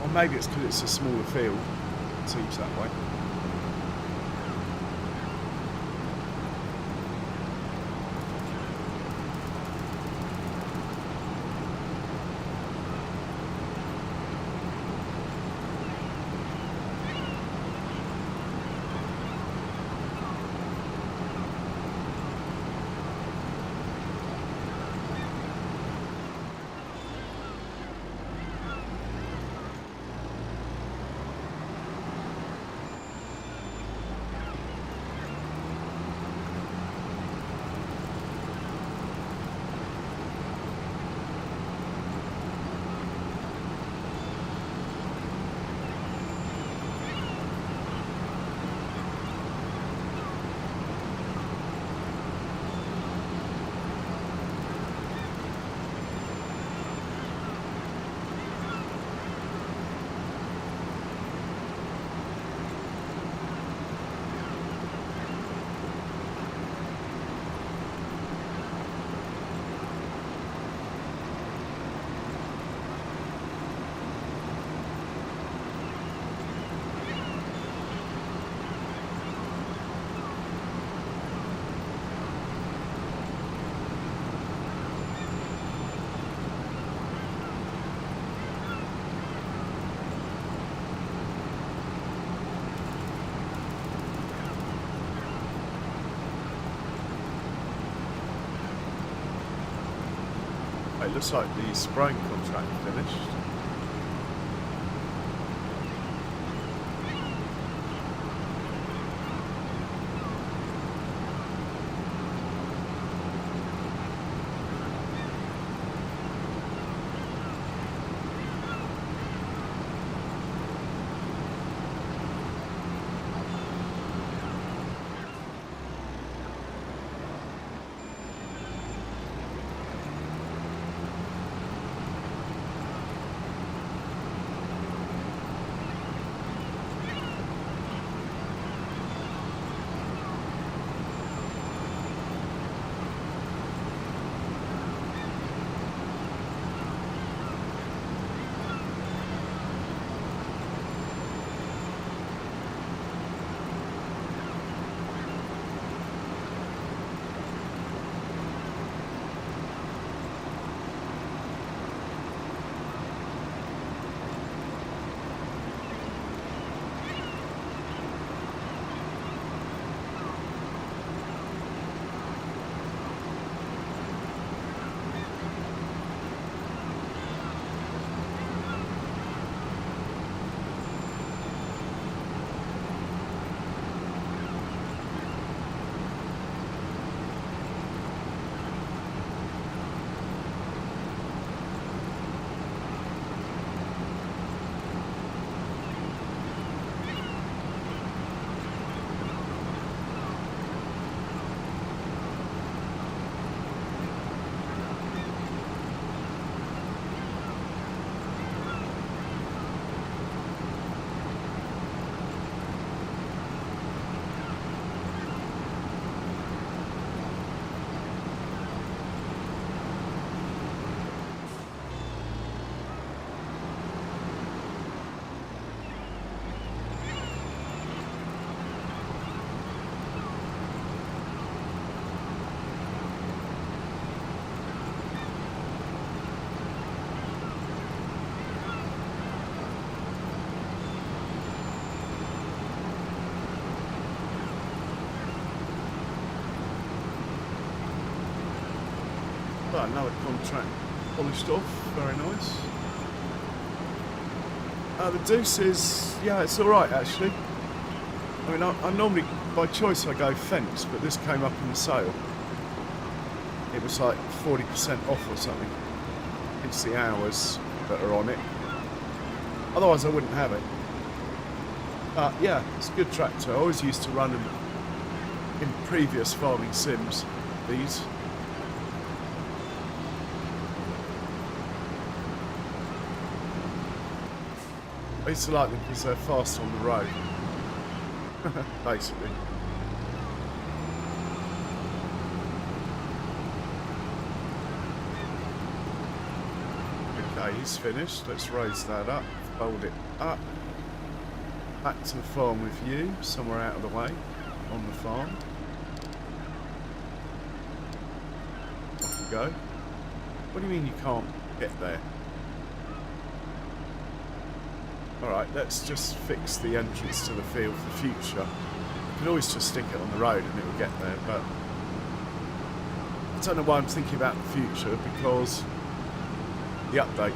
Or maybe it's because it's a smaller field. It seems that way. It looks like the spraying contract finished. But another contract polished off, very nice. The Deuce is, yeah, it's alright actually. I mean, I normally, by choice I go fence, but this came up in the sale. It was like 40% off or something. It's the hours that are on it. Otherwise I wouldn't have it. But yeah, it's a good tractor. I always used to run them in previous farming sims, these. I used to like them because they're fast on the road, basically. Okay, he's finished. Let's raise that up, fold it up. Back to the farm with you, somewhere out of the way, on the farm. Off we go. What do you mean you can't get there? Alright, let's just fix the entrance to the field for future. You can always just stick it on the road and it will get there, but I don't know why I'm thinking about the future, because the update,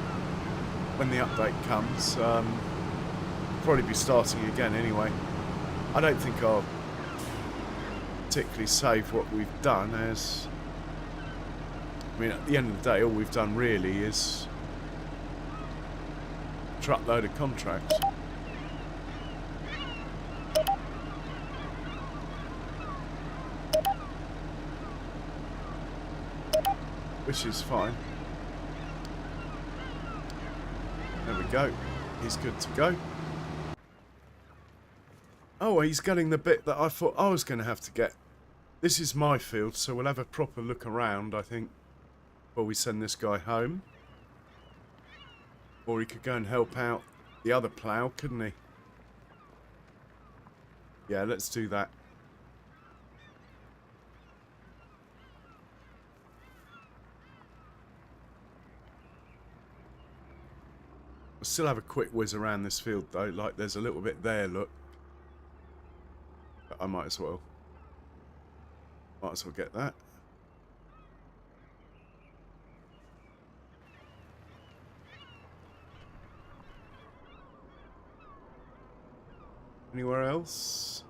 when the update comes, probably be starting again anyway. I don't think I'll particularly save what we've done, as I mean, at the end of the day, all we've done really is a truckload of contracts. Which is fine. There we go. He's good to go. Oh, he's getting the bit that I thought I was going to have to get. This is my field, so we'll have a proper look around, I think, before we send this guy home. Or he could go and help out the other plough, couldn't he? Yeah, let's do that. I'll still have a quick whiz around this field, though. Like, there's a little bit there, look. But I might as well. Might as well get that. Anywhere else?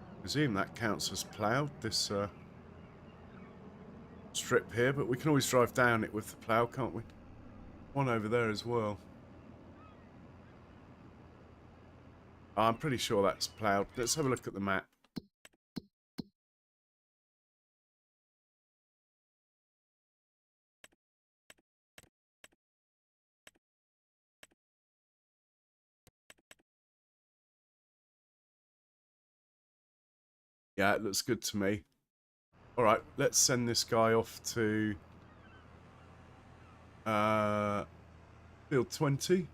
I presume that counts as ploughed, this strip here, but we can always drive down it with the plough, can't we? One over there as well. I'm pretty sure that's ploughed. Let's have a look at the map. Yeah, it looks good to me. Alright, let's send this guy off to field 20.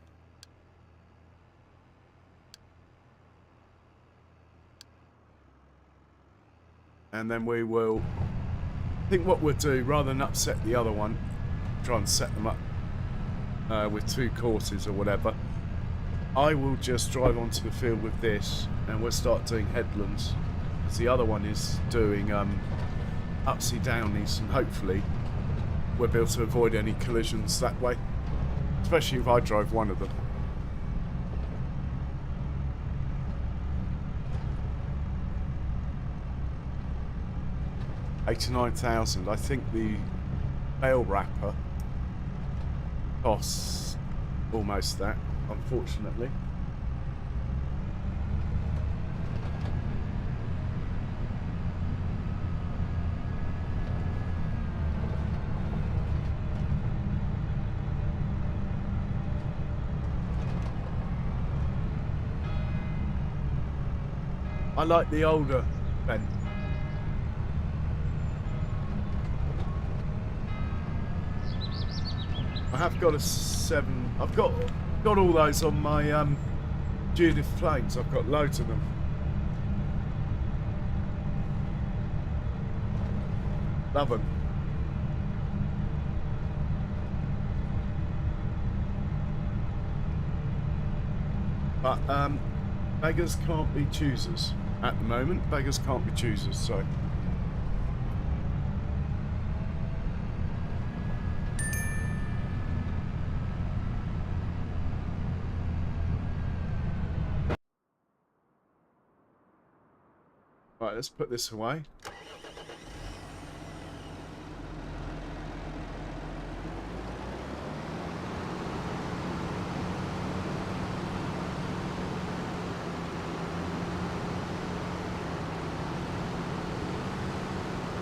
And then we will, I think what we'll do, rather than upset the other one, try and set them up with 2 courses or whatever, I will just drive onto the field with this and we'll start doing headlands. Because the other one is doing upsy downies, and hopefully we'll be able to avoid any collisions that way. Especially if I drive one of them. $89,000. I think the bale wrapper costs almost that, unfortunately. I like the older Ben. I have got a 7. I've got all those on my Judith Flames. I've got loads of them. Love them. But beggars can't be choosers at the moment. Beggars can't be choosers, so. Right, let's put this away.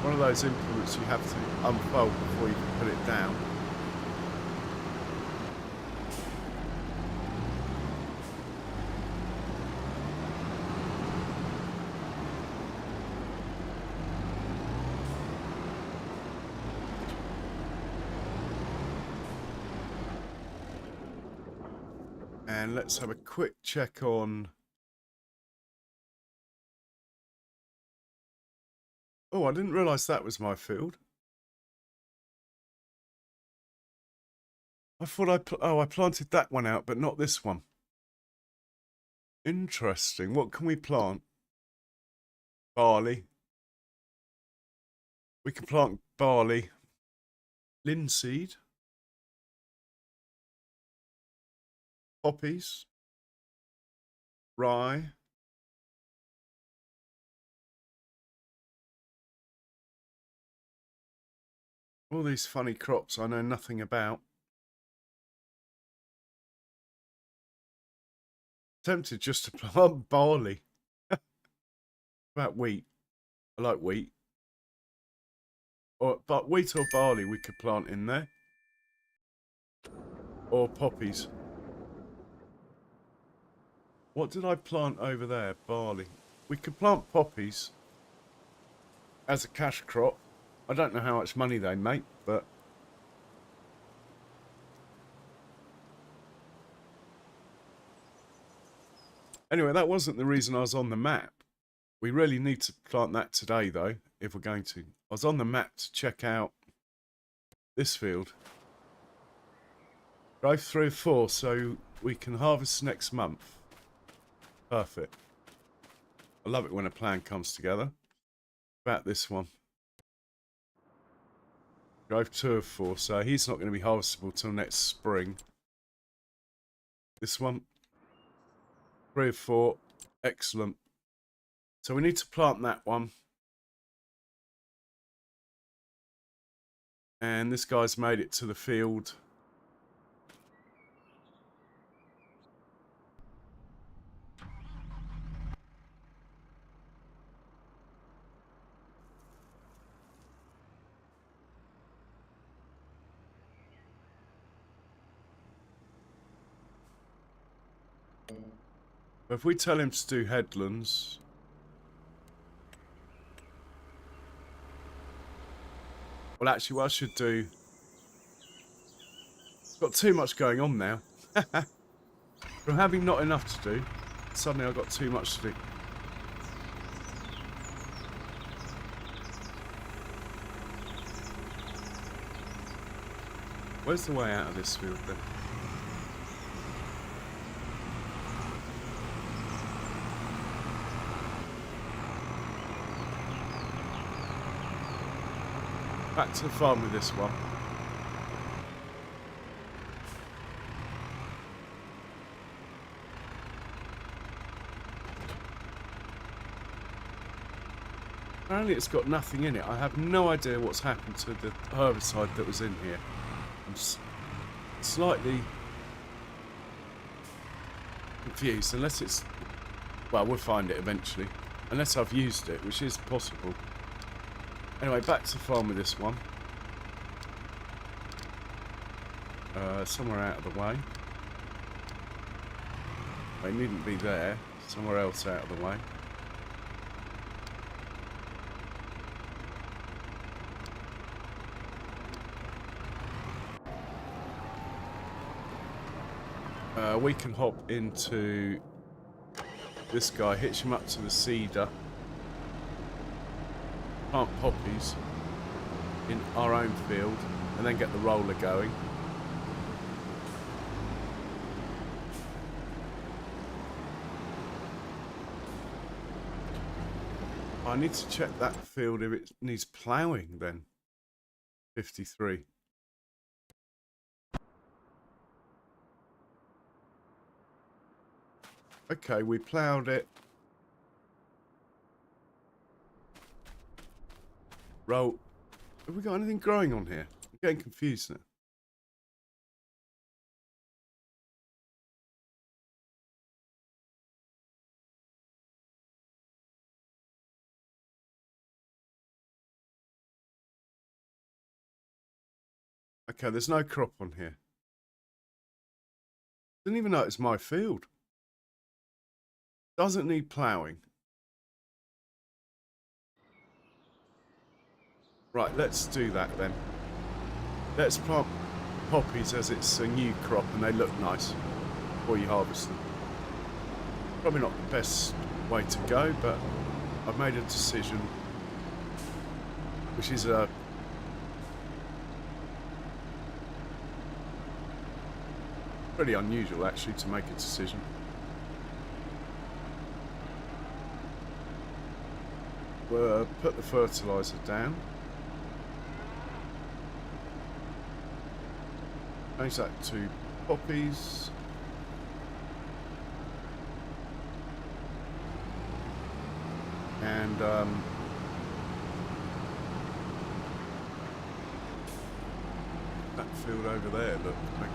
One of those implements you have to unfold before you can put it down. And let's have a quick check on... Oh, I didn't realise that was my field. I thought I planted that one out, but not this one. Interesting. What can we plant? Barley. We can plant barley. Linseed. Poppies. Rye. All these funny crops I know nothing about. Tempted just to plant barley. About wheat. I like wheat. But wheat or barley we could plant in there. Or poppies. What did I plant over there? Barley. We could plant poppies as a cash crop. I don't know how much money they make, but... Anyway, that wasn't the reason I was on the map. We really need to plant that today, though, if we're going to. I was on the map to check out this field. Drive through 4 so we can harvest next month. Perfect. I love it when a plan comes together. About this one. Drive 2 of 4, so he's not going to be harvestable till next spring. This one. 3 of 4. Excellent. So we need to plant that one. And this guy's made it to the field. If we tell him to do headlands... Well, actually, what I should do... Got too much going on now. From having not enough to do, suddenly I've got too much to do. Where's the way out of this field, then? Back to the farm with this one. Apparently it's got nothing in it. I have no idea what's happened to the herbicide that was in here. I'm slightly confused, unless it's... Well, we'll find it eventually. Unless I've used it, which is possible. Anyway, back to the farm with this one. Somewhere out of the way. They needn't be there. Somewhere else out of the way. We can hop into this guy, hitch him up to the cedar. Plant poppies in our own field and then get the roller going. I need to check that field if it needs ploughing then. 53. Okay, we ploughed it. Roll. Have we got anything growing on here? I'm getting confused now. Okay, there's no crop on here. Didn't even know it's my field. Doesn't need ploughing. Right, let's do that then. Let's plant poppies as it's a new crop and they look nice. before you harvest them. Probably not the best way to go, but I've made a decision, which is pretty unusual actually to make a decision. We'll put the fertilizer down. Change that to poppies. And that field over there, look, okay.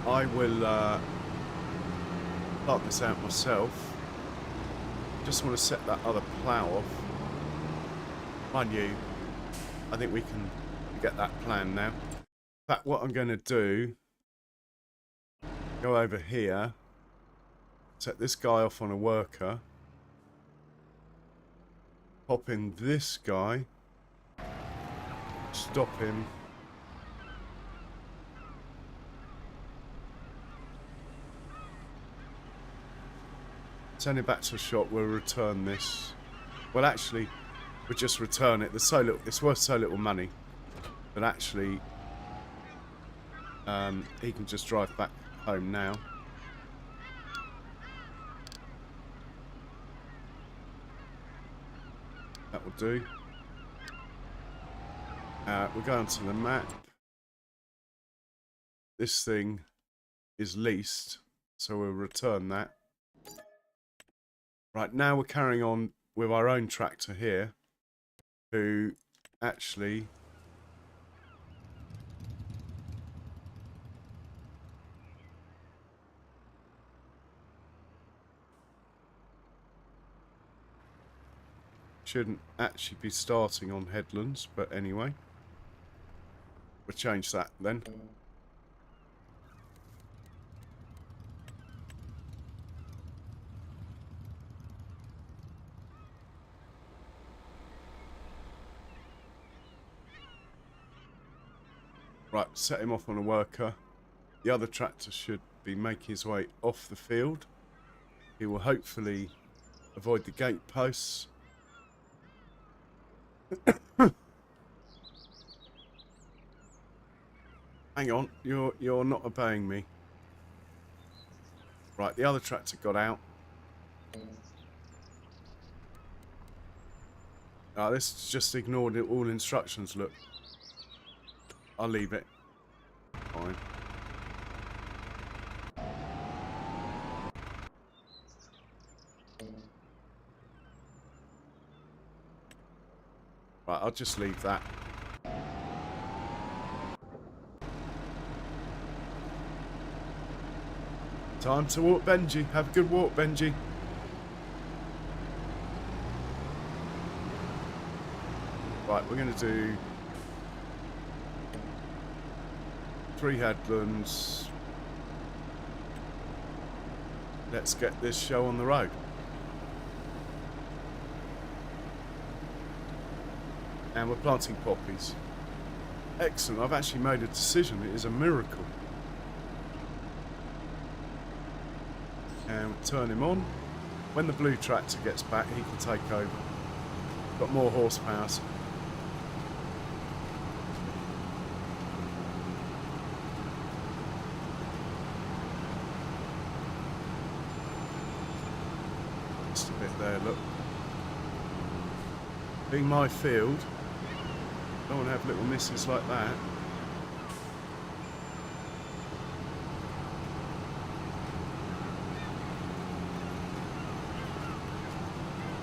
I will plant this out myself. Just want to set that other plough off. Mind you, I think we can get that plan now. In fact, what I'm going to do, go over here, set this guy off on a worker, pop in this guy, stop him, send it back to the shop. We'll return this. Well, actually, we'll just return it. There's so little, it's worth so little money, but actually he can just drive back home now. That will do. We'll go onto the map. This thing is leased, so we'll return that. Right, now we're carrying on with our own tractor here, who actually shouldn't actually be starting on headlands, but anyway, we'll change that then. Right, set him off on a worker. The other tractor should be making his way off the field. He will hopefully avoid the gate posts. Hang on, you're not obeying me. Right, the other tractor got out. This just ignored all instructions, look. I'll leave it. Fine. Right, I'll just leave that. Time to walk, Benji. Have a good walk, Benji. Right, we're going to do 3 headlands. Let's get this show on the road. And we're planting poppies. Excellent, I've actually made a decision. It is a miracle. And we'll turn him on. When the blue tractor gets back, he can take over. Got more horsepower. Just a bit there, look. Being my field, don't want to have little misses like that.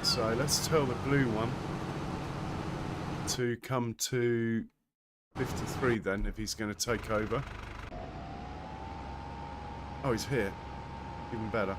So let's tell the blue one to come to 53 then, if he's going to take over. Oh, he's here. Even better.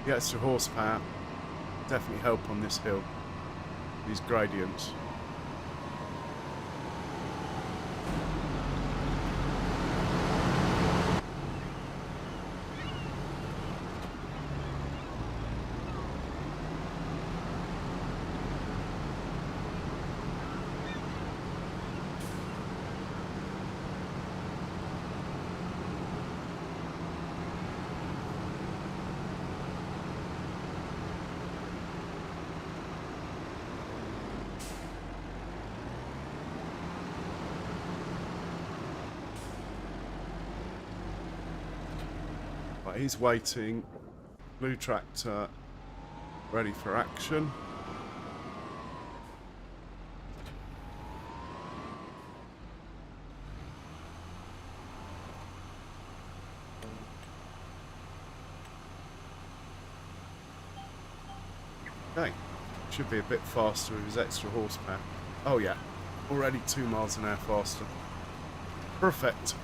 The extra horsepower definitely help on this hill. These gradients. Right, he's waiting. Blue tractor ready for action. Okay, should be a bit faster with his extra horsepower. Oh yeah, already 2 miles an hour faster. Perfect.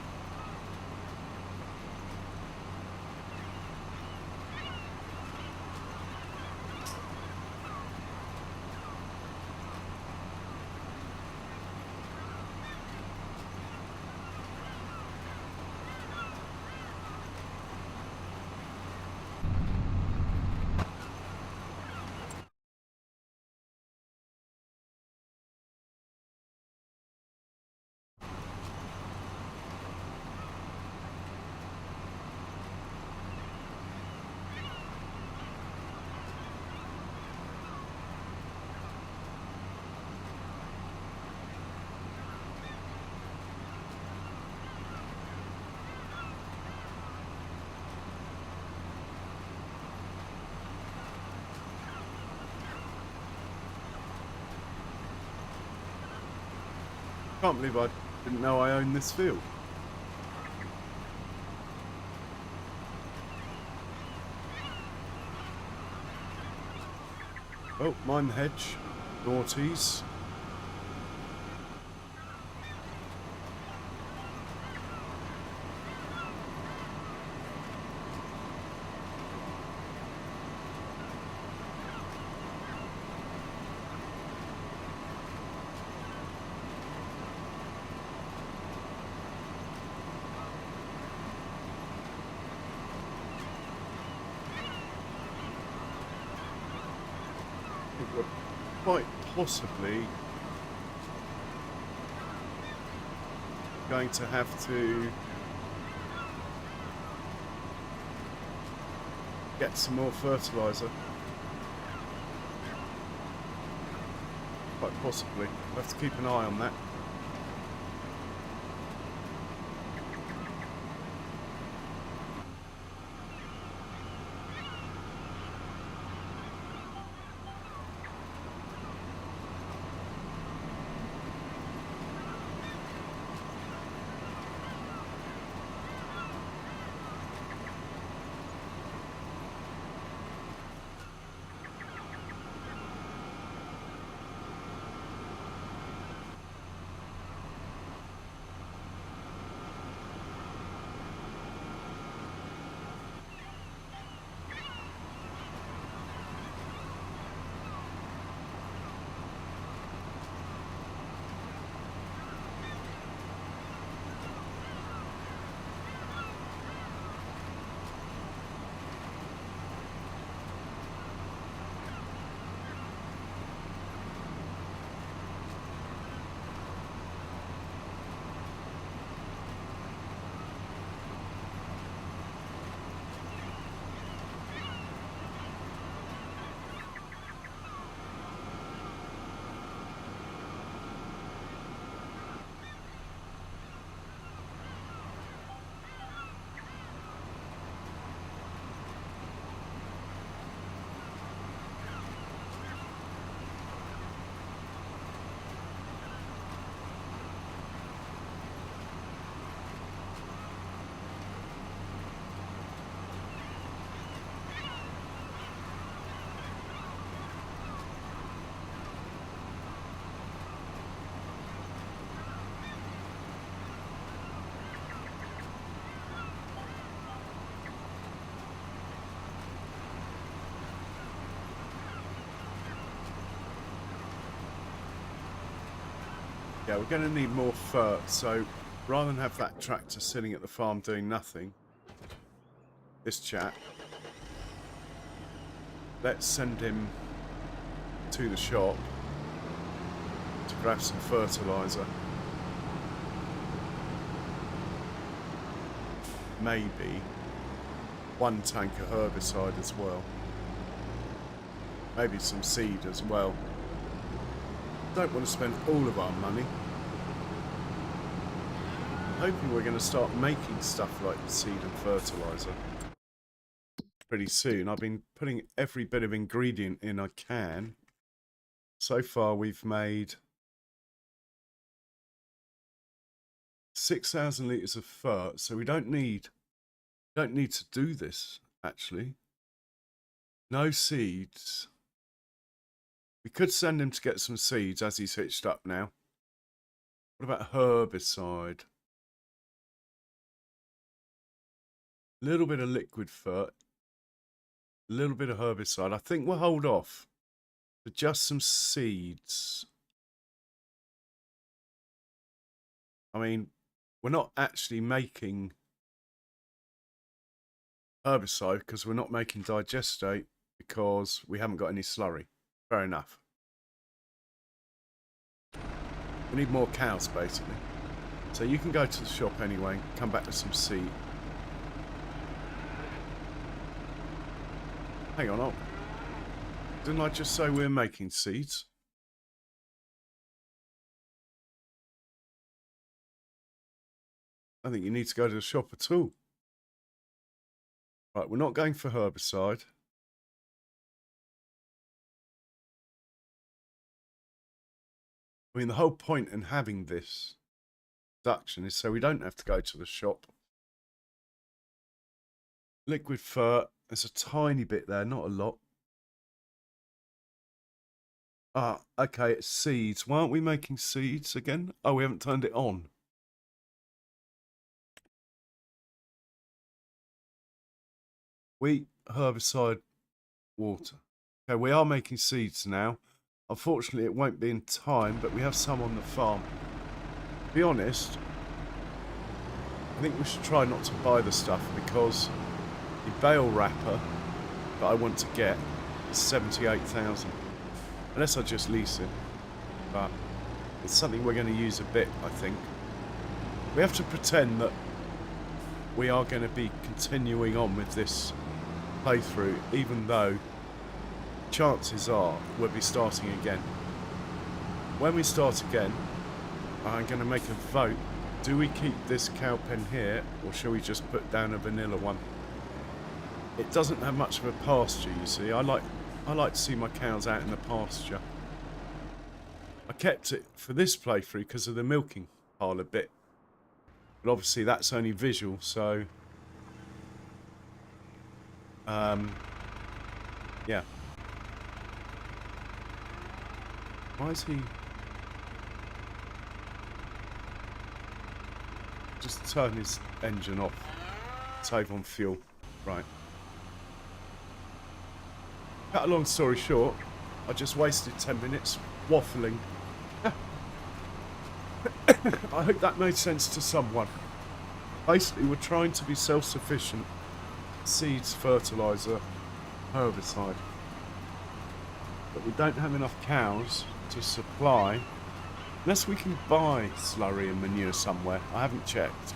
Can't believe I didn't know I owned this field. Oh, mind the hedge. Naughties. We're quite possibly going to have to get some more fertiliser. Quite possibly. We'll have to keep an eye on that. Yeah, we're going to need more fur, so rather than have that tractor sitting at the farm doing nothing, this chap, let's send him to the shop to grab some fertiliser. Maybe 1 tank of herbicide as well. Maybe some seed as well. Don't want to spend all of our money. I'm hoping we're going to start making stuff like seed and fertiliser pretty soon. I've been putting every bit of ingredient in I can. So far we've made 6,000 litres of fur, so we don't need to do this actually. No seeds. We could send him to get some seeds as he's hitched up now. What about herbicide? A little bit of liquid fur, a little bit of herbicide. I think we'll hold off for just some seeds. I mean, we're not actually making herbicide because we're not making digestate because we haven't got any slurry. Fair enough. We need more cows basically. So you can go to the shop anyway, come back with some seed. Hang on, oh. Didn't I just say we're making seeds? I don't think you need to go to the shop at all. Right, we're not going for herbicide. I mean, the whole point in having this production is so we don't have to go to the shop. Liquid fur, there's a tiny bit there, not a lot. Ah, okay, it's seeds. Why aren't we making seeds again? Oh, we haven't turned it on. Wheat, herbicide, water. Okay, we are making seeds now. Unfortunately, it won't be in time, but we have some on the farm. To be honest, I think we should try not to buy the stuff because the bale wrapper that I want to get is 78,000. Unless I just lease it. But it's something we're going to use a bit, I think. We have to pretend that we are going to be continuing on with this playthrough, even though chances are we'll be starting again. When we start again, I'm going to make a vote. Do we keep this cow pen here, or shall we just put down a vanilla one? It doesn't have much of a pasture, you see. I like to see my cows out in the pasture. I kept it for this playthrough because of the milking parlour bit. But obviously that's only visual, so... yeah. Why is he... Just turn his engine off. Save on fuel. Right. Cut a long story short, I just wasted 10 minutes waffling. I hope that made sense to someone. Basically, we're trying to be self-sufficient. Seeds, fertiliser, herbicide. But we don't have enough cows to supply. Unless we can buy slurry and manure somewhere. I haven't checked.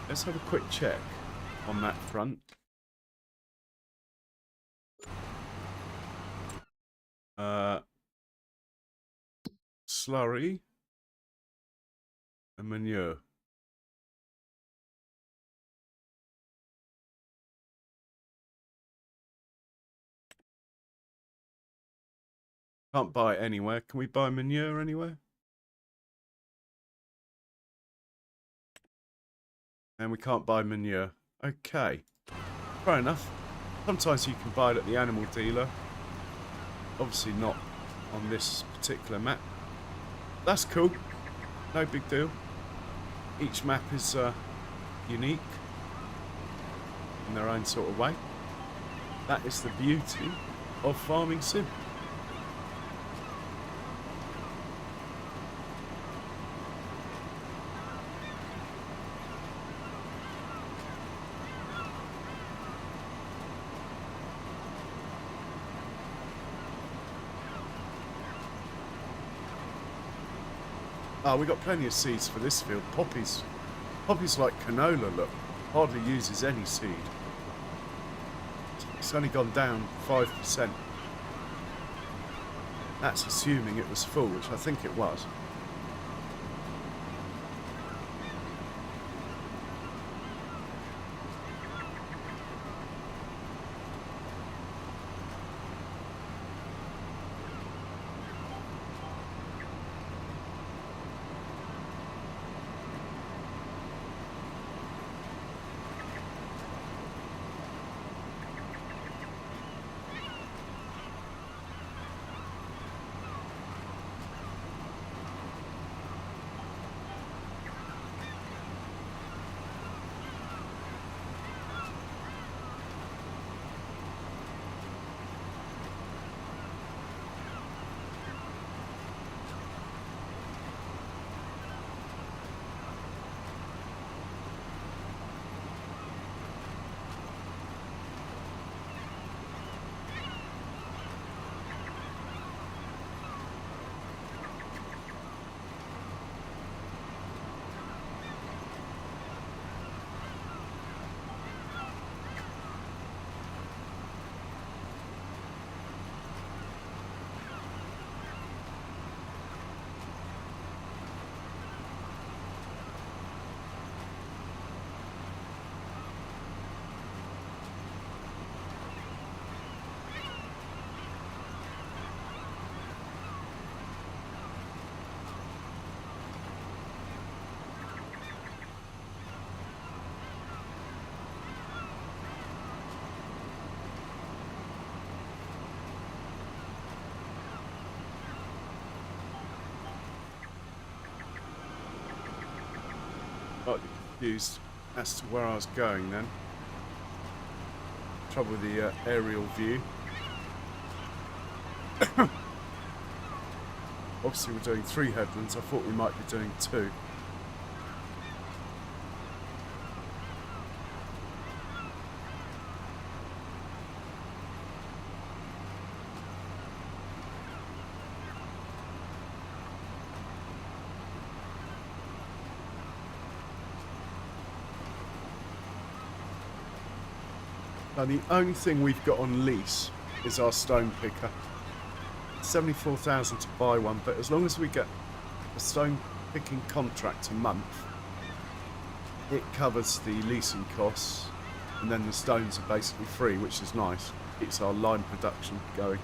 Let's have a quick check on that front. Slurry and manure. Can't buy it anywhere. Can we buy manure anywhere? And we can't buy manure. Okay. Fair enough. Sometimes you can buy it at the animal dealer. Obviously not on this particular map. That's cool. No big deal. Each map is unique in their own sort of way. That is the beauty of Farming Sim. Oh, we got plenty of seeds for this field. Poppies like canola, look. Hardly uses any seed. It's only gone down 5%. That's assuming it was full, which I think it was. Slightly confused as to where I was going then. Trouble with the aerial view. Obviously we're doing 3 headlands. I thought we might be doing 2. Now the only thing we've got on lease is our stone picker. 74,000 to buy one, but as long as we get a stone picking contract a month, it covers the leasing costs, and then the stones are basically free, which is nice. Keeps our lime production going.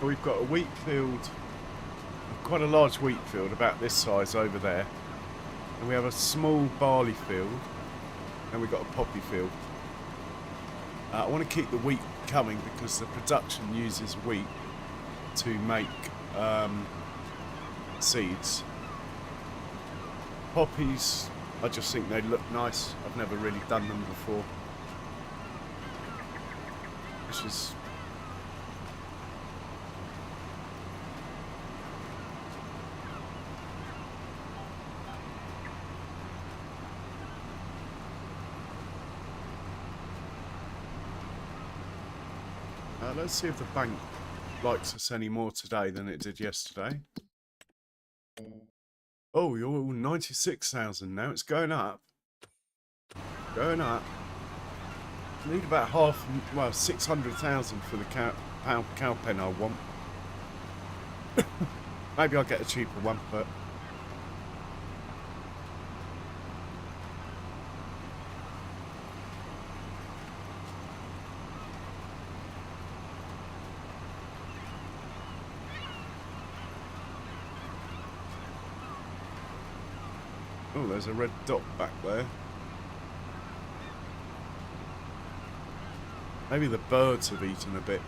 we've got a wheat field, quite a large wheat field, about this size over there. And we have a small barley field. And we've got a poppy field. I want to keep the wheat coming because the production uses wheat to make seeds. Poppies, I just think they look nice. I've never really done them before. Which is... let's see if the bank likes us any more today than it did yesterday. Oh, you're 96,000 now. It's going up. Going up. Need about half, well, 600,000 for the cow pen I want. Maybe I'll get a cheaper one, but... Oh, there's a red dot back there. Maybe the birds have eaten a bit.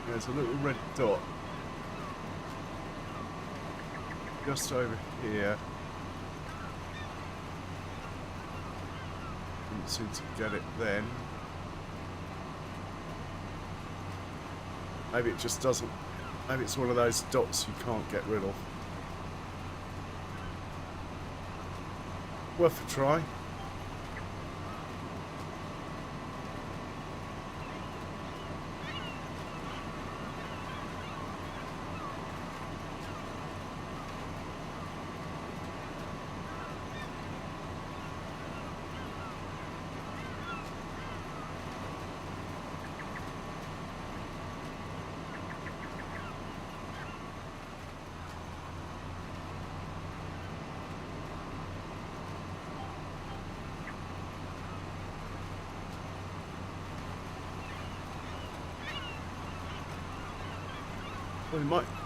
There's a little red dot just over here. Didn't seem to get it then. Maybe it just doesn't. Maybe it's one of those dots you can't get rid of. Worth a try.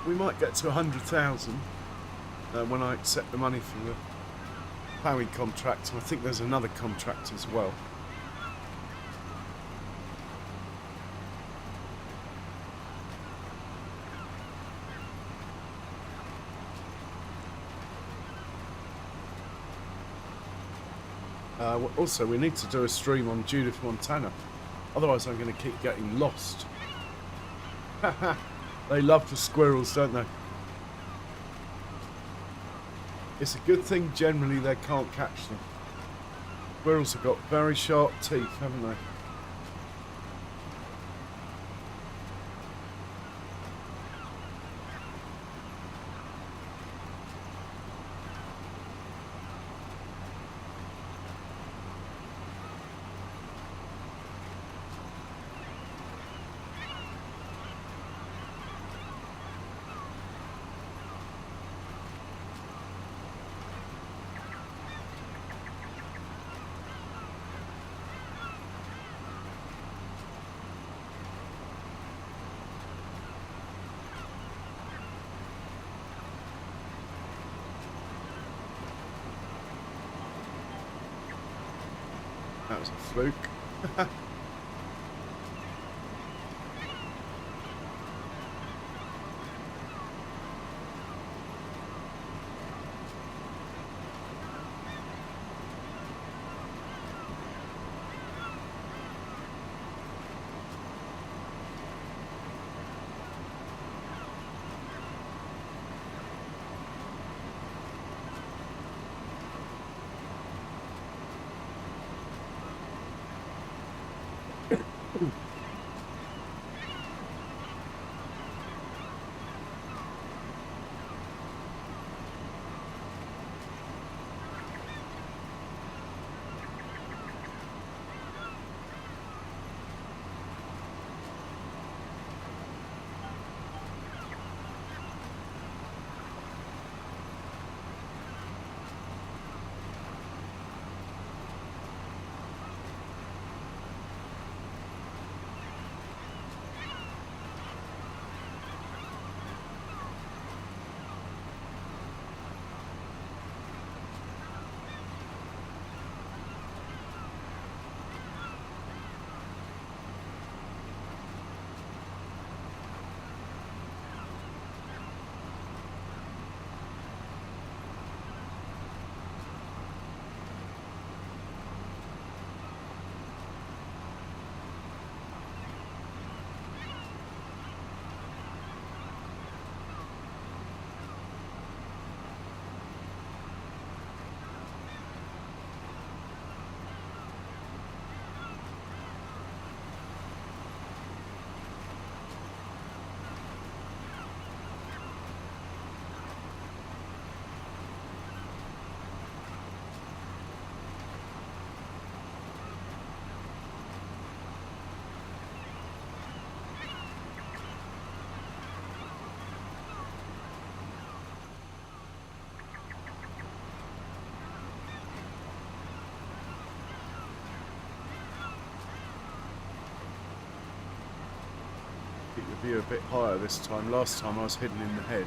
We might get to 100,000 when I accept the money for the ploughing contract. I think there's another contract as well. Also, we need to do a stream on Judith Montana. Otherwise, I'm going to keep getting lost. They love the squirrels, don't they? It's a good thing generally they can't catch them. Squirrels have got very sharp teeth, haven't they? That was a fluke. Keep the view a bit higher this time. Last time I was hidden in the hedge.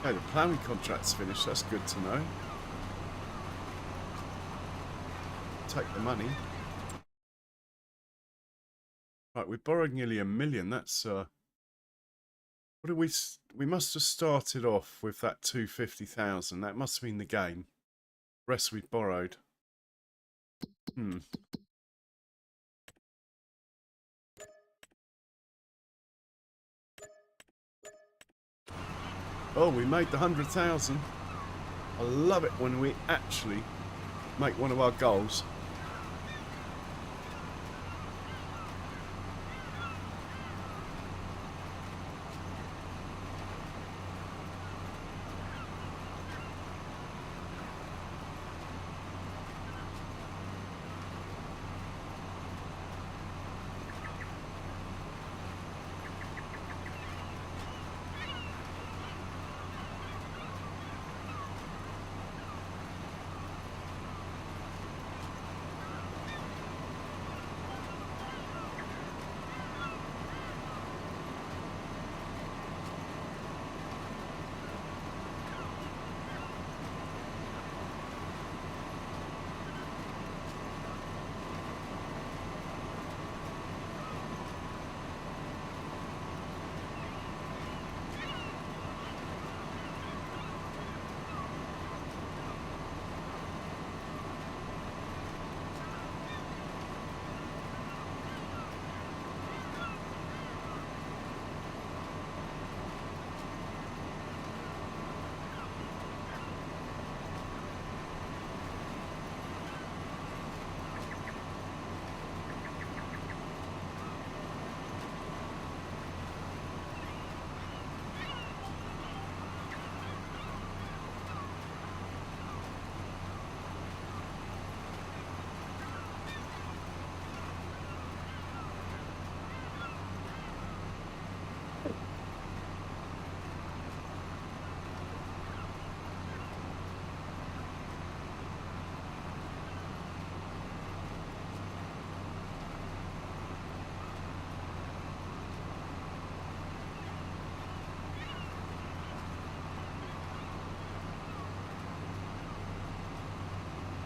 Okay, the ploughing contract's finished. That's good to know. Take the money. Right, we borrowed nearly $1 million. That's what did we must have started off with that 250,000. That must have been the gain. The rest we borrowed. Oh, we made the 100,000. I love it when we actually make one of our goals.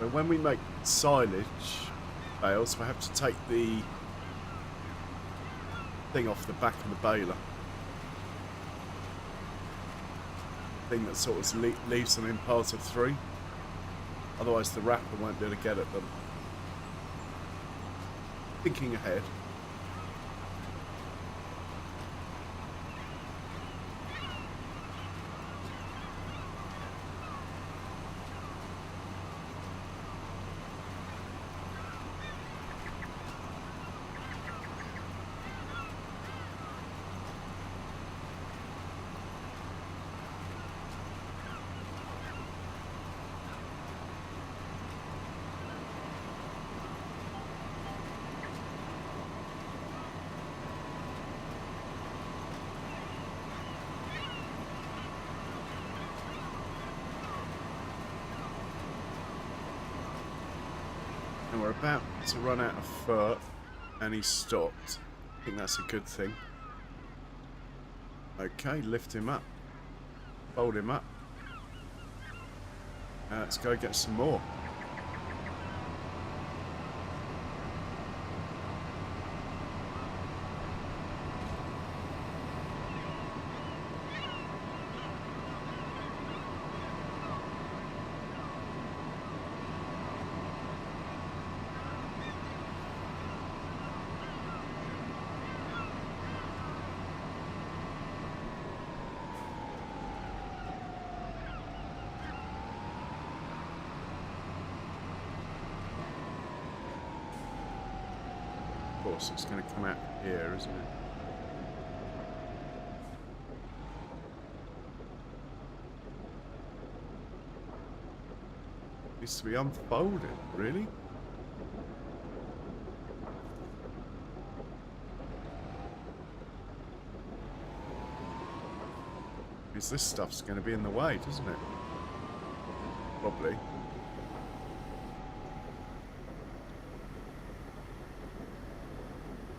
So when we make silage bales, we have to take the thing off the back of the baler. Thing that sort of leaves them in piles of 3. Otherwise the wrapper won't be able to get at them. Thinking ahead. And we're about to run out of fur, and he stopped. I think that's a good thing. Okay, lift him up. Fold him up. Let's go get some more. Of course, it's going to come out here, isn't it? Needs to be unfolded, really? Because this stuff's going to be in the way, doesn't it? Probably.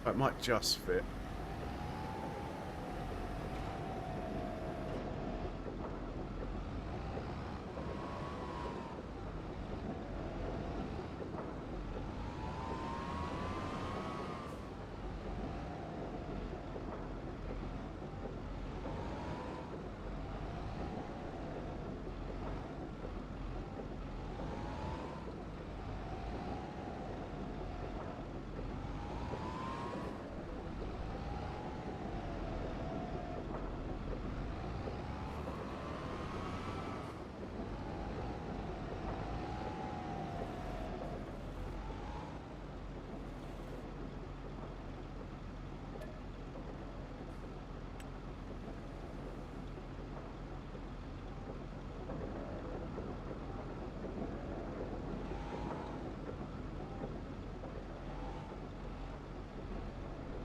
It might just fit.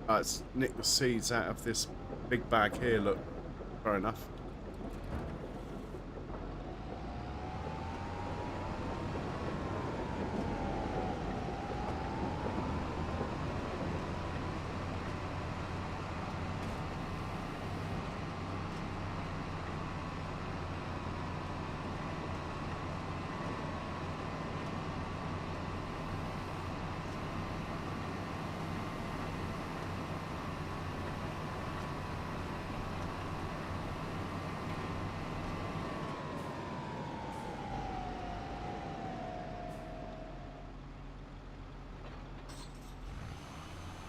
Let's nick the seeds out of this big bag here, look. Fair enough.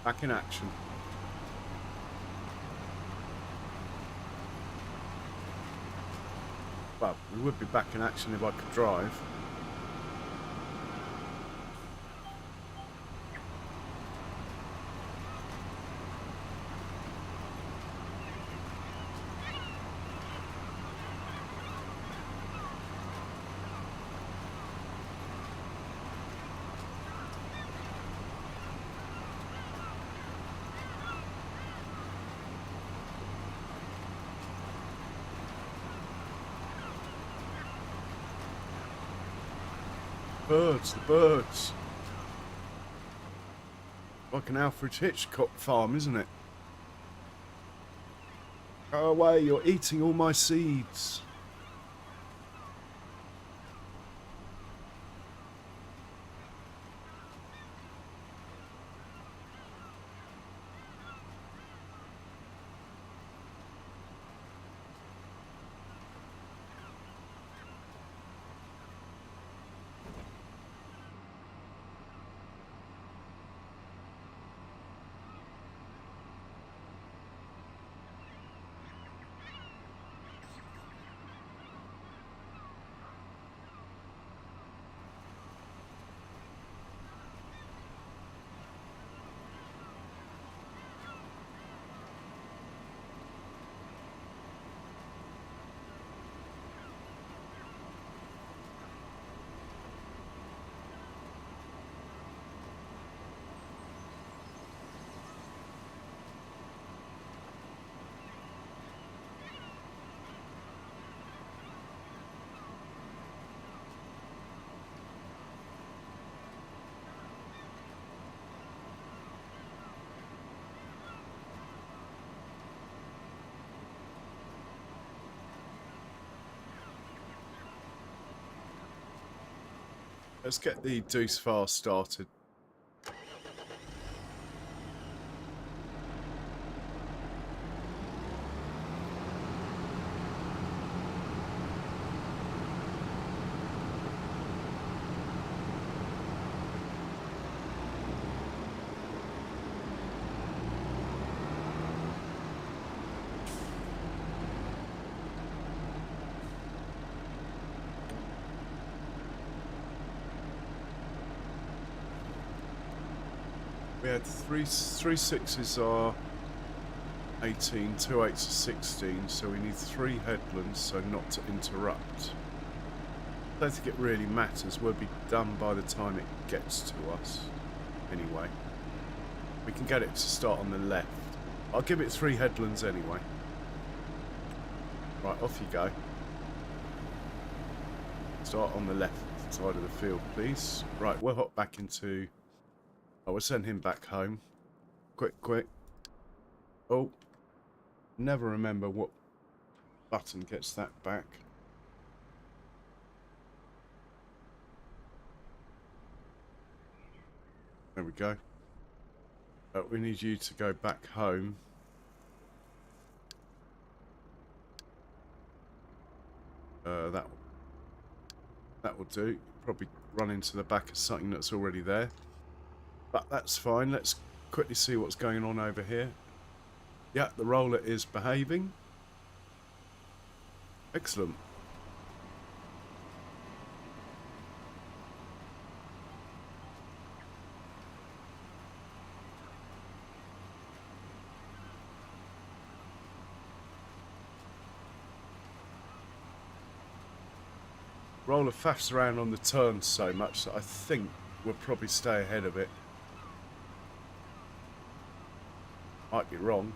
Back in action. Well, we would be back in action if I could drive. Birds, the birds. Like an Alfred Hitchcock farm, isn't it? Go away, you're eating all my seeds. Let's get the Deuce Fast started. We had three sixes are 18, 2 eights are 16, so we need 3 headlands, so not to interrupt. I don't think it really matters. We'll be done by the time it gets to us. Anyway, we can get it to start on the left. I'll give it 3 headlands anyway. Right, off you go. Start on the left side of the field, please. Right, we'll hop back into... I will send him back home. Quick. Oh, never remember what button gets that back. There we go. We need you to go back home. That will do. Probably run into the back of something that's already there. But that's fine. Let's quickly see what's going on over here. Yeah, the roller is behaving. Excellent. Roller faffs around on the turns so much that I think we'll probably stay ahead of it. Might be wrong.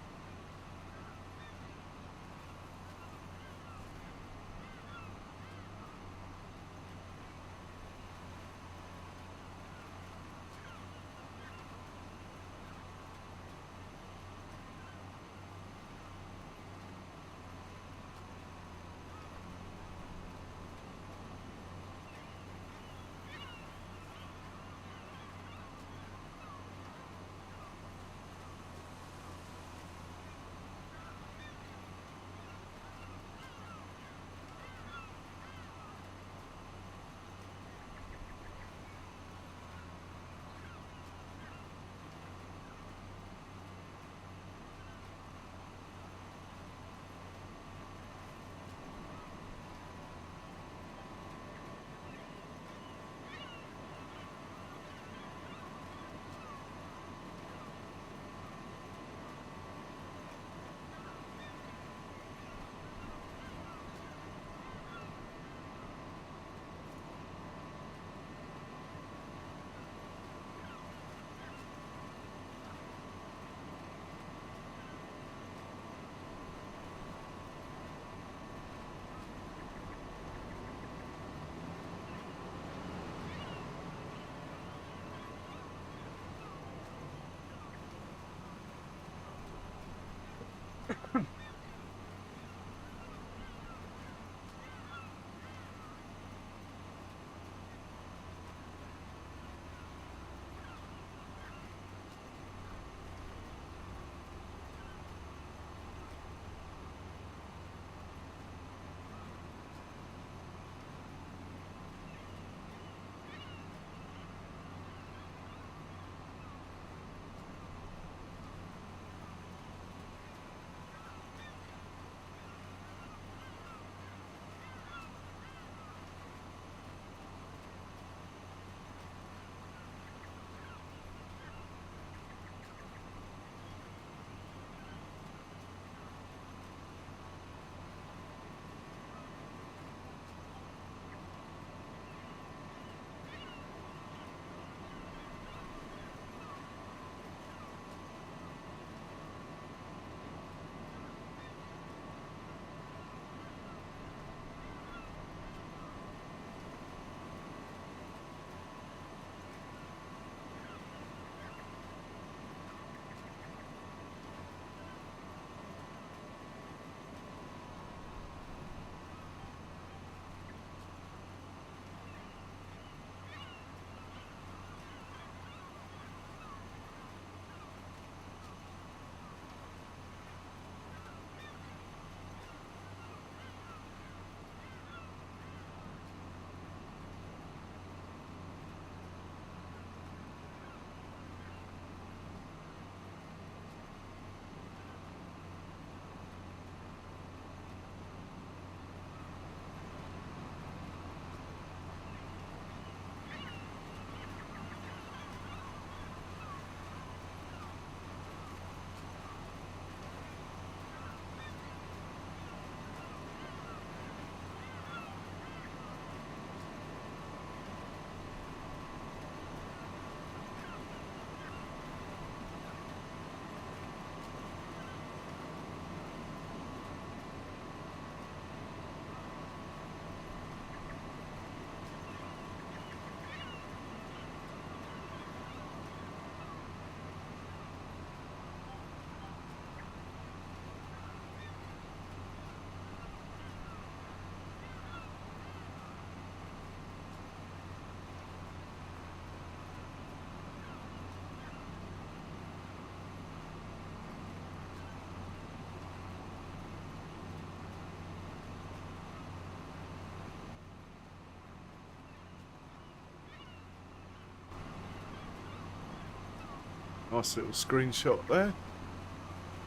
Nice little screenshot there.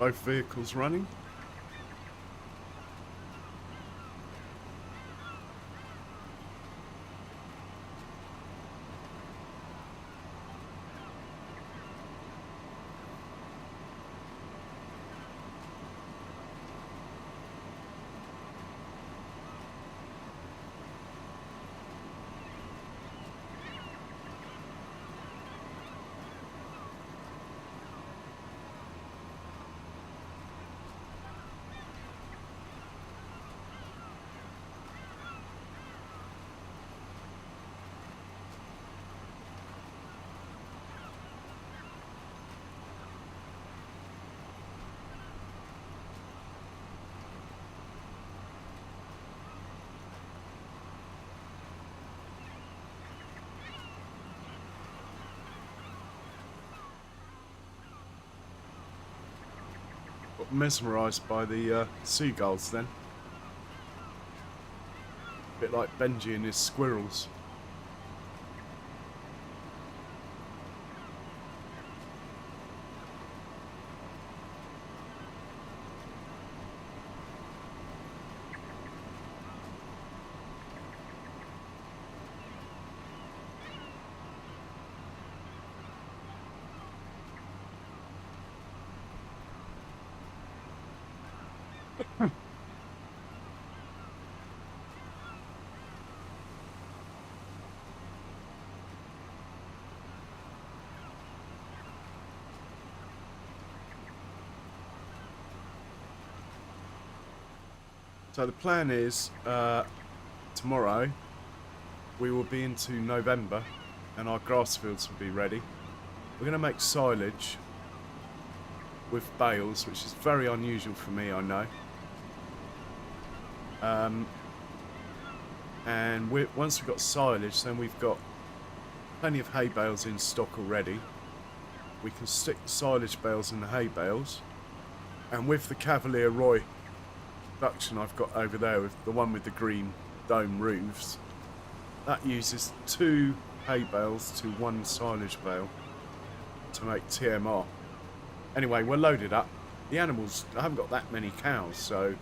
Both vehicles running. Got mesmerised by the seagulls then. A bit like Benji and his squirrels. So the plan is, tomorrow we will be into November and our grass fields will be ready. We're going to make silage with bales, which is very unusual for me, I know. And once we've got silage, then we've got plenty of hay bales in stock already. We can stick the silage bales in the hay bales. And with the Cavalier Roy production I've got over there, with the one with the green dome roofs, that uses 2 hay bales to 1 silage bale to make TMR. Anyway, we're loaded up. The animals, I haven't got that many cows, so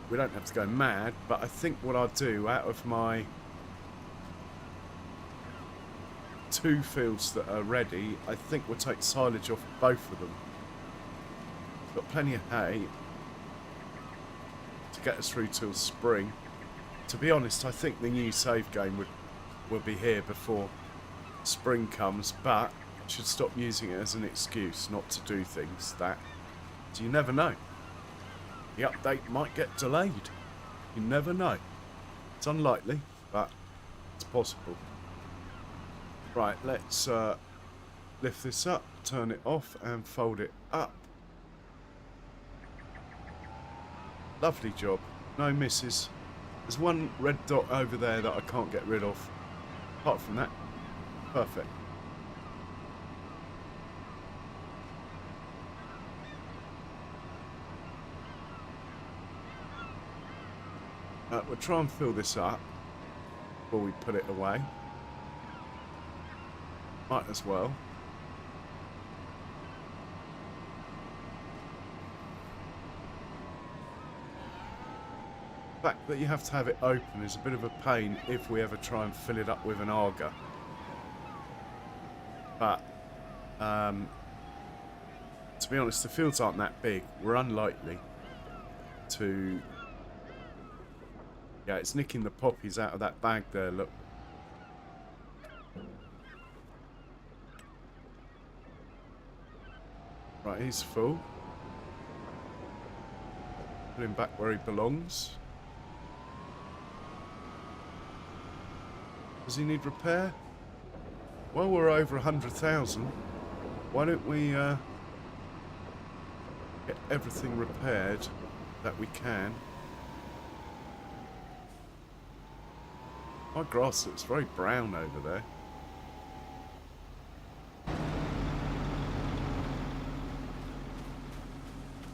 we don't have to go mad, but I think what I'll do, out of my 2 fields that are ready, I think we'll take silage off both of them. Got plenty of hay to get us through till spring. To be honest, I think the new save game will be here before spring comes, but I should stop using it as an excuse not to do things. So you never know. The update might get delayed. You never know. It's unlikely, but it's possible. Right, let's lift this up, turn it off and fold it up. Lovely job. No misses. There's one red dot over there that I can't get rid of. Apart from that, perfect. We'll try and fill this up before we put it away. Might as well. The fact that you have to have it open is a bit of a pain if we ever try and fill it up with an auger. But to be honest, the fields aren't that big. We're unlikely to... Yeah, it's nicking the poppies out of that bag there, look. Right, he's full. Put him back where he belongs. Does he need repair? Well, we're over 100,000. Why don't we get everything repaired that we can? My grass looks very brown over there.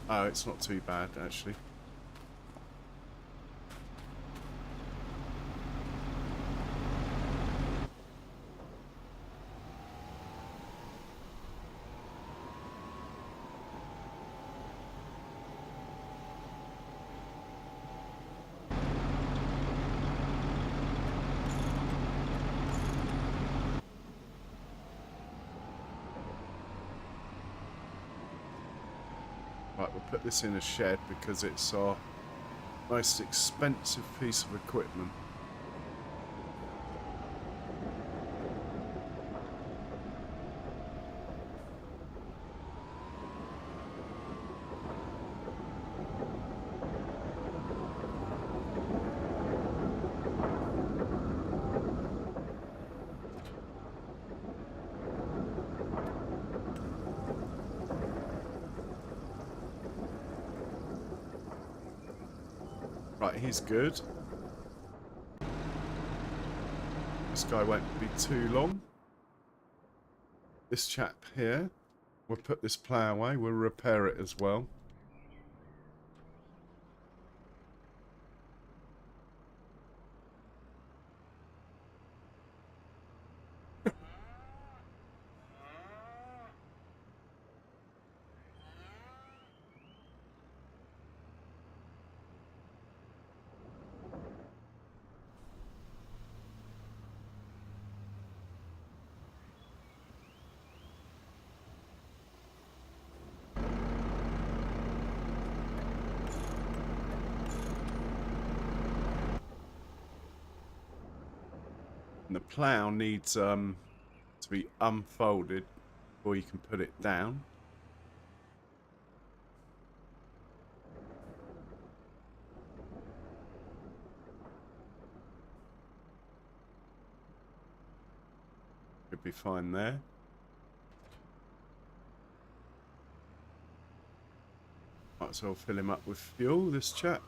Oh, it's not too bad, actually. Right, we'll put this in a shed because it's our most expensive piece of equipment. Right, he's good. This guy won't be too long. This chap here, we'll put this plough away, we'll repair it as well. And the plough needs to be unfolded before you can put it down. Should be fine there. Might as well fill him up with fuel, this chap.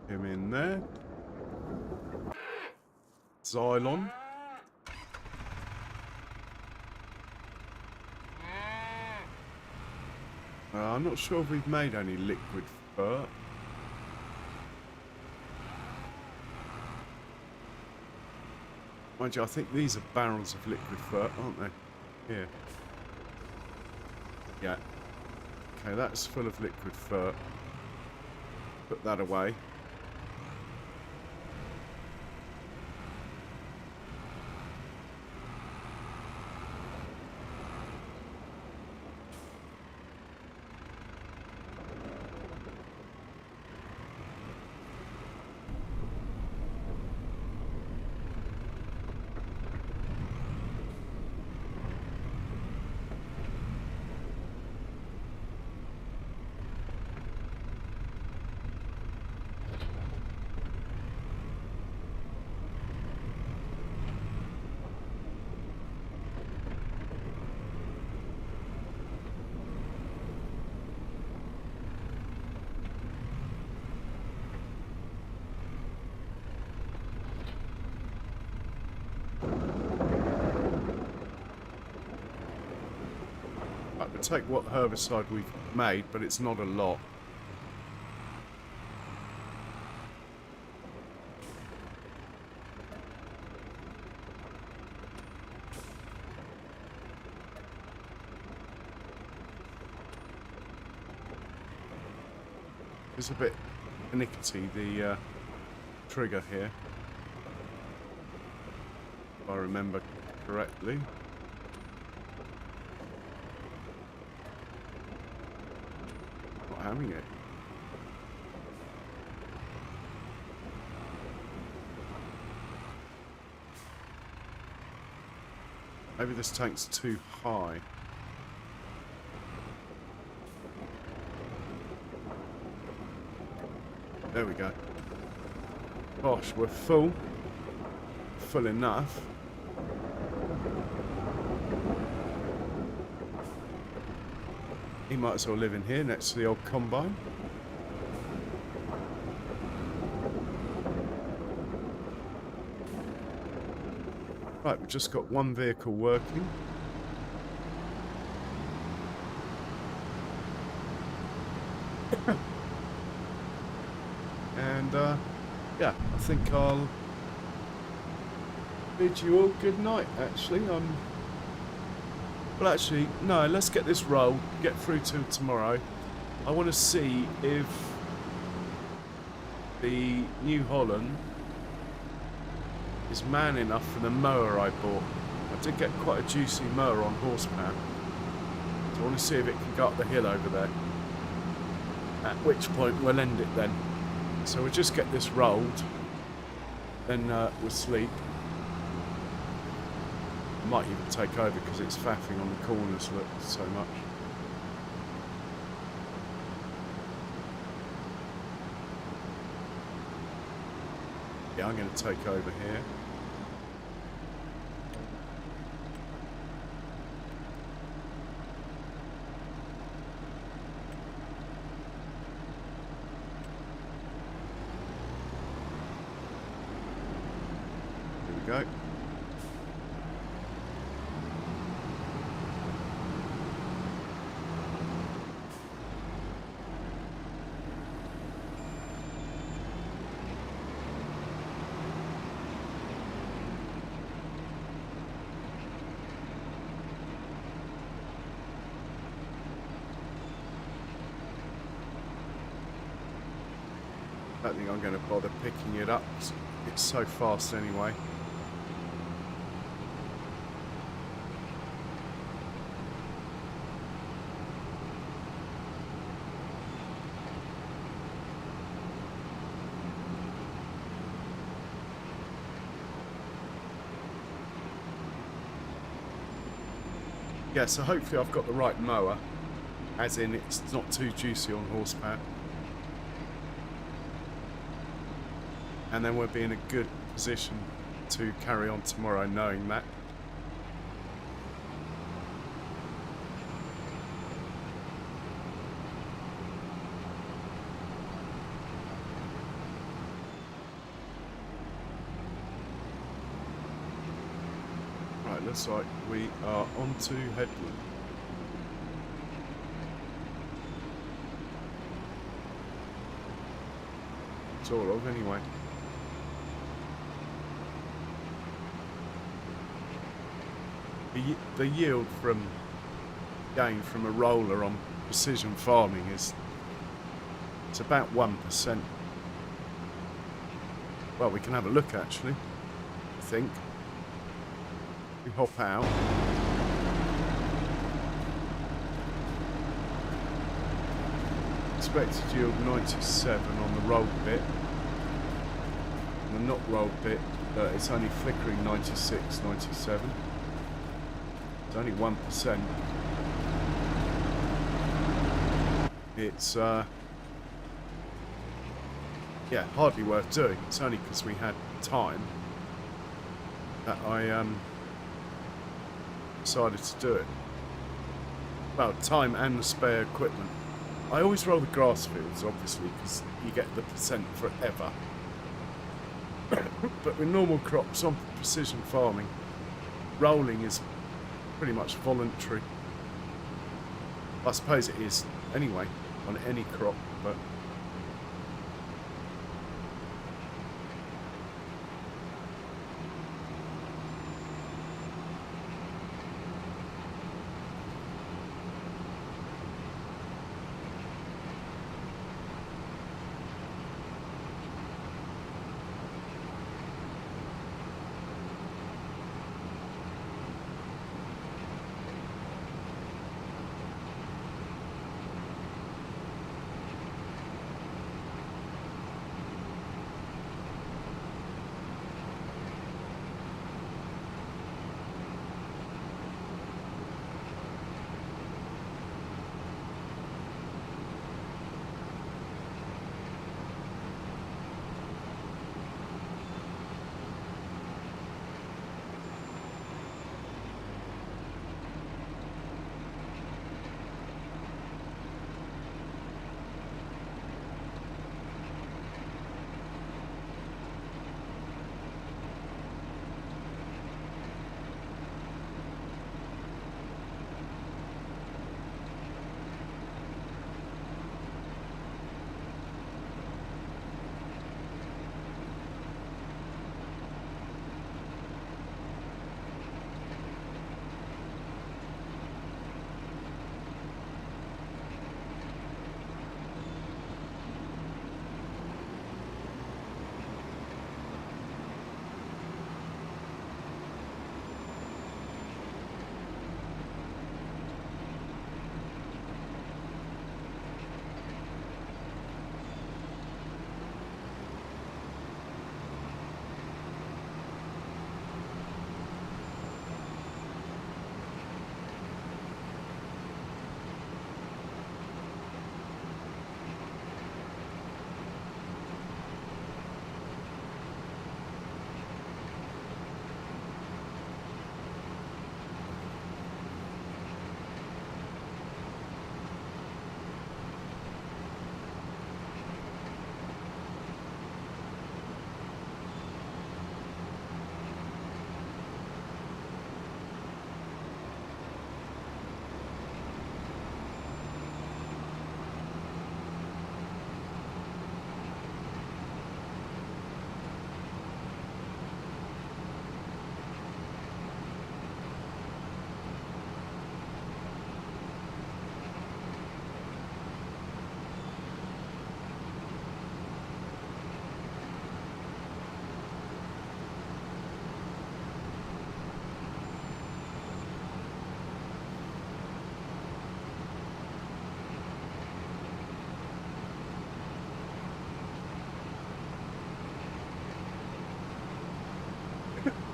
Him in there. Xylon. I'm not sure if we've made any liquid fur. Mind you, I think these are barrels of liquid fur, aren't they? Here. Yeah. Okay, that's full of liquid fur. Put that away. We'll take what herbicide we've made, but it's not a lot. It's a bit finicky, the trigger here, if I remember correctly. Not having it. Maybe this tank's too high. There we go. Gosh, we're full. Full enough. He might as well live in here next to the old combine. Right, we've just got one vehicle working. And yeah, I think I'll bid you all good night, actually. Well, actually, no, let's get this rolled, get through to tomorrow. I want to see if the New Holland is man enough for the mower I bought. I did get quite a juicy mower on horsepower. So I want to see if it can go up the hill over there. At which point we'll end it then. So we'll just get this rolled, then we'll sleep. I might even take over because it's faffing on the corners, look, so much. Yeah, I'm going to take over here. Here we go. I don't think I'm going to bother picking it up. It's so fast anyway. Yeah, so hopefully I've got the right mower, as in it's not too juicy on horsepower. And then we'll be in a good position to carry on tomorrow knowing that. Right, looks like we are on to Headland. Sort of, anyway. The yield from gain from a roller on precision farming is it's about 1%. Well, we can have a look actually. I think we hop out. Expected yield 97 on the rolled bit. On the not rolled bit, it's only flickering 96, 97. It's only 1%. It's yeah, hardly worth doing. It's only because we had time that I decided to do it. Well, time and the spare equipment. I always roll the grass fields, obviously, because you get the percent forever. But with normal crops on precision farming, rolling is pretty much voluntary. I suppose it is anyway on any crop, but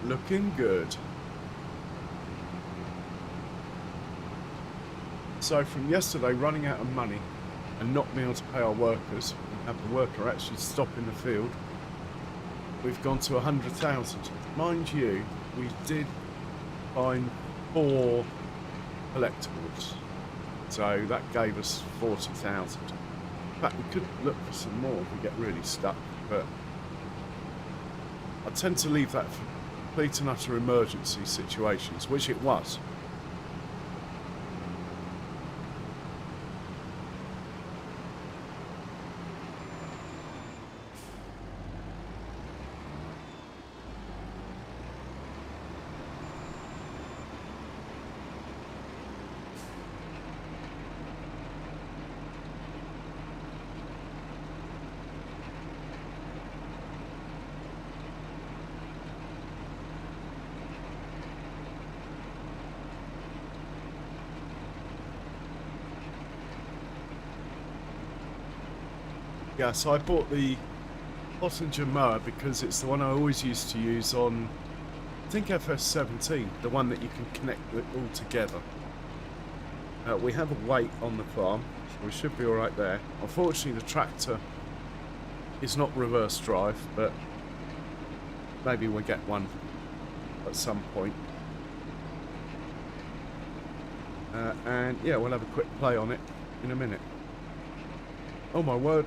Looking good. So from yesterday running out of money and not being able to pay our workers and have the worker actually stop in the field, we've gone to 100,000. Mind you, we did find 4 collectibles, so that gave us 40,000. In fact, we could look for some more if we get really stuck, but I tend to leave that for complete and utter emergency situations, which it was. Yeah, so I bought the Pottinger mower because it's the one I always used to use on, I think, FS17, the one that you can connect it all together. We have a weight on the farm, so we should be alright there. Unfortunately, the tractor is not reverse drive, but maybe we'll get one at some point. And yeah, we'll have a quick play on it in a minute. Oh my word.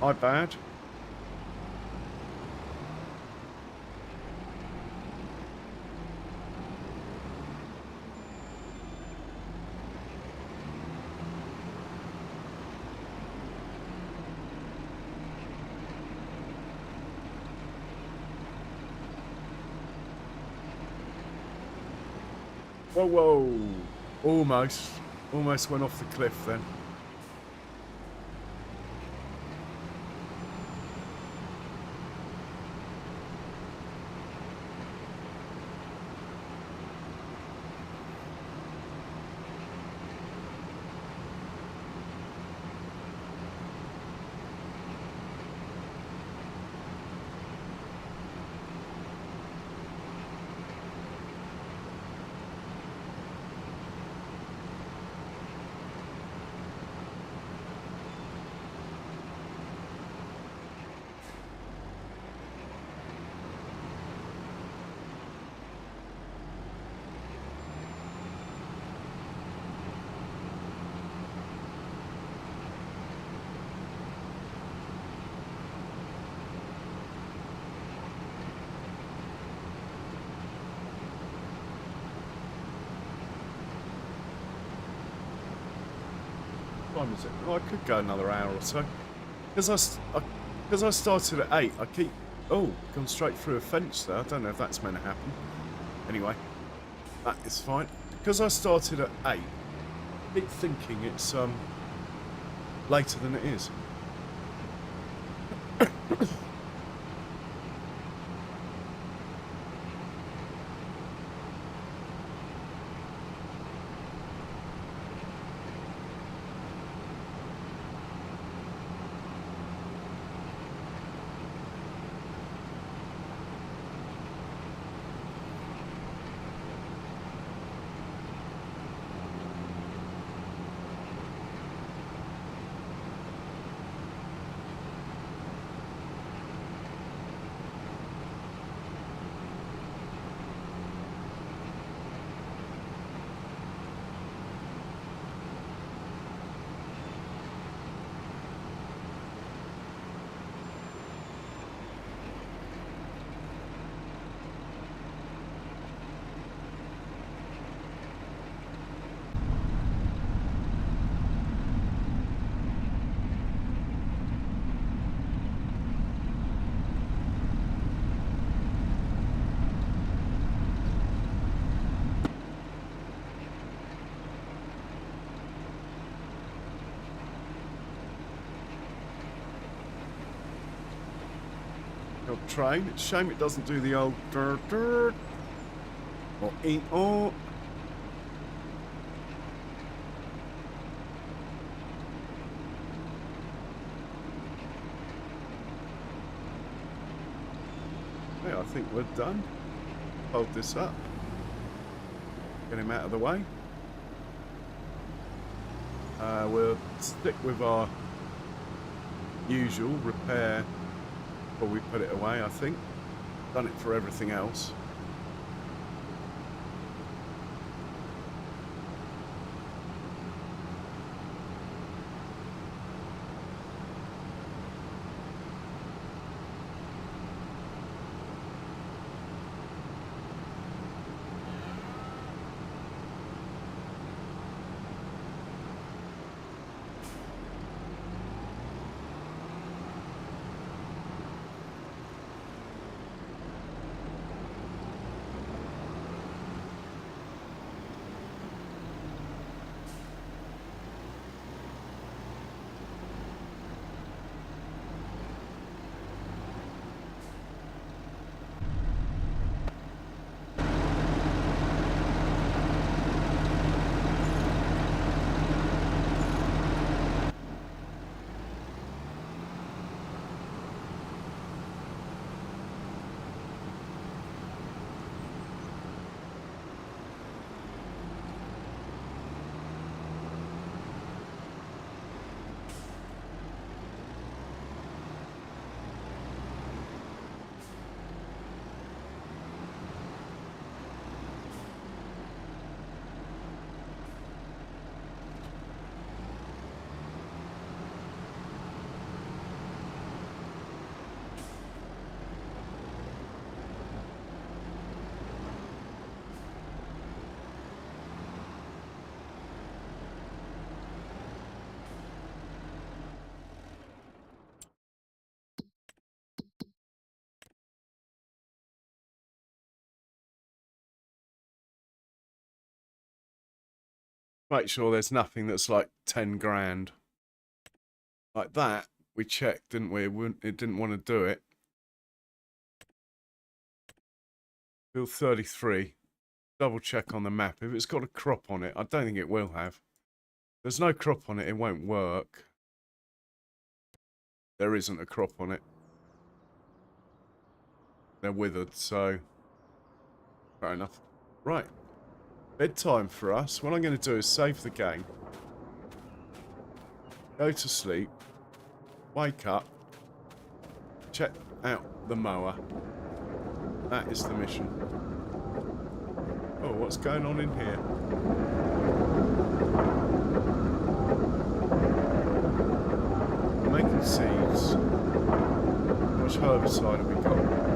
My bad. Whoa, whoa. Almost went off the cliff then. Time is it? Well, I could go another hour or so. Because I started at 8, I keep... Oh, gone straight through a fence there. I don't know if that's meant to happen. Anyway, that is fine. Because I started at 8, I keep thinking it's later than it is. Old train. It's a shame it doesn't do the old dirt dirt or eat or. think we're done. Hold this up. Get him out of the way. We'll stick with our usual repair before we put it away, I think. Done it for everything else. Make sure there's nothing that's like 10 grand. Like that, we checked, didn't we? It didn't want to do it. Bill 33. Double check on the map. If it's got a crop on it, I don't think it will have. If there's no crop on it, it won't work. There isn't a crop on it. They're withered, so fair enough. Right. Bedtime for us. What I'm going to do is save the game. Go to sleep. Wake up. Check out the mower. That is the mission. Oh, what's going on in here? Making seeds. How much herbicide have we got?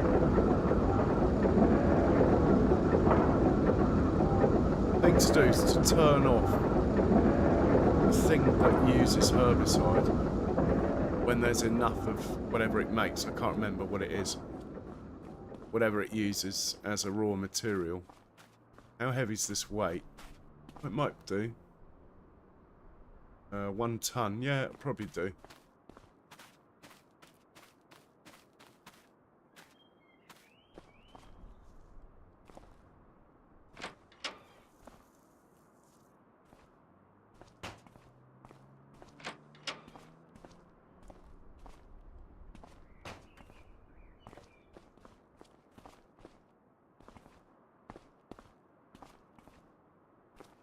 Thing to do is to turn off the thing that uses herbicide when there's enough of whatever it makes. I can't remember what it is. Whatever it uses as a raw material. How heavy is this weight? It might do. 1 ton. Yeah, it'll probably do.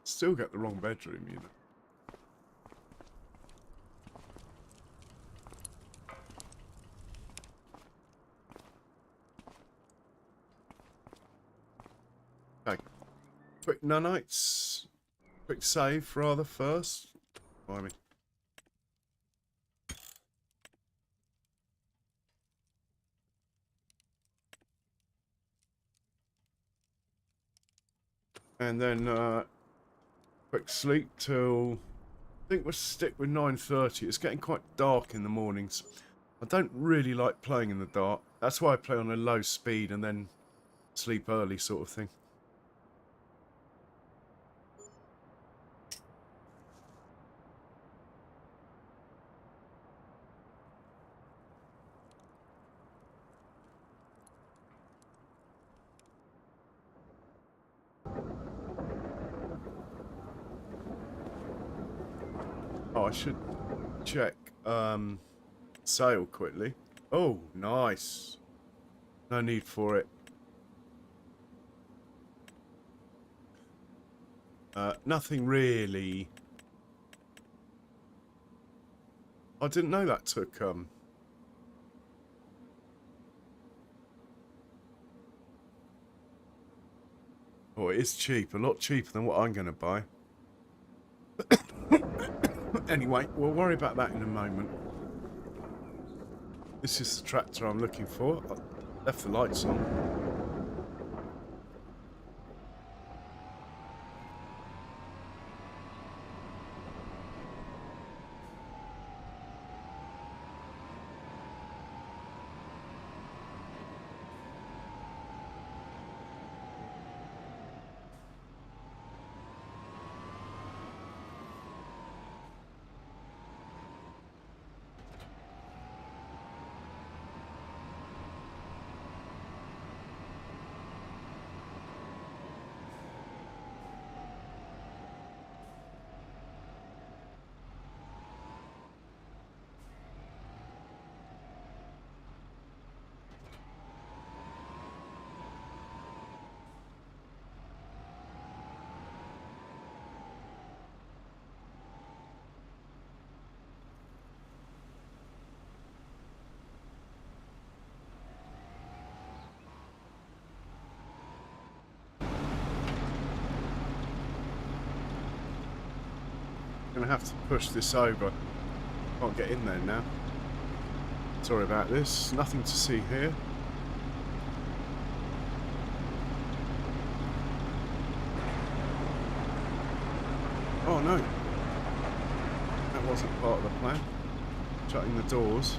Still get the wrong bedroom, you know. Okay. Quick nanites. Quick save rather first. Blimey. And then quick sleep till I think we'll stick with 9:30. It's getting quite dark in the mornings. I don't really like playing in the dark. That's why I play on a low speed and then sleep early sort of thing. Oh, I should check sale quickly. Oh, nice. No need for it. Nothing really. I didn't know that took oh, it is cheap, a lot cheaper than what I'm going to buy. Anyway, we'll worry about that in a moment. This is the tractor I'm looking for. I left the lights on. Gonna have to push this over. Can't get in there now. Sorry about this. Nothing to see here. Oh no. That wasn't part of the plan. Shutting the doors.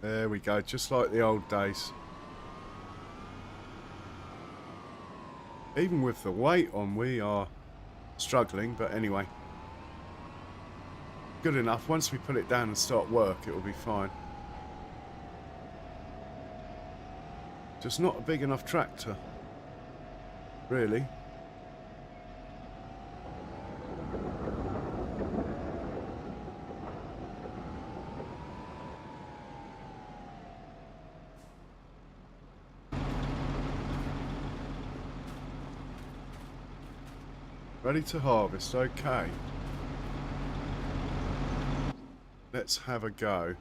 There we go, just like the old days. Even with the weight on, we are struggling, but anyway. Good enough. Once we put it down and start work, it will be fine. Just not a big enough tractor. Really. Ready to harvest, okay. Let's have a go.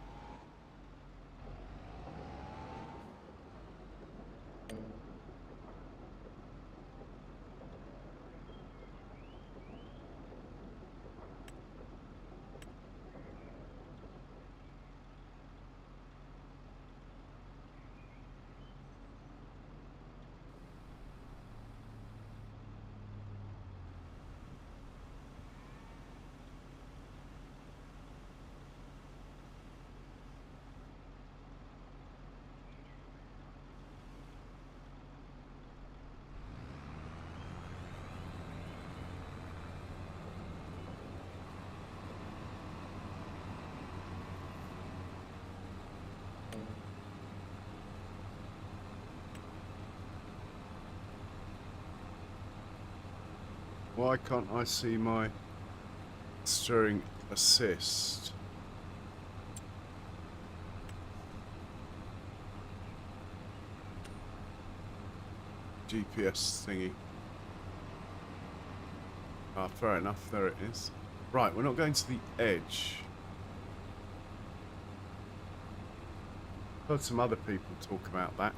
Why can't I see my steering assist? GPS thingy. Ah, fair enough, there it is. Right, we're not going to the edge. Heard some other people talk about that.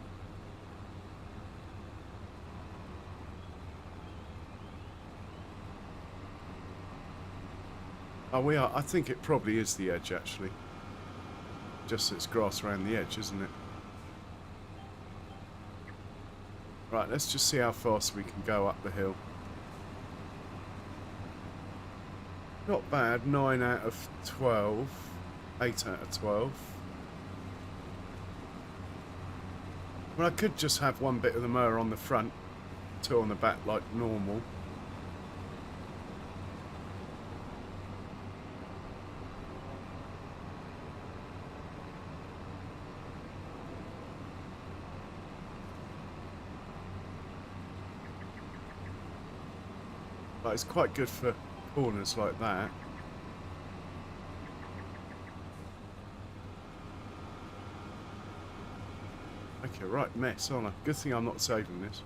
Oh, we are. I think it probably is the edge, actually. Just it's grass around the edge, isn't it? Right, let's just see how fast we can go up the hill. Not bad. 9 out of 12. 8 out of 12. Well, I could just have one bit of the mower on the front, two on the back like normal. But it's quite good for corners like that. Okay, right mess, aren't I? Good thing I'm not saving this.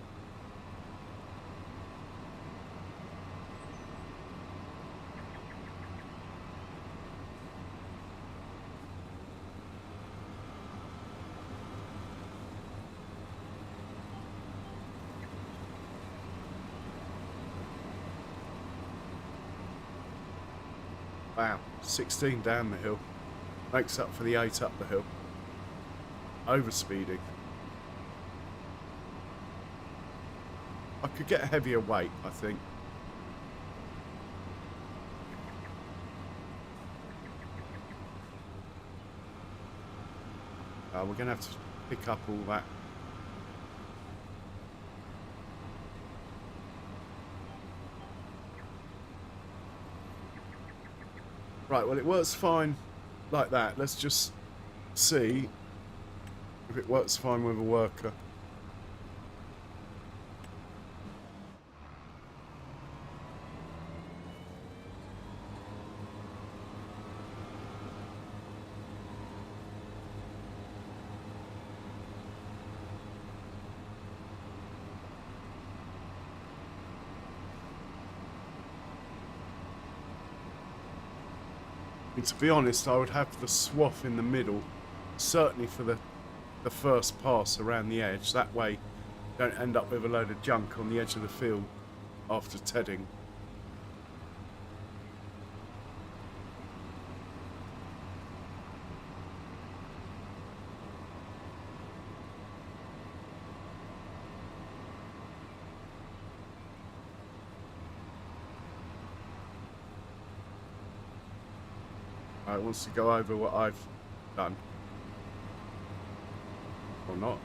Wow, 16 down the hill. Makes up for the 8 up the hill. Overspeeding. I could get a heavier weight, I think. We're going to have to pick up all that. Right, well, it works fine like that. Let's just see if it works fine with a worker. And to be honest, I would have the swath in the middle, certainly for the first pass around the edge. That way, don't end up with a load of junk on the edge of the field after tedding. It wants to go over what I've done. Or not.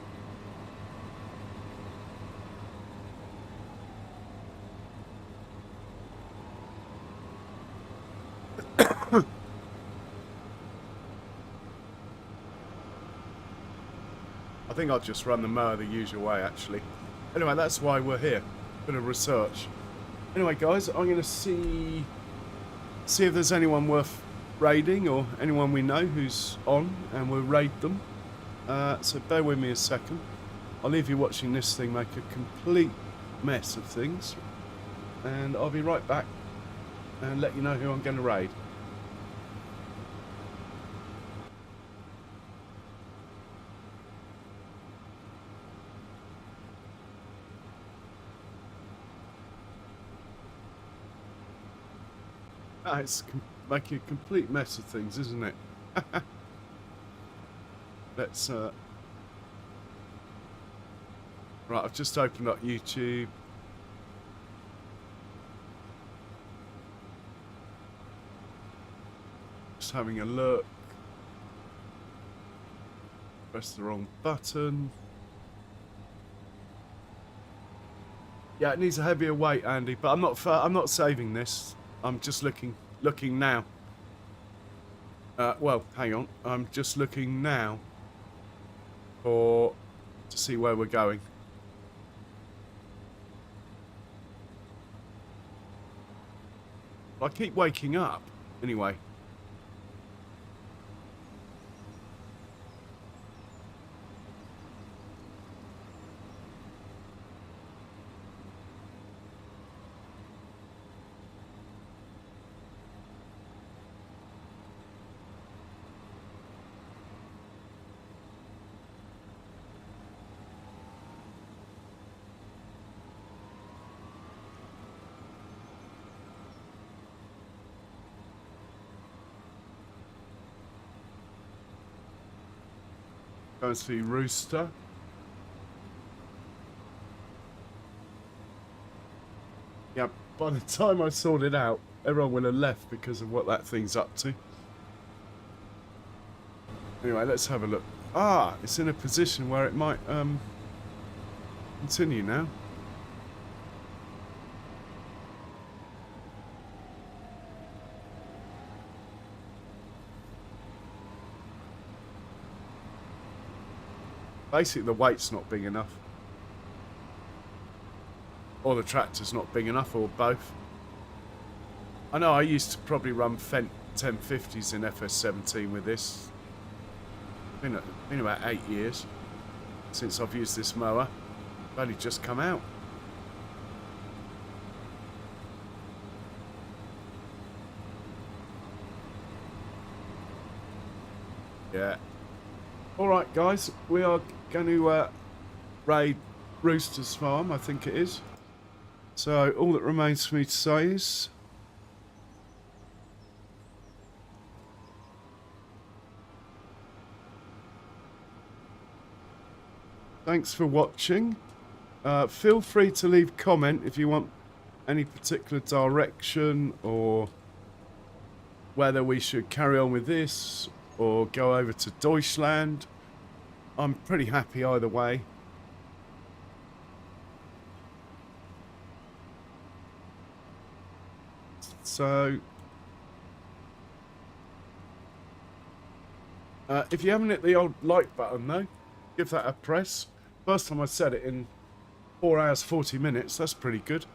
I think I'll just run the mower the usual way, actually. Anyway, that's why we're here. Bit of research. Anyway, guys, I'm going to see if there's anyone worth raiding or anyone we know who's on, and we'll raid them. So bear with me a second. I'll leave you watching this thing make a complete mess of things, and I'll be right back and let you know who I'm going to raid. It's making a complete mess of things, isn't it? Let's right, I've just opened up YouTube. Just having a look. Press the wrong button. Yeah, it needs a heavier weight, Andy, but I'm not saving this. I'm just looking now. Well, hang on. I'm just looking now to see where we're going. I keep waking up. Anyway. Go and see Rooster. Yeah, by the time I sorted out, everyone would have left because of what that thing's up to. Anyway, let's have a look. Ah, it's in a position where it might continue now. Basically, the weight's not big enough. Or the tractor's not big enough, or both. I know I used to probably run Fendt 1050s in FS17 with this. Been about 8 years. since I've used this mower. I've only just come out. Yeah. Alright guys, we are going to raid Rooster's farm, I think it is. So all that remains for me to say is thanks for watching. Feel free to leave a comment if you want any particular direction, or whether we should carry on with this or go over to Deutschland. I'm pretty happy either way. So if you haven't hit the old like button though, give that a press. First time I said it in 4 hours 40 minutes, that's pretty good.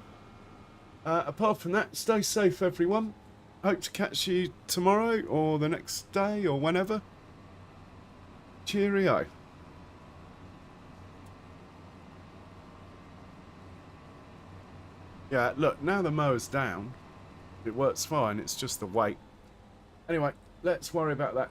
Apart from that, stay safe everyone. Hope to catch you tomorrow or the next day or whenever. Cheerio. Yeah, look, now the mower's down, it works fine, it's just the weight. Anyway, let's worry about that